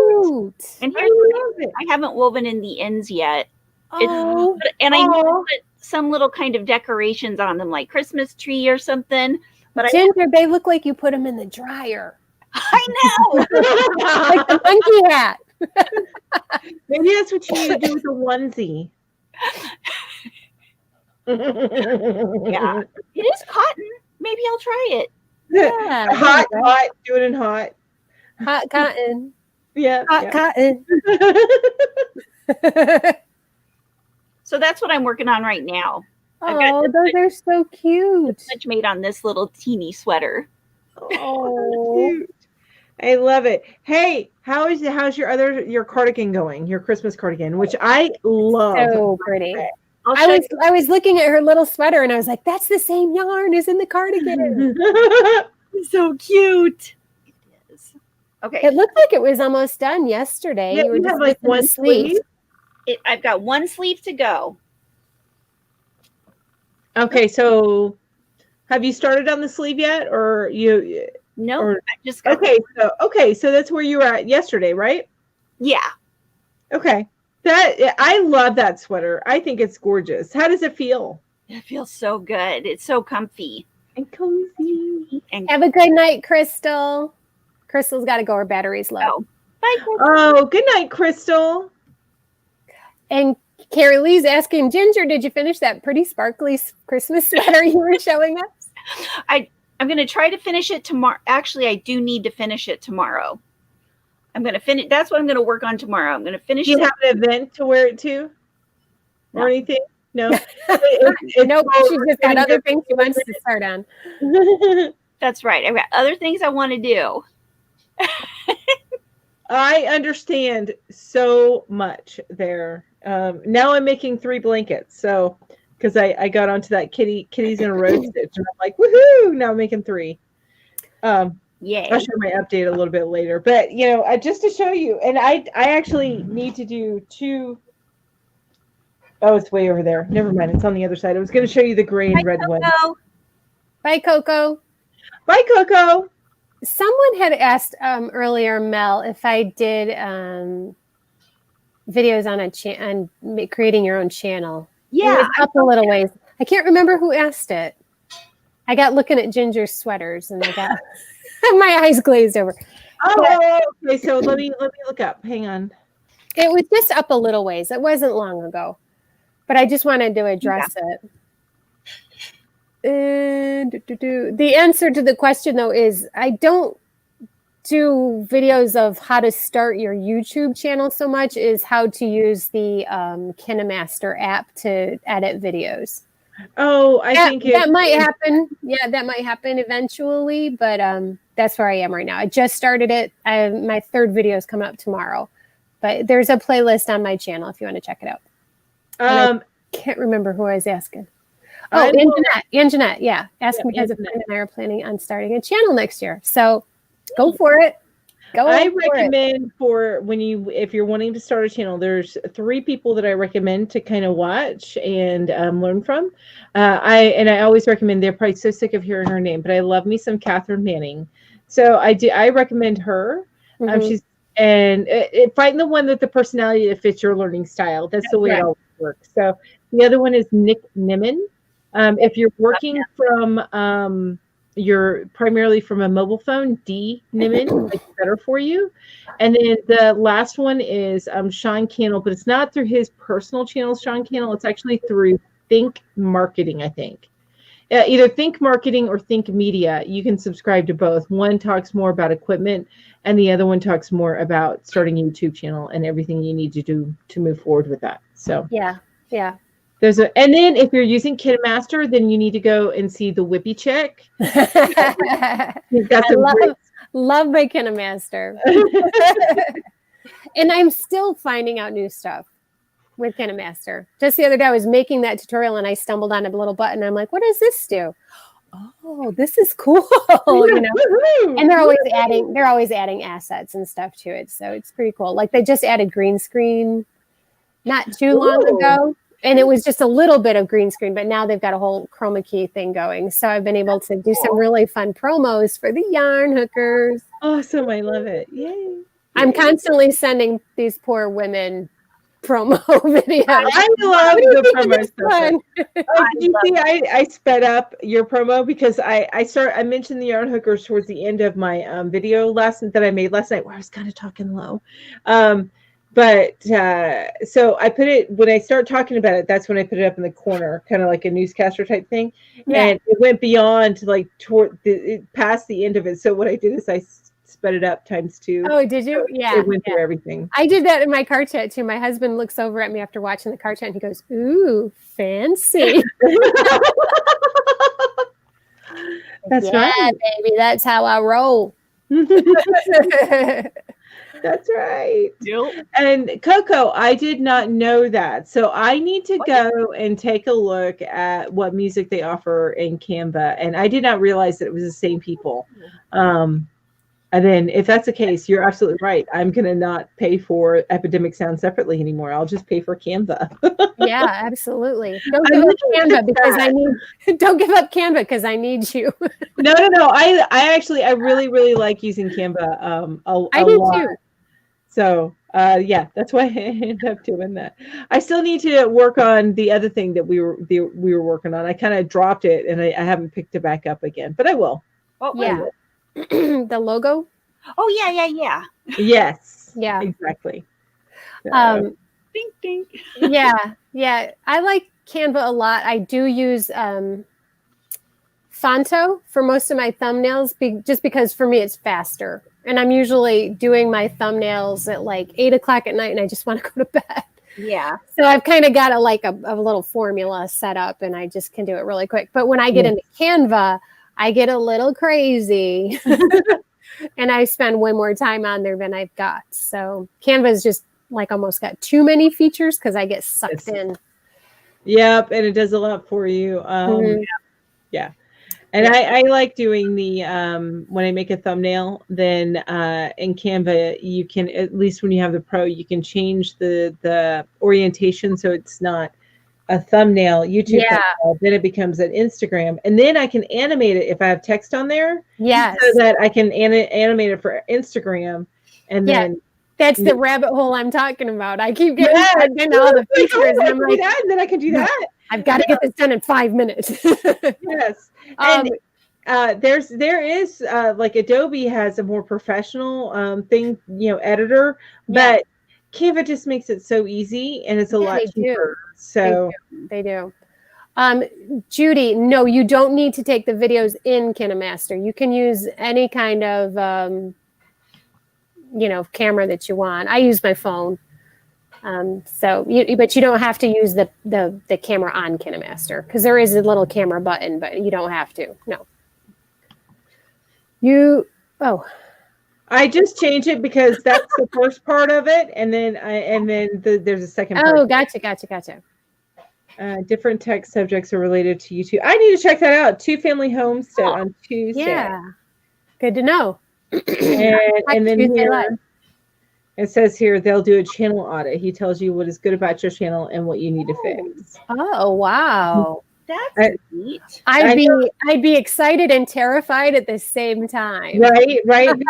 [SPEAKER 3] cute.
[SPEAKER 1] And here's I haven't woven in the ends yet. I need to put some little kind of decorations on them, like Christmas tree or something. But
[SPEAKER 3] Ginger, they look like you put them in the dryer.
[SPEAKER 1] I know.
[SPEAKER 3] Like the monkey hat.
[SPEAKER 2] Maybe that's what you need to do with a onesie.
[SPEAKER 1] Yeah, it is cotton. Maybe I'll try it.
[SPEAKER 2] Yeah, hot. Do it in hot.
[SPEAKER 3] Hot cotton.
[SPEAKER 2] Yeah,
[SPEAKER 3] cotton.
[SPEAKER 1] So that's what I'm working on right now.
[SPEAKER 3] Oh, those are so cute.
[SPEAKER 1] Much made on this little teeny sweater.
[SPEAKER 2] Oh, I love it. Hey, how's your cardigan going? Your Christmas cardigan, which I love.
[SPEAKER 3] So pretty. I was looking at her little sweater and I was like, that's the same yarn as in the cardigan.
[SPEAKER 1] So cute. It is. Okay.
[SPEAKER 3] It looked like it was almost done yesterday.
[SPEAKER 2] Yeah, you have like one sleeve.
[SPEAKER 1] I've got one sleeve to go.
[SPEAKER 2] Okay, so have you started on the sleeve yet, or you?
[SPEAKER 1] No, I just got.
[SPEAKER 2] Okay, so that's where you were at yesterday, right?
[SPEAKER 1] Yeah.
[SPEAKER 2] Okay. I love that sweater. I think it's gorgeous. How does it feel?
[SPEAKER 1] It feels so good. It's so comfy
[SPEAKER 2] and cozy.
[SPEAKER 3] Have a good night, Crystal. Crystal's got to go. Her battery's low.
[SPEAKER 1] Oh, bye, Crystal.
[SPEAKER 2] Oh, good night, Crystal.
[SPEAKER 3] And Carrie Lee's asking, Ginger, did you finish that pretty sparkly Christmas sweater you were showing us?
[SPEAKER 1] I'm going to try to finish it tomorrow. Actually, I do need to finish it tomorrow. I'm going to finish. That's what I'm going to work on tomorrow. I'm going to finish it.
[SPEAKER 2] Do you have an event to wear it to? Or anything? No.
[SPEAKER 3] Nope. She's just got other things she wants to start on.
[SPEAKER 1] That's right. I've got other things I want to do.
[SPEAKER 2] I understand so much there. Now I'm making 3 blankets. So, because I got onto that kitties in a row stitch, and I'm like, woohoo! Now I'm making 3.
[SPEAKER 1] Yay.
[SPEAKER 2] I'll share my update a little bit later, but just to show you, and I actually need to do 2. Oh, it's way over there. Never mind. It's on the other side. I was going to show you the gray and red one.
[SPEAKER 3] Bye, Coco.
[SPEAKER 2] Bye, Coco.
[SPEAKER 3] Someone had asked earlier, Mel, if I did videos on creating your own channel.
[SPEAKER 1] Yeah,
[SPEAKER 3] up a little ways. I can't remember who asked it. I got looking at Ginger's sweaters, and I got my eyes glazed over.
[SPEAKER 2] Oh, okay. So let me look up. Hang on.
[SPEAKER 3] It was just up a little ways. It wasn't long ago, but I just wanted to address it. The answer to the question, though, is I don't do videos of how to start your YouTube channel so much is how to use the KineMaster app to edit videos.
[SPEAKER 2] Oh, I think
[SPEAKER 3] that might happen. Yeah, that might happen eventually, but that's where I am right now. I just started it. My third video is coming up tomorrow, but there's a playlist on my channel if you want to check it out. I can't remember who I was asking. Oh, Anjanette. Yeah, ask me because a friend and I are planning on starting a channel next year. So go for it.
[SPEAKER 2] I recommend if you're wanting to start a channel, there's 3 people that I recommend to kind of watch and learn from. I always recommend, they're probably so sick of hearing her name, but I love me some Catherine Manning. So I recommend her. She's find the one with the personality that fits your learning style. That's the way it always works. So the other one is Nick Nimmin. If you're working from you're primarily from a mobile phone, D Nimmin is better for you. And then the last one is Sean Cannell, but it's not through his personal channel, Sean Cannell. It's actually through Think Marketing, I think. Either Think Marketing or Think Media. You can subscribe to both. One talks more about equipment, and the other one talks more about starting a YouTube channel and everything you need to do to move forward with that. So
[SPEAKER 3] yeah.
[SPEAKER 2] And then if you're using KineMaster, then you need to go and see the Whippy Chick. He's got some
[SPEAKER 3] love my KineMaster. And I'm still finding out new stuff with KineMaster. Just the other day I was making that tutorial and I stumbled on a little button. I'm like, what does this do? Oh, this is cool. You know? And they're always adding assets and stuff to it. So it's pretty cool. Like they just added green screen not too long ago. And it was just a little bit of green screen, but now they've got a whole chroma key thing going. So I've been able to do some really fun promos for the yarn hookers.
[SPEAKER 2] Awesome. I love it. Yay.
[SPEAKER 3] I'm constantly sending these poor women promo videos.
[SPEAKER 2] I love the promo stuff. Did you see I sped up your promo because I mentioned the yarn hookers towards the end of my video that I made last night where I was kind of talking low. So I put it, when I start talking about it, that's when I put it up in the corner, kind of like a newscaster type thing. Yeah. And it went beyond like past the end of it. So what I did is I sped it up ×2.
[SPEAKER 3] Oh, did you? Yeah.
[SPEAKER 2] It went through everything.
[SPEAKER 3] I did that in my car chat too. My husband looks over at me after watching the car chat and he goes, "Ooh, fancy."
[SPEAKER 2] That's right.
[SPEAKER 3] Baby. That's how I roll.
[SPEAKER 2] That's right. Yep. And Coco, I did not know that. So I need to go and take a look at what music they offer in Canva. And I did not realize that it was the same people. And then if that's the case, you're absolutely right. I'm going to not pay for Epidemic Sound separately anymore. I'll just pay for Canva.
[SPEAKER 3] Yeah, absolutely. Don't give up Canva because I need you.
[SPEAKER 2] No. I really like using Canva I do lot. Too. So that's why I ended up doing that. I still need to work on the other thing that we were working on. I kind of dropped it and I haven't picked it back up again, but I will.
[SPEAKER 1] Oh
[SPEAKER 3] yeah. The logo.
[SPEAKER 1] Oh yeah.
[SPEAKER 3] Yes.
[SPEAKER 2] Yeah. Exactly.
[SPEAKER 1] Ding ding.
[SPEAKER 3] Yeah. I like Canva a lot. I do use Fonto for most of my thumbnails, just because for me it's faster. And I'm usually doing my thumbnails at like 8:00 at night and I just want to go to bed.
[SPEAKER 1] Yeah.
[SPEAKER 3] So I've kind of got a little formula set up and I just can do it really quick. But when I get into Canva, I get a little crazy and I spend way more time on there than I've got. So Canva's just like almost got too many features because I get sucked in.
[SPEAKER 2] Yep. And it does a lot for you. Yeah. And I like doing the, when I make a thumbnail, then in Canva, you can, at least when you have the Pro, you can change the orientation so it's not a thumbnail YouTube thumbnail, then it becomes an Instagram. And then I can animate it if I have text on there.
[SPEAKER 3] Yes.
[SPEAKER 2] So that I can animate it for Instagram. And then
[SPEAKER 3] that's the rabbit hole I'm talking about. I keep getting all the features. And I'm like,
[SPEAKER 2] and then I can do that.
[SPEAKER 3] I've got to get this done in 5 minutes.
[SPEAKER 2] Yes. And there is like Adobe has a more professional thing, editor, but Canva just makes it so easy and it's a lot cheaper. So
[SPEAKER 3] they do. Judy, no, you don't need to take the videos in KineMaster. You can use any kind of camera that you want. I use my phone. But you don't have to use the camera on KineMaster, because there is a little camera button, but you don't have to. No.
[SPEAKER 2] I just changed it because that's the first part of it, and then there's a second part.
[SPEAKER 3] Oh, gotcha.
[SPEAKER 2] Different tech subjects are related to YouTube. I need to check that out. Two Family Homestead on Tuesday.
[SPEAKER 3] Yeah, good to know.
[SPEAKER 2] and then here, it says here they'll do a channel audit. He tells you what is good about your channel and what you need to fix.
[SPEAKER 3] Oh, wow.
[SPEAKER 1] That's neat.
[SPEAKER 3] I'd be excited and terrified at the same time.
[SPEAKER 2] Right. You haven't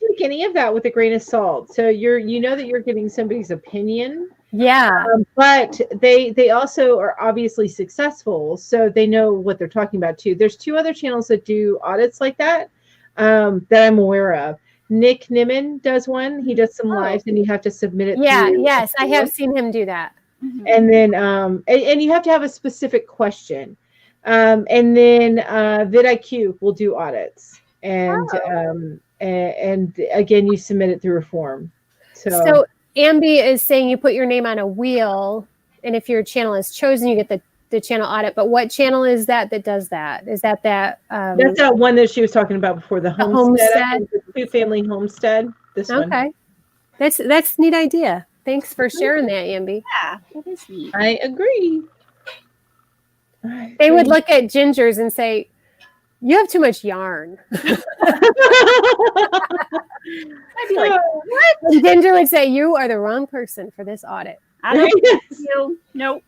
[SPEAKER 2] take any of that with a grain of salt. So you know that you're getting somebody's opinion.
[SPEAKER 3] Yeah.
[SPEAKER 2] But they also are obviously successful, so they know what they're talking about too. There's two other channels that do audits like that that I'm aware of. Nick Nimmin does one. He does some lives, and you have to submit it.
[SPEAKER 3] Yes, I have seen him do that.
[SPEAKER 2] Mm-hmm. And then and you have to have a specific question. And then vidIQ will do audits, and again you submit it through a form. So
[SPEAKER 3] Ambi is saying you put your name on a wheel, and if your channel is chosen, you get the channel audit. But what channel is that does that? Is that that's
[SPEAKER 2] that one that she was talking about before, the homestead. The Two Family Homestead. This one.
[SPEAKER 3] Okay, that's a neat idea. Thanks for sharing that, Ambi.
[SPEAKER 1] Yeah, that is neat.
[SPEAKER 2] I agree.
[SPEAKER 3] They would look at Ginger's and say, "You have too much yarn."
[SPEAKER 1] I'd be like, what?
[SPEAKER 3] And Ginger would say, "You are the wrong person for this audit."
[SPEAKER 1] I don't you. Nope.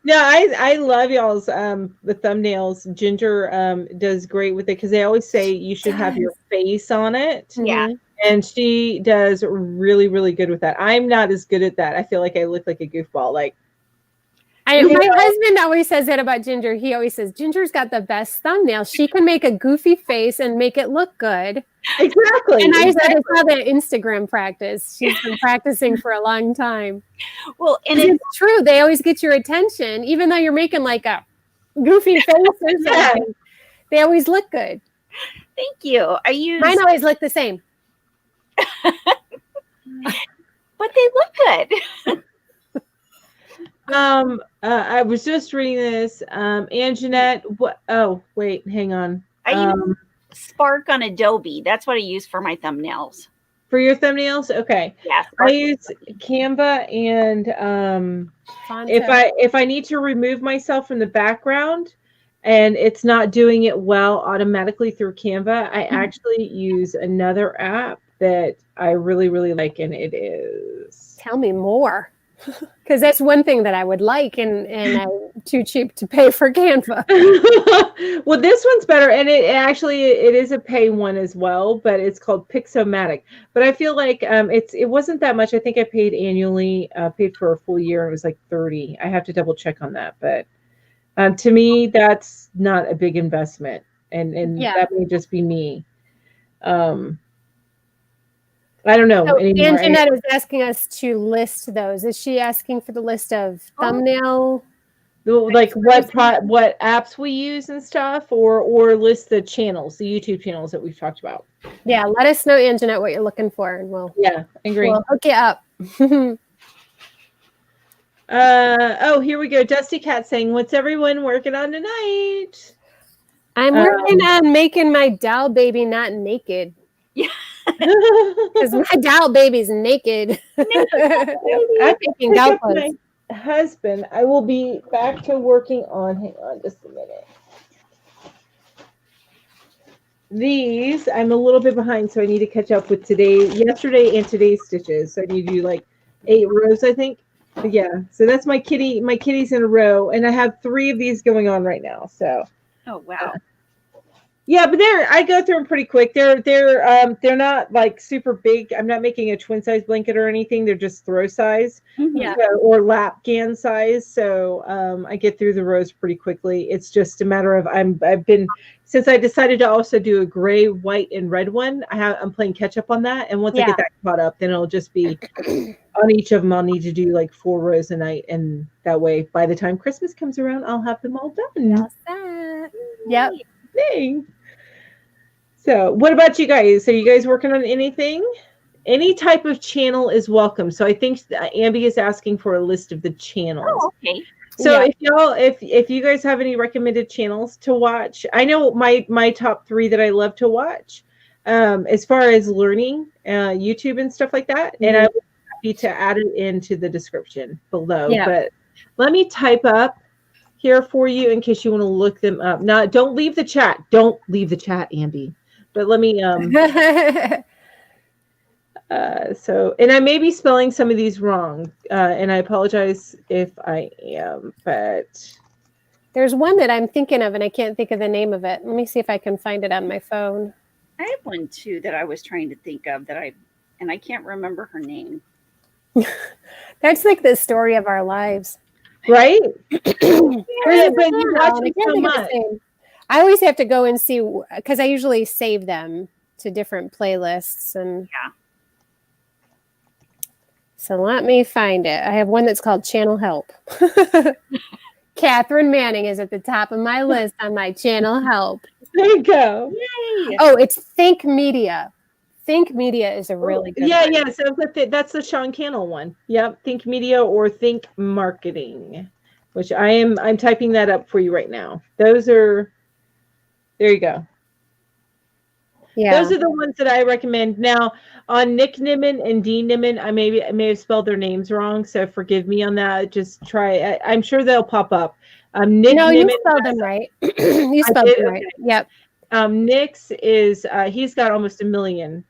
[SPEAKER 2] No, I love y'all's the thumbnails. Ginger does great with it because they always say you should have your face on it.
[SPEAKER 1] Yeah.
[SPEAKER 2] And she does really, really good with that. I'm not as good at that. I feel like I look like a goofball. Like
[SPEAKER 3] my husband always says that about Ginger. He always says, Ginger's got the best thumbnail. She can make a goofy face and make it look good.
[SPEAKER 2] Exactly.
[SPEAKER 3] And I said, it's how the Instagram practice. She's been practicing for a long time.
[SPEAKER 1] Well, and
[SPEAKER 3] it's true. They always get your attention, even though you're making like a goofy face or something. Yeah. They always look good.
[SPEAKER 1] Thank you.
[SPEAKER 3] Mine always look the same.
[SPEAKER 1] But they look good.
[SPEAKER 2] I was just reading this. Anjanette, what? Oh, wait, hang on.
[SPEAKER 1] I use Spark on Adobe. That's what I use for my thumbnails.
[SPEAKER 2] For your thumbnails, okay.
[SPEAKER 1] Yeah.
[SPEAKER 2] I use Canva, and if I need to remove myself from the background, and it's not doing it well automatically through Canva, I actually use another app that I really, really like, and it is.
[SPEAKER 3] Tell me more. Because that's one thing that I would like, and I'm too cheap to pay for Canva.
[SPEAKER 2] Well, this one's better, and it is a pay one as well, but it's called Pixomatic. But I feel like it wasn't that much. I think I paid annually, paid for a full year. It was like $30. I have to double check on that, but to me, that's not a big investment, and that may just be me. I don't know.
[SPEAKER 3] So Anjanette is asking us to list those. Is she asking for the list of thumbnail?
[SPEAKER 2] Like what apps we use and stuff, or list the channels, the YouTube channels that we've talked about?
[SPEAKER 3] Yeah, let us know, Anjanette, what you're looking for, and we'll hook you up.
[SPEAKER 2] Here we go. Dusty Cat saying, "What's everyone working on tonight?"
[SPEAKER 3] I'm working on making my doll baby not naked.
[SPEAKER 1] Yeah.
[SPEAKER 3] Because my doll baby's naked.
[SPEAKER 2] I'm making doll clothes. My husband, I will be back to working on. Hang on, just a minute. These I'm a little bit behind, so I need to catch up with yesterday and today's stitches. So I need to do like 8 rows, I think. But yeah, so that's my kitties in a row, and I have 3 of these going on right now. So.
[SPEAKER 1] Oh wow.
[SPEAKER 2] Yeah, but I go through them pretty quick. They're not like super big. I'm not making a twin size blanket or anything. They're just throw size, or lap gan size. So I get through the rows pretty quickly. It's just a matter of since I decided to also do a gray, white, and red one. I'm playing catch up on that, and once I get that caught up, then it'll just be on each of them. I'll need to do like 4 rows a night, and that way, by the time Christmas comes around, I'll have them all done.
[SPEAKER 3] Yep.
[SPEAKER 2] Thing. So what about you guys? Are you guys working on anything? Any type of channel is welcome. So I think Ambi is asking for a list of the channels.
[SPEAKER 1] Oh, okay.
[SPEAKER 2] So if you guys have any recommended channels to watch, I know my top 3 that I love to watch, as far as learning, YouTube and stuff like that. And I would be happy to add it into the description below.
[SPEAKER 3] Yeah.
[SPEAKER 2] But let me type up here for you in case you want to look them up. Now, don't leave the chat. Don't leave the chat, Ambi. But let me so, and I may be spelling some of these wrong, and I apologize if I am, but
[SPEAKER 3] there's one that I'm thinking of and I can't think of the name of it. Let me see if I can find it on my phone.
[SPEAKER 1] I have one too that I was trying to think of and I can't remember her name.
[SPEAKER 3] That's like the story of our lives.
[SPEAKER 2] Right?
[SPEAKER 3] But you watch it so much. I always have to go and see, because I usually save them to different playlists. And so let me find it. I have one that's called Channel Help. Catherine Manning is at the top of my list on my Channel Help.
[SPEAKER 2] There you go.
[SPEAKER 1] Yay.
[SPEAKER 3] Oh, it's Think Media. Think Media is a really good one.
[SPEAKER 2] Yeah. So that's the Sean Cannell one. Yep. Think Media or Think Marketing, which I'm typing that up for you right now. Those are, there you go.
[SPEAKER 3] Yeah.
[SPEAKER 2] Those are the ones that I recommend. Now, on Nick Nimmin and Dean Nimmin, I may have spelled their names wrong, so forgive me on that. Just try. I'm sure they'll pop up. Nick
[SPEAKER 3] no,
[SPEAKER 2] Nimmin,
[SPEAKER 3] you spelled them right. You spelled them right. Yep.
[SPEAKER 2] Nick's is he's got almost 1 million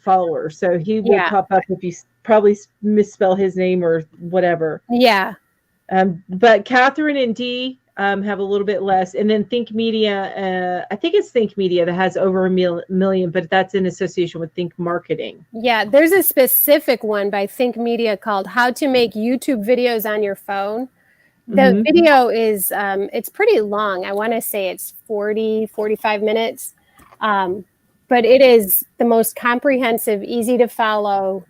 [SPEAKER 2] followers, so he will pop up if you probably misspell his name or whatever.
[SPEAKER 3] Yeah.
[SPEAKER 2] But Catherine and Dee have a little bit less, and then Think Media. I think it's Think Media that has over 1 million, but that's in association with Think Marketing.
[SPEAKER 3] Yeah, there's a specific one by Think Media called "How to Make YouTube Videos on Your Phone." The video is it's pretty long. I want to say it's 45 minutes, but it is the most comprehensive, easy to follow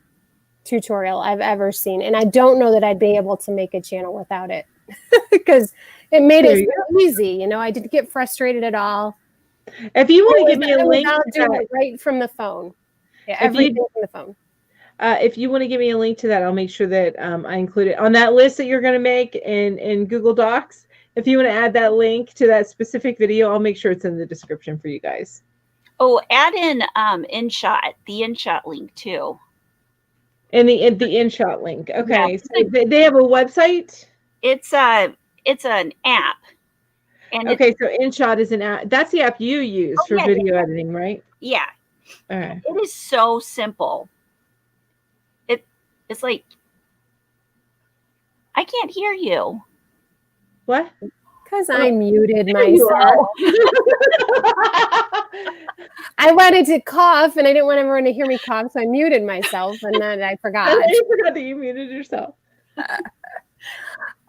[SPEAKER 3] tutorial I've ever seen, and I don't know that I'd be able to make a channel without it because it made it so easy. You know, I didn't get frustrated at all.
[SPEAKER 2] If you want to give me a link,
[SPEAKER 3] I'll do it right from the phone. Yeah, everything from the phone.
[SPEAKER 2] If you want to give me a link to that, I'll make sure that I include it on that list that you're going to make in Google Docs. If you want to add that link to that specific video, I'll make sure it's in the description for you guys.
[SPEAKER 1] Oh, add in InShot, the InShot link too.
[SPEAKER 2] And the InShot link. Okay, so they have a website.
[SPEAKER 1] It's an app. And
[SPEAKER 2] okay, so InShot is an app. That's the app you use for video editing, right?
[SPEAKER 1] Yeah.
[SPEAKER 2] All right.
[SPEAKER 1] It is so simple. It's like, I can't hear you.
[SPEAKER 2] What?
[SPEAKER 3] Because I muted myself. I wanted to cough, and I didn't want everyone to hear me cough, so I muted myself, and then I forgot.
[SPEAKER 2] I forgot that you muted yourself.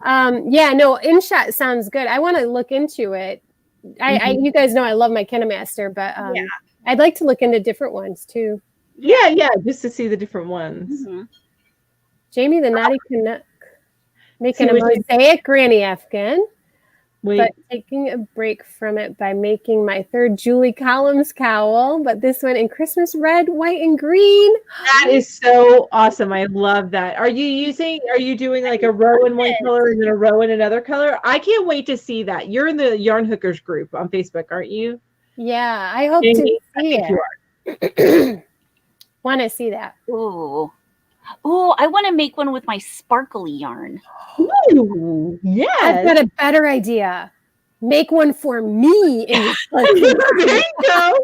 [SPEAKER 3] InShot sounds good. I want to look into it. You guys know I love my KineMaster, but I'd like to look into different ones too.
[SPEAKER 2] Yeah, just to see the different ones.
[SPEAKER 3] Jamie the Naughty Canuck making a mosaic granny Afghan, but taking a break from it by making my third Julie Collins cowl, but this one in Christmas red, white, and green.
[SPEAKER 2] That is so awesome. I love that. Are you doing like a row in one color and then a row in another color? I can't wait to see that. You're in the Yarn Hookers group on Facebook, aren't you?
[SPEAKER 3] Yeah, I hope to see it. Want to see that.
[SPEAKER 1] Ooh, I want to make one with my sparkly yarn.
[SPEAKER 2] Ooh, yeah.
[SPEAKER 3] I've got a better idea. Make one for me.
[SPEAKER 2] There you go.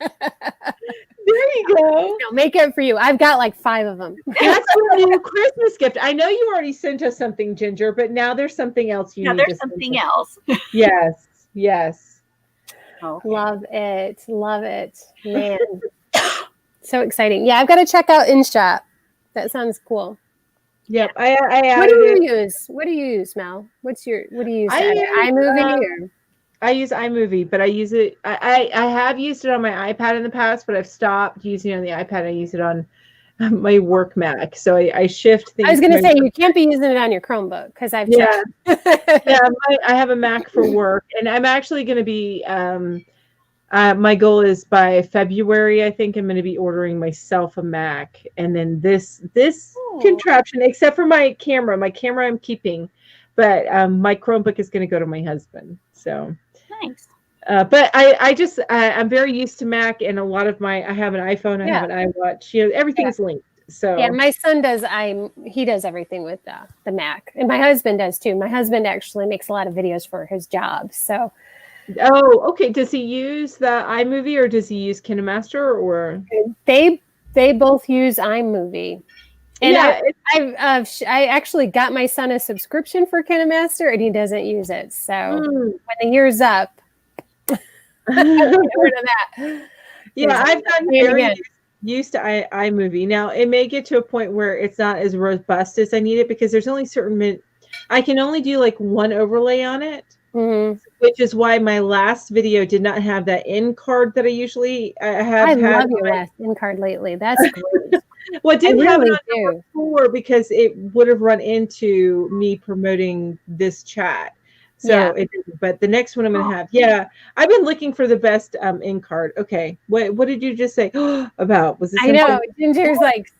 [SPEAKER 2] There you go.
[SPEAKER 3] No, make it for you. I've got like 5 of them.
[SPEAKER 2] That's your new Christmas gift. I know you already sent us something, Ginger, but now there's something else you need to send.
[SPEAKER 1] There's something else.
[SPEAKER 2] Yes.
[SPEAKER 1] Okay.
[SPEAKER 3] Love it. Man. So exciting. Yeah, I've got to check out InShot. That sounds cool.
[SPEAKER 2] Yep. I added
[SPEAKER 3] What do you use, Mel? What do you use? iMovie?
[SPEAKER 2] I use iMovie, but I use it. I have used it on my iPad in the past, but I've stopped using it on the iPad. I use it on my work Mac. So I shift things.
[SPEAKER 3] I was going to say you can't be using it on your Chromebook because I've checked.
[SPEAKER 2] I have a Mac for work, and I'm actually going to be My goal is by February, I think I'm going to be ordering myself a Mac, and then this contraption, except for my camera I'm keeping, but my Chromebook is going to go to my husband. So
[SPEAKER 1] nice.
[SPEAKER 2] But I'm very used to Mac, and a lot of I have an iPhone, I have an iWatch, everything's linked. So
[SPEAKER 3] yeah, my son does. He does everything with the Mac, and my husband does too. My husband actually makes a lot of videos for his job. So,
[SPEAKER 2] okay. Does he use the iMovie or does he use KineMaster or?
[SPEAKER 3] They both use iMovie. And I actually got my son a subscription for KineMaster, and he doesn't use it. So when the year's up, get rid of that.
[SPEAKER 2] Yeah, I've gotten very used to iMovie. Now it may get to a point where it's not as robust as I need it because there's only I can only do like one overlay on it, which is why my last video did not have that end card that I usually have.
[SPEAKER 3] I love your last end card lately. That's great.
[SPEAKER 2] Well, it didn't have it on number 4 because it would have run into me promoting this chat. So it didn't. But the next one I'm going to have. Yeah, I've been looking for the best end card. Okay, what did you just say about? Was this?
[SPEAKER 3] I know Ginger's like.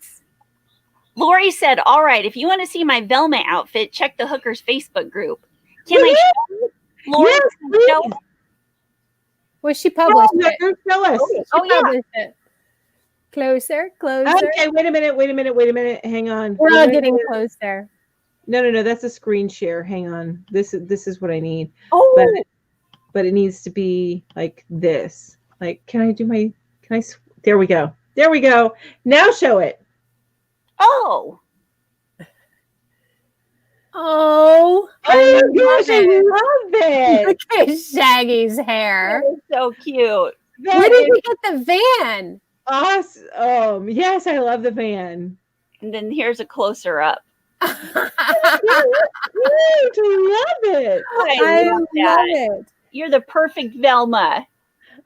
[SPEAKER 1] Lori said, "All right, if you want to see my Velma outfit, check the Hookers Facebook group." Can I show Lori?
[SPEAKER 2] Yes,
[SPEAKER 3] well, she published it.
[SPEAKER 2] Show us.
[SPEAKER 3] Published it. Closer.
[SPEAKER 2] Okay, wait a minute. Hang on.
[SPEAKER 3] We're all getting closer.
[SPEAKER 2] No. That's a screen share. Hang on. This is what I need.
[SPEAKER 1] Oh,
[SPEAKER 2] but it needs to be like this. Like, can I? There we go. Now show it.
[SPEAKER 1] Oh,
[SPEAKER 3] I
[SPEAKER 2] love it.
[SPEAKER 3] Look at Shaggy's hair.
[SPEAKER 1] that is so cute.
[SPEAKER 3] Where did we get the van?
[SPEAKER 2] Awesome. Yes, I love the van.
[SPEAKER 1] And then here's a closer up.
[SPEAKER 2] I love it.
[SPEAKER 1] I love it. You're the perfect Velma.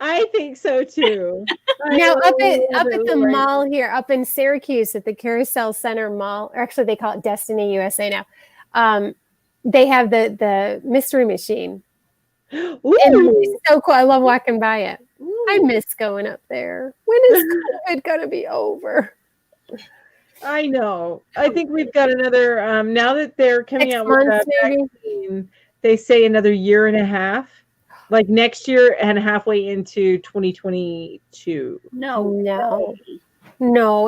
[SPEAKER 2] I think so too.
[SPEAKER 3] Now up at the mall here, up in Syracuse at the Carousel Center Mall, or actually they call it Destiny USA now. They have the mystery machine. And it's so cool. I love walking by it. I miss going up there. When is COVID gonna be over?
[SPEAKER 2] I know. I think we've got another. Now that they're coming out with a vaccine, they say another year and a half, like next year and halfway into 2022.
[SPEAKER 3] No.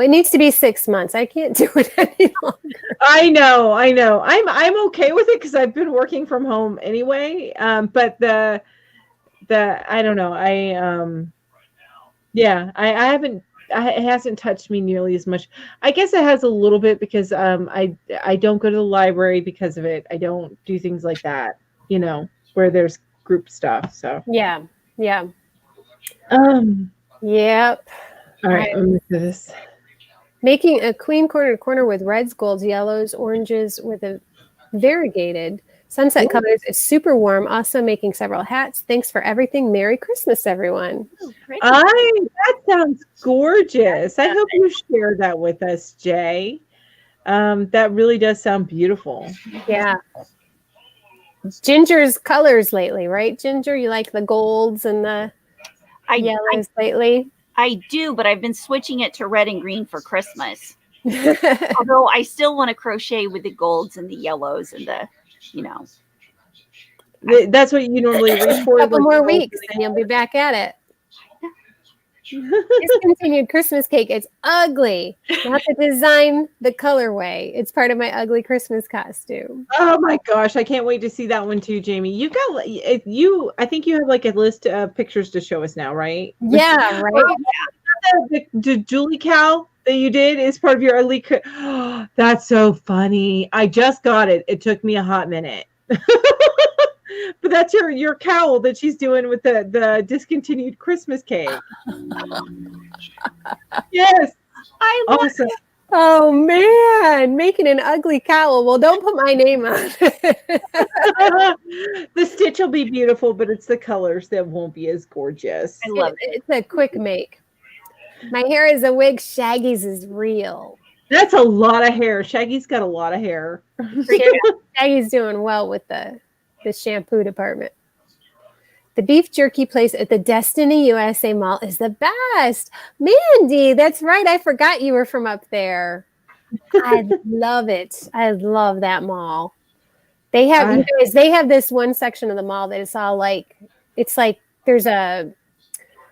[SPEAKER 3] It needs to be 6 months. I can't do it any longer.
[SPEAKER 2] I know. I'm okay with it because I've been working from home anyway. But the I don't know. I haven't. It hasn't touched me nearly as much. I guess it has a little bit because I don't go to the library because of it. I don't do things like that, where there's group stuff. So
[SPEAKER 3] yeah.
[SPEAKER 2] Yep. All right, let me do this.
[SPEAKER 3] Making a queen corner to corner with reds, golds, yellows, oranges with a variegated sunset colors is super warm. Also making several hats. Thanks for everything. Merry Christmas, everyone.
[SPEAKER 2] That sounds gorgeous. I hope you share that with us, Jay. That really does sound beautiful.
[SPEAKER 3] Yeah. Ginger's colors lately, right? Ginger, you like the golds and the yellows lately?
[SPEAKER 1] I do, but I've been switching it to red and green for Christmas. Although I still want to crochet with the golds and the yellows and the,
[SPEAKER 2] That's what you normally reach for.
[SPEAKER 3] A couple more weeks and you'll be back at it. Discontinued Christmas cake. It's ugly. Not the design, the colorway. It's part of my ugly Christmas costume.
[SPEAKER 2] Oh my gosh, I can't wait to see that one too, Jamie. You got I think you have like a list of pictures to show us now, right?
[SPEAKER 3] Yeah, right.
[SPEAKER 2] The Julie cowl that you did is part of your ugly. That's so funny. I just got it. It took me a hot minute. But that's your cowl that she's doing with the discontinued Christmas cake. Yes.
[SPEAKER 1] I love it.
[SPEAKER 3] Oh man, making an ugly cowl. Well, don't put my name on it.
[SPEAKER 2] The stitch will be beautiful, but it's the colors that won't be as gorgeous.
[SPEAKER 3] I love it. It's a quick make. My hair is a wig. Shaggy's is real.
[SPEAKER 2] That's a lot of hair. Shaggy's got a lot of hair.
[SPEAKER 3] Shaggy's doing well with the shampoo department. The beef jerky place at the Destiny USA Mall is the best. Mandy, that's right. I forgot you were from up there. I love it. I love that mall. They have you guys, they have this one section of the mall that is all like, it's like there's a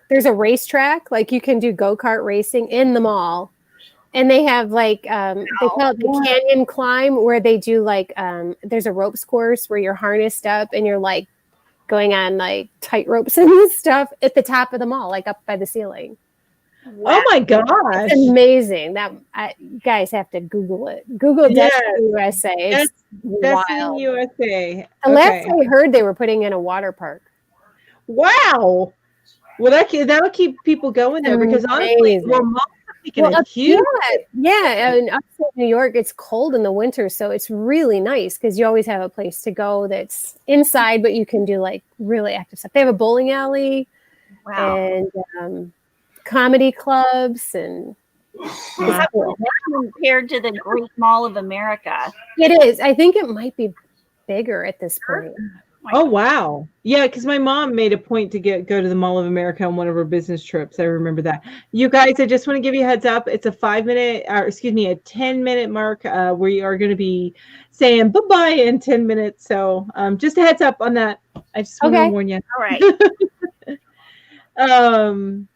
[SPEAKER 3] racetrack, like you can do go-kart racing in the mall. And they have like they call it the canyon climb, where they do like there's a ropes course where you're harnessed up and you're like going on like tight ropes and stuff at the top of the mall, like up by the ceiling.
[SPEAKER 2] Wow. Oh my gosh.
[SPEAKER 3] It's amazing. You guys have to Google it. Google Destiny USA. It's
[SPEAKER 2] Destiny USA.
[SPEAKER 3] The last I heard, they were putting in a water park.
[SPEAKER 2] Wow. Well, that'll keep people going there, because honestly, malls are huge.
[SPEAKER 3] Yeah, and upstate New York, it's cold in the winter, so it's really nice because you always have a place to go that's inside, but you can do like really active stuff. They have a bowling alley and comedy clubs, and
[SPEAKER 1] compared to the Great Mall of America.
[SPEAKER 3] It is. I think it might be bigger at this point.
[SPEAKER 2] Oh wow. Yeah, because my mom made a point to go to the Mall of America on one of her business trips. I remember that. You guys, I just want to give you a heads up. It's a 10-minute mark where you are going to be saying bye-bye in 10 minutes. So just a heads up on that. I just want to warn you.
[SPEAKER 1] All
[SPEAKER 2] right.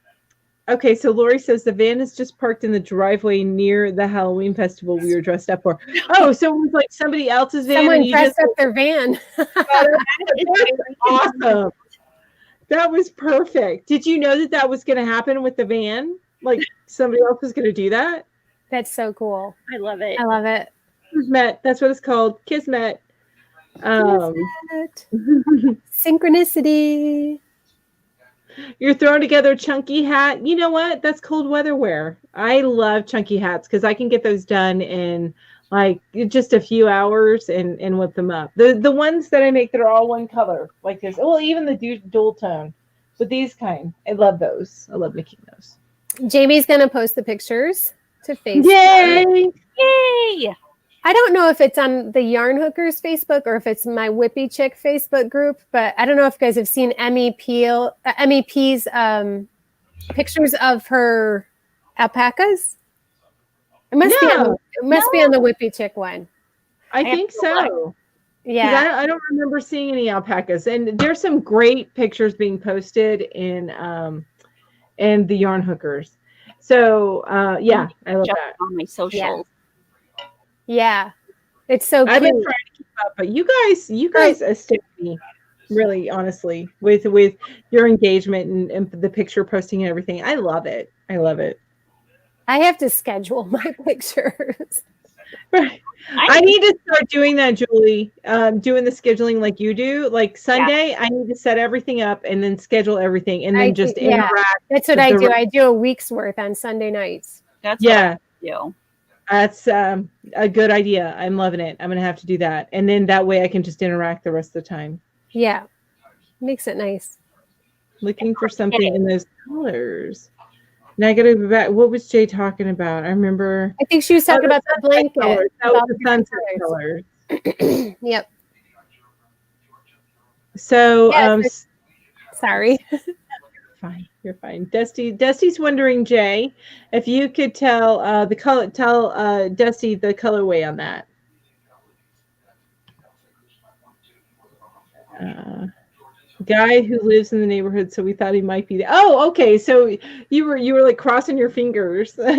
[SPEAKER 2] Okay, so Lori says the van is just parked in the driveway near the Halloween festival we were dressed up for. Oh, so it was like somebody else's van.
[SPEAKER 3] Someone dressed up their van.
[SPEAKER 2] Awesome. That was perfect. Did you know that was going to happen with the van? Like somebody else was going to do that?
[SPEAKER 3] That's so cool.
[SPEAKER 1] I love it.
[SPEAKER 3] I love it.
[SPEAKER 2] Kismet. That's what it's called. Kismet.
[SPEAKER 3] Synchronicity.
[SPEAKER 2] You're throwing together a chunky hat. You know what? That's cold weather wear. I love chunky hats because I can get those done in like just a few hours and whip them up. The ones that I make that are all one color, like this. Well, even the dual tone, but these kind. I love those. I love making those.
[SPEAKER 3] Jamie's gonna post the pictures to Facebook.
[SPEAKER 2] Yay!
[SPEAKER 1] Yay!
[SPEAKER 3] I don't know if it's on the Yarn Hookers Facebook or if it's my Whippy Chick Facebook group, but I don't know if you guys have seen MEP's pictures of her alpacas. It must be on the Whippy Chick one.
[SPEAKER 2] I think so.
[SPEAKER 3] Yeah.
[SPEAKER 2] I don't remember seeing any alpacas, and there's some great pictures being posted in the Yarn Hookers. So I love that
[SPEAKER 1] on my socials.
[SPEAKER 3] Yeah, it's so cute.
[SPEAKER 2] I've been trying to keep up, but you guys astound me, really, honestly, with your engagement and the picture posting and everything. I love it. I love it.
[SPEAKER 3] I have to schedule my pictures.
[SPEAKER 2] Right. I need to start doing that, Julie. Doing the scheduling like you do. Like Sunday, I need to set everything up and then schedule everything and then interact.
[SPEAKER 3] That's what I do. I do a week's worth on Sunday nights.
[SPEAKER 1] That's what I do.
[SPEAKER 2] That's a good idea. I'm loving it. I'm going to have to do that. And then that way I can just interact the rest of the time.
[SPEAKER 3] Yeah. Makes it nice.
[SPEAKER 2] Looking for something in those colors. Now I got to go back. What was Jay talking about? I remember.
[SPEAKER 3] I think she was talking about the blanket.
[SPEAKER 2] That was the sunset colors.
[SPEAKER 3] Yep.
[SPEAKER 2] So,
[SPEAKER 3] sorry.
[SPEAKER 2] Fine, you're fine. Dusty's wondering, Jay, if you could tell Dusty the colorway on that. Guy who lives in the neighborhood, so we thought he might be there. Oh, okay. So you were like crossing your fingers. Hey,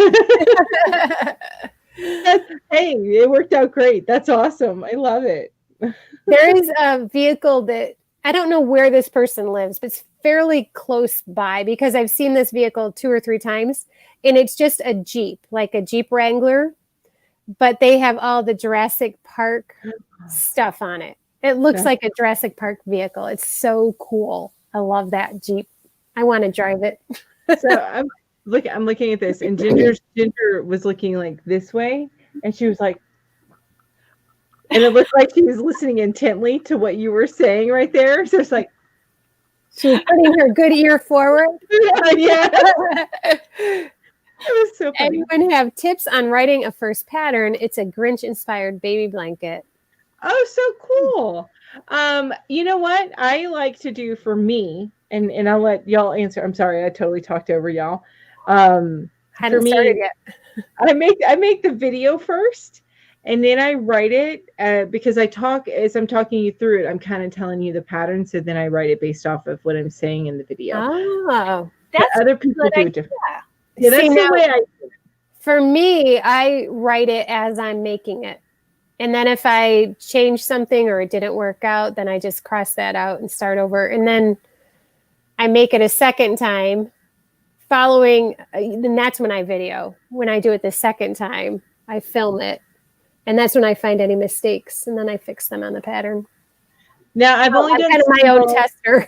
[SPEAKER 2] it worked out great. That's awesome. I love it.
[SPEAKER 3] There is a vehicle that I don't know where this person lives, but it's fairly close by because I've seen this vehicle 2 or 3 times, and it's just a Jeep, like a Jeep Wrangler, but they have all the Jurassic Park stuff on it. It looks like a Jurassic Park vehicle. It's so cool. I love that Jeep. I want to drive it.
[SPEAKER 2] So I'm looking at this, and Ginger was looking like this way, and she was like, and it looked like she was listening intently to what you were saying right there. So it's like
[SPEAKER 3] she was putting her good ear forward.
[SPEAKER 2] Yeah. It was so funny.
[SPEAKER 3] Anyone have tips on writing a first pattern? It's a Grinch-inspired baby blanket.
[SPEAKER 2] Oh, so cool. You know what I like to do for me, and I'll let y'all answer. I'm sorry, I totally talked over y'all. For
[SPEAKER 3] Hadn't started
[SPEAKER 2] me,
[SPEAKER 3] yet.
[SPEAKER 2] I make the video first, and then I write it because I talk as I'm talking you through it. I'm kind of telling you the pattern, so then I write it based off of what I'm saying in the video.
[SPEAKER 3] Oh,
[SPEAKER 2] But
[SPEAKER 1] That's
[SPEAKER 2] other
[SPEAKER 1] a
[SPEAKER 2] people
[SPEAKER 1] good
[SPEAKER 2] do
[SPEAKER 1] idea.
[SPEAKER 2] it different. Yeah,
[SPEAKER 3] See,
[SPEAKER 2] that's the
[SPEAKER 3] now,
[SPEAKER 2] way I.
[SPEAKER 3] for me, I write it as I'm making it. And then if I change something or it didn't work out, then I just cross that out and start over. And then I make it a second time following, then that's when I video. When I do it the second time, I film it. And that's when I find any mistakes and then I fix them on the pattern.
[SPEAKER 2] Now I've only
[SPEAKER 3] I'm
[SPEAKER 2] done
[SPEAKER 3] kind of my own tester.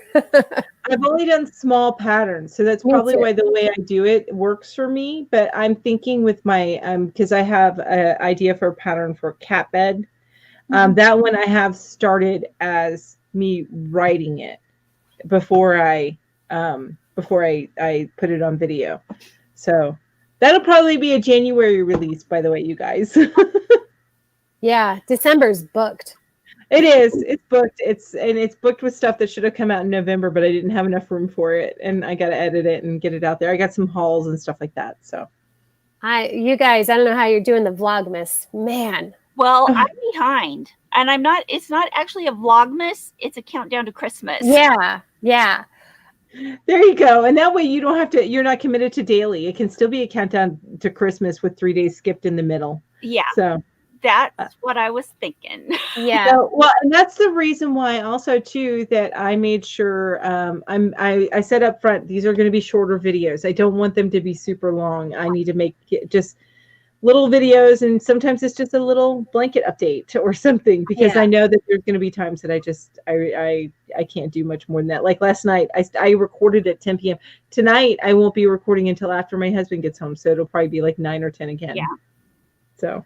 [SPEAKER 2] I've only done small patterns, so that's
[SPEAKER 3] Me
[SPEAKER 2] probably
[SPEAKER 3] too.
[SPEAKER 2] why the way I do it works for me. But I'm thinking with my because I have an idea for a pattern for a cat bed. That one I have started as me writing it before I put it on video. So that'll probably be a January release, by the way, you guys.
[SPEAKER 3] Yeah, December's booked.
[SPEAKER 2] It is. It's booked. It's booked with stuff that should have come out in November, but I didn't have enough room for it, and I got to edit it and get it out there. I got some hauls and stuff like that. So,
[SPEAKER 3] You guys, I don't know how you're doing the Vlogmas, man.
[SPEAKER 1] Well, I'm behind, and I'm not. It's not actually a Vlogmas. It's a countdown to Christmas.
[SPEAKER 3] Yeah, yeah.
[SPEAKER 2] there you go. And that way you don't have to. You're not committed to daily. It can still be a countdown to Christmas with 3 days skipped in the middle.
[SPEAKER 1] Yeah.
[SPEAKER 2] So.
[SPEAKER 1] That's what I was thinking.
[SPEAKER 3] Yeah.
[SPEAKER 2] So, well, and that's the reason why also too that I made sure I said up front these are going to be shorter videos. I don't want them to be super long. I need to make just little videos, and sometimes it's just a little blanket update or something because I know that there's going to be times that I can't do much more than that. Like last night, I recorded at 10 p.m. Tonight, I won't be recording until after my husband gets home, so it'll probably be like 9 or 10 again.
[SPEAKER 1] Yeah.
[SPEAKER 2] So.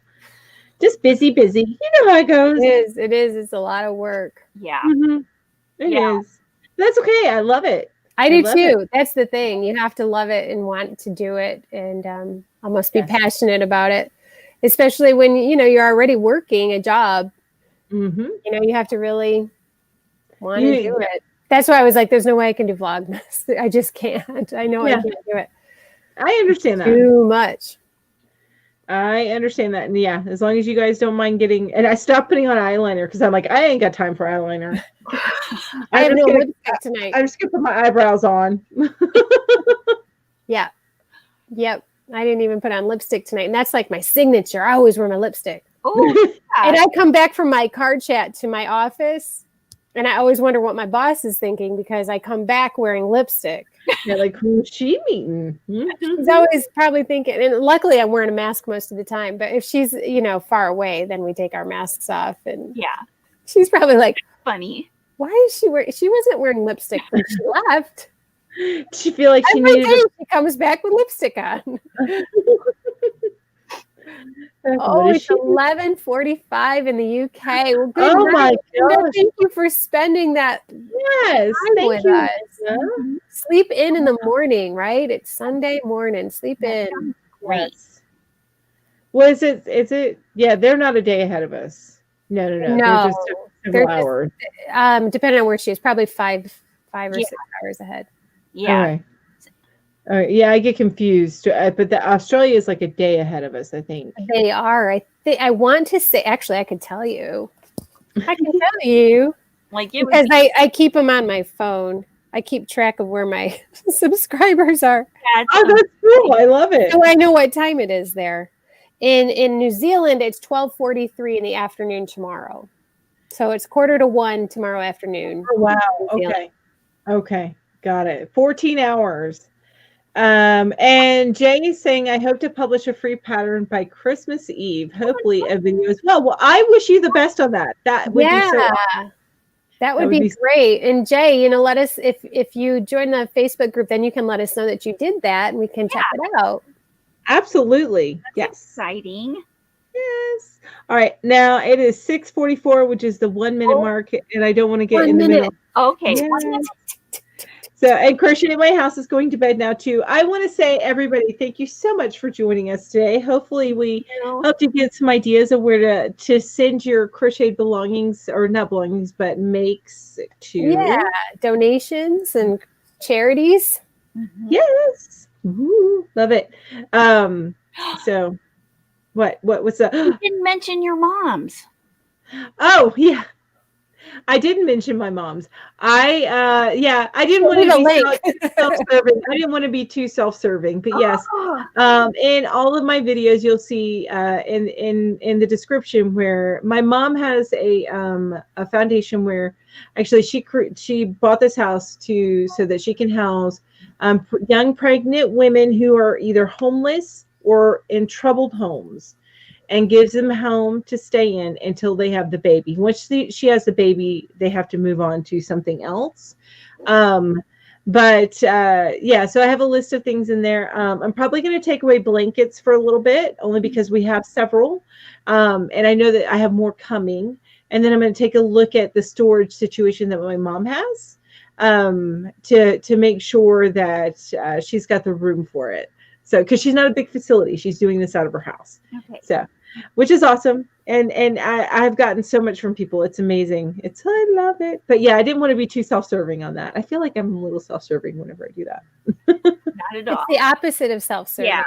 [SPEAKER 2] Just busy. You know how it goes.
[SPEAKER 3] It is. It's a lot of work.
[SPEAKER 1] Yeah.
[SPEAKER 2] Mm-hmm. It is. That's okay. I love it.
[SPEAKER 3] I do too. That's the thing. You have to love it and want to do it and almost be passionate about it, especially when, you're already working a job.
[SPEAKER 2] Mm-hmm.
[SPEAKER 3] You have to really want to do it. That's why I was like, there's no way I can do Vlogmas. I just can't. I know I can't do it.
[SPEAKER 2] I understand that.
[SPEAKER 3] Too much.
[SPEAKER 2] I understand that. And yeah, as long as you guys don't mind getting, and I stopped putting on eyeliner because I'm like, I ain't got time for eyeliner.
[SPEAKER 3] I have no lipstick tonight.
[SPEAKER 2] I'm just going to put my eyebrows on.
[SPEAKER 3] Yeah. Yep. I didn't even put on lipstick tonight. And that's like my signature. I always wear my lipstick.
[SPEAKER 1] Oh,
[SPEAKER 3] and I come back from my card chat to my office and I always wonder what my boss is thinking because I come back wearing lipstick.
[SPEAKER 2] Yeah, like, who's she meeting? Mm-hmm.
[SPEAKER 3] She's always probably thinking, and luckily I'm wearing a mask most of the time, but if she's, far away, then we take our masks off. And she's probably like,
[SPEAKER 1] funny.
[SPEAKER 3] Why is she wearing, she wasn't wearing lipstick when she left.
[SPEAKER 2] She feel like she needed
[SPEAKER 3] she comes back with lipstick on. It's 11:45 in the UK. Well, good night.
[SPEAKER 2] My gosh.
[SPEAKER 3] Thank you for spending that
[SPEAKER 2] time
[SPEAKER 3] with us. Sleep in the morning, right? It's Sunday morning. Sleep in.
[SPEAKER 1] Great.
[SPEAKER 2] Well, is it? Yeah, they're not a day ahead of us. No. They're just several hours.
[SPEAKER 3] Depending on where she is, probably five or 6 hours ahead.
[SPEAKER 1] Yeah.
[SPEAKER 2] Okay. All right. Yeah, I get confused. But Australia is like a day ahead of us, I think.
[SPEAKER 3] They are. I want to say, actually, I can tell you. Because I keep them on my phone. I keep track of where my subscribers are.
[SPEAKER 2] That's cool. I love it.
[SPEAKER 3] So I know what time it is there. In New Zealand, it's 12:43 in the afternoon tomorrow. So it's 12:45 tomorrow afternoon.
[SPEAKER 2] Oh, wow. Okay. Got it. 14 hours. And Jay is saying, I hope to publish a free pattern by Christmas Eve. Hopefully a video as well. Well, I wish you the best on that. That would be so awesome.
[SPEAKER 3] That would be great. And Jay, let us, if you join the Facebook group, then you can let us know that you did that and we can check it out.
[SPEAKER 2] Absolutely.
[SPEAKER 1] That's exciting.
[SPEAKER 2] Yes. All right. Now it is 6:44, which is the 1 minute mark, and I don't want to get in the middle.
[SPEAKER 1] Okay.
[SPEAKER 2] Yes. So, and Crochet in My House is going to bed now too. I want to say, everybody, thank you so much for joining us today. Hopefully we helped you get some ideas of where to send your crocheted belongings, or not belongings, but makes to.
[SPEAKER 3] Yeah, donations and charities.
[SPEAKER 2] Yes. Ooh, love it. So what's that?
[SPEAKER 1] You didn't mention your mom's.
[SPEAKER 2] Oh, yeah. I didn't mention my mom's. I didn't want to be self-serving. I didn't want to be too self-serving, but yes, in all of my videos, you'll see in the description where my mom has a foundation where actually she bought this house so that she can house young pregnant women who are either homeless or in troubled homes, and gives them a home to stay in until they have the baby. Once she has the baby, they have to move on to something else. So I have a list of things in there. I'm probably going to take away blankets for a little bit, only because we have several. And I know that I have more coming. And then I'm going to take a look at the storage situation that my mom has, to make sure that she's got the room for it. So, because she's not a big facility, she's doing this out of her house.
[SPEAKER 1] Okay.
[SPEAKER 2] So, which is awesome. And I've gotten so much from people. It's amazing. I love it. But yeah, I didn't want to be too self-serving on that. I feel like I'm a little self-serving whenever I do that.
[SPEAKER 1] Not at all.
[SPEAKER 3] It's the opposite of self-serving.
[SPEAKER 1] Yeah.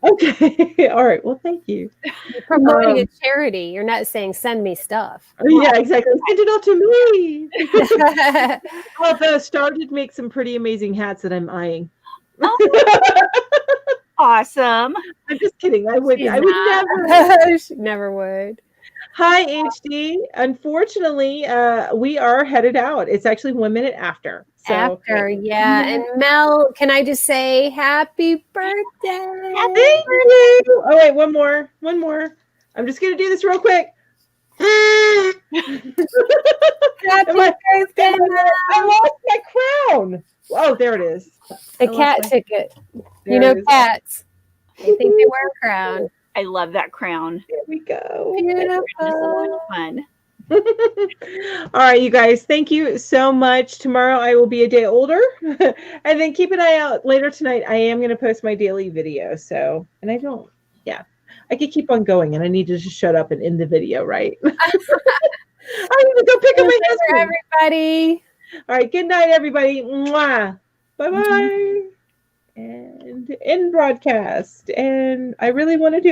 [SPEAKER 2] Okay. All right. Well, thank you.
[SPEAKER 3] You're promoting a charity. You're not saying send me stuff.
[SPEAKER 2] Yeah, exactly. Send it all to me. Although Star did make some pretty amazing hats that I'm eyeing.
[SPEAKER 1] Oh. Awesome.
[SPEAKER 2] I'm just kidding. I would never.
[SPEAKER 3] She never would.
[SPEAKER 2] Hi, HD. Unfortunately, we are headed out. It's actually 1 minute after. So.
[SPEAKER 3] Yeah. And Mel, can I just say happy birthday?
[SPEAKER 2] Thank you. Oh, wait, one more. I'm just going to do this real quick.
[SPEAKER 3] Happy birthday, Mel.
[SPEAKER 2] I lost my crown. Oh, there it is.
[SPEAKER 3] The cat took it. You know cats. They think they wear a crown.
[SPEAKER 1] I love that crown.
[SPEAKER 2] There we go.
[SPEAKER 3] Beautiful.
[SPEAKER 1] It's so much fun.
[SPEAKER 2] All right, you guys, thank you so much. Tomorrow I will be a day older. And then keep an eye out later tonight. I am going to post my daily video. So, and I could keep on going, and I need to just shut up and end the video, right? I need to go pick up my husband.
[SPEAKER 3] Everybody.
[SPEAKER 2] All right, good night, everybody. Mwah. Bye-bye. And end broadcast. And I really want to do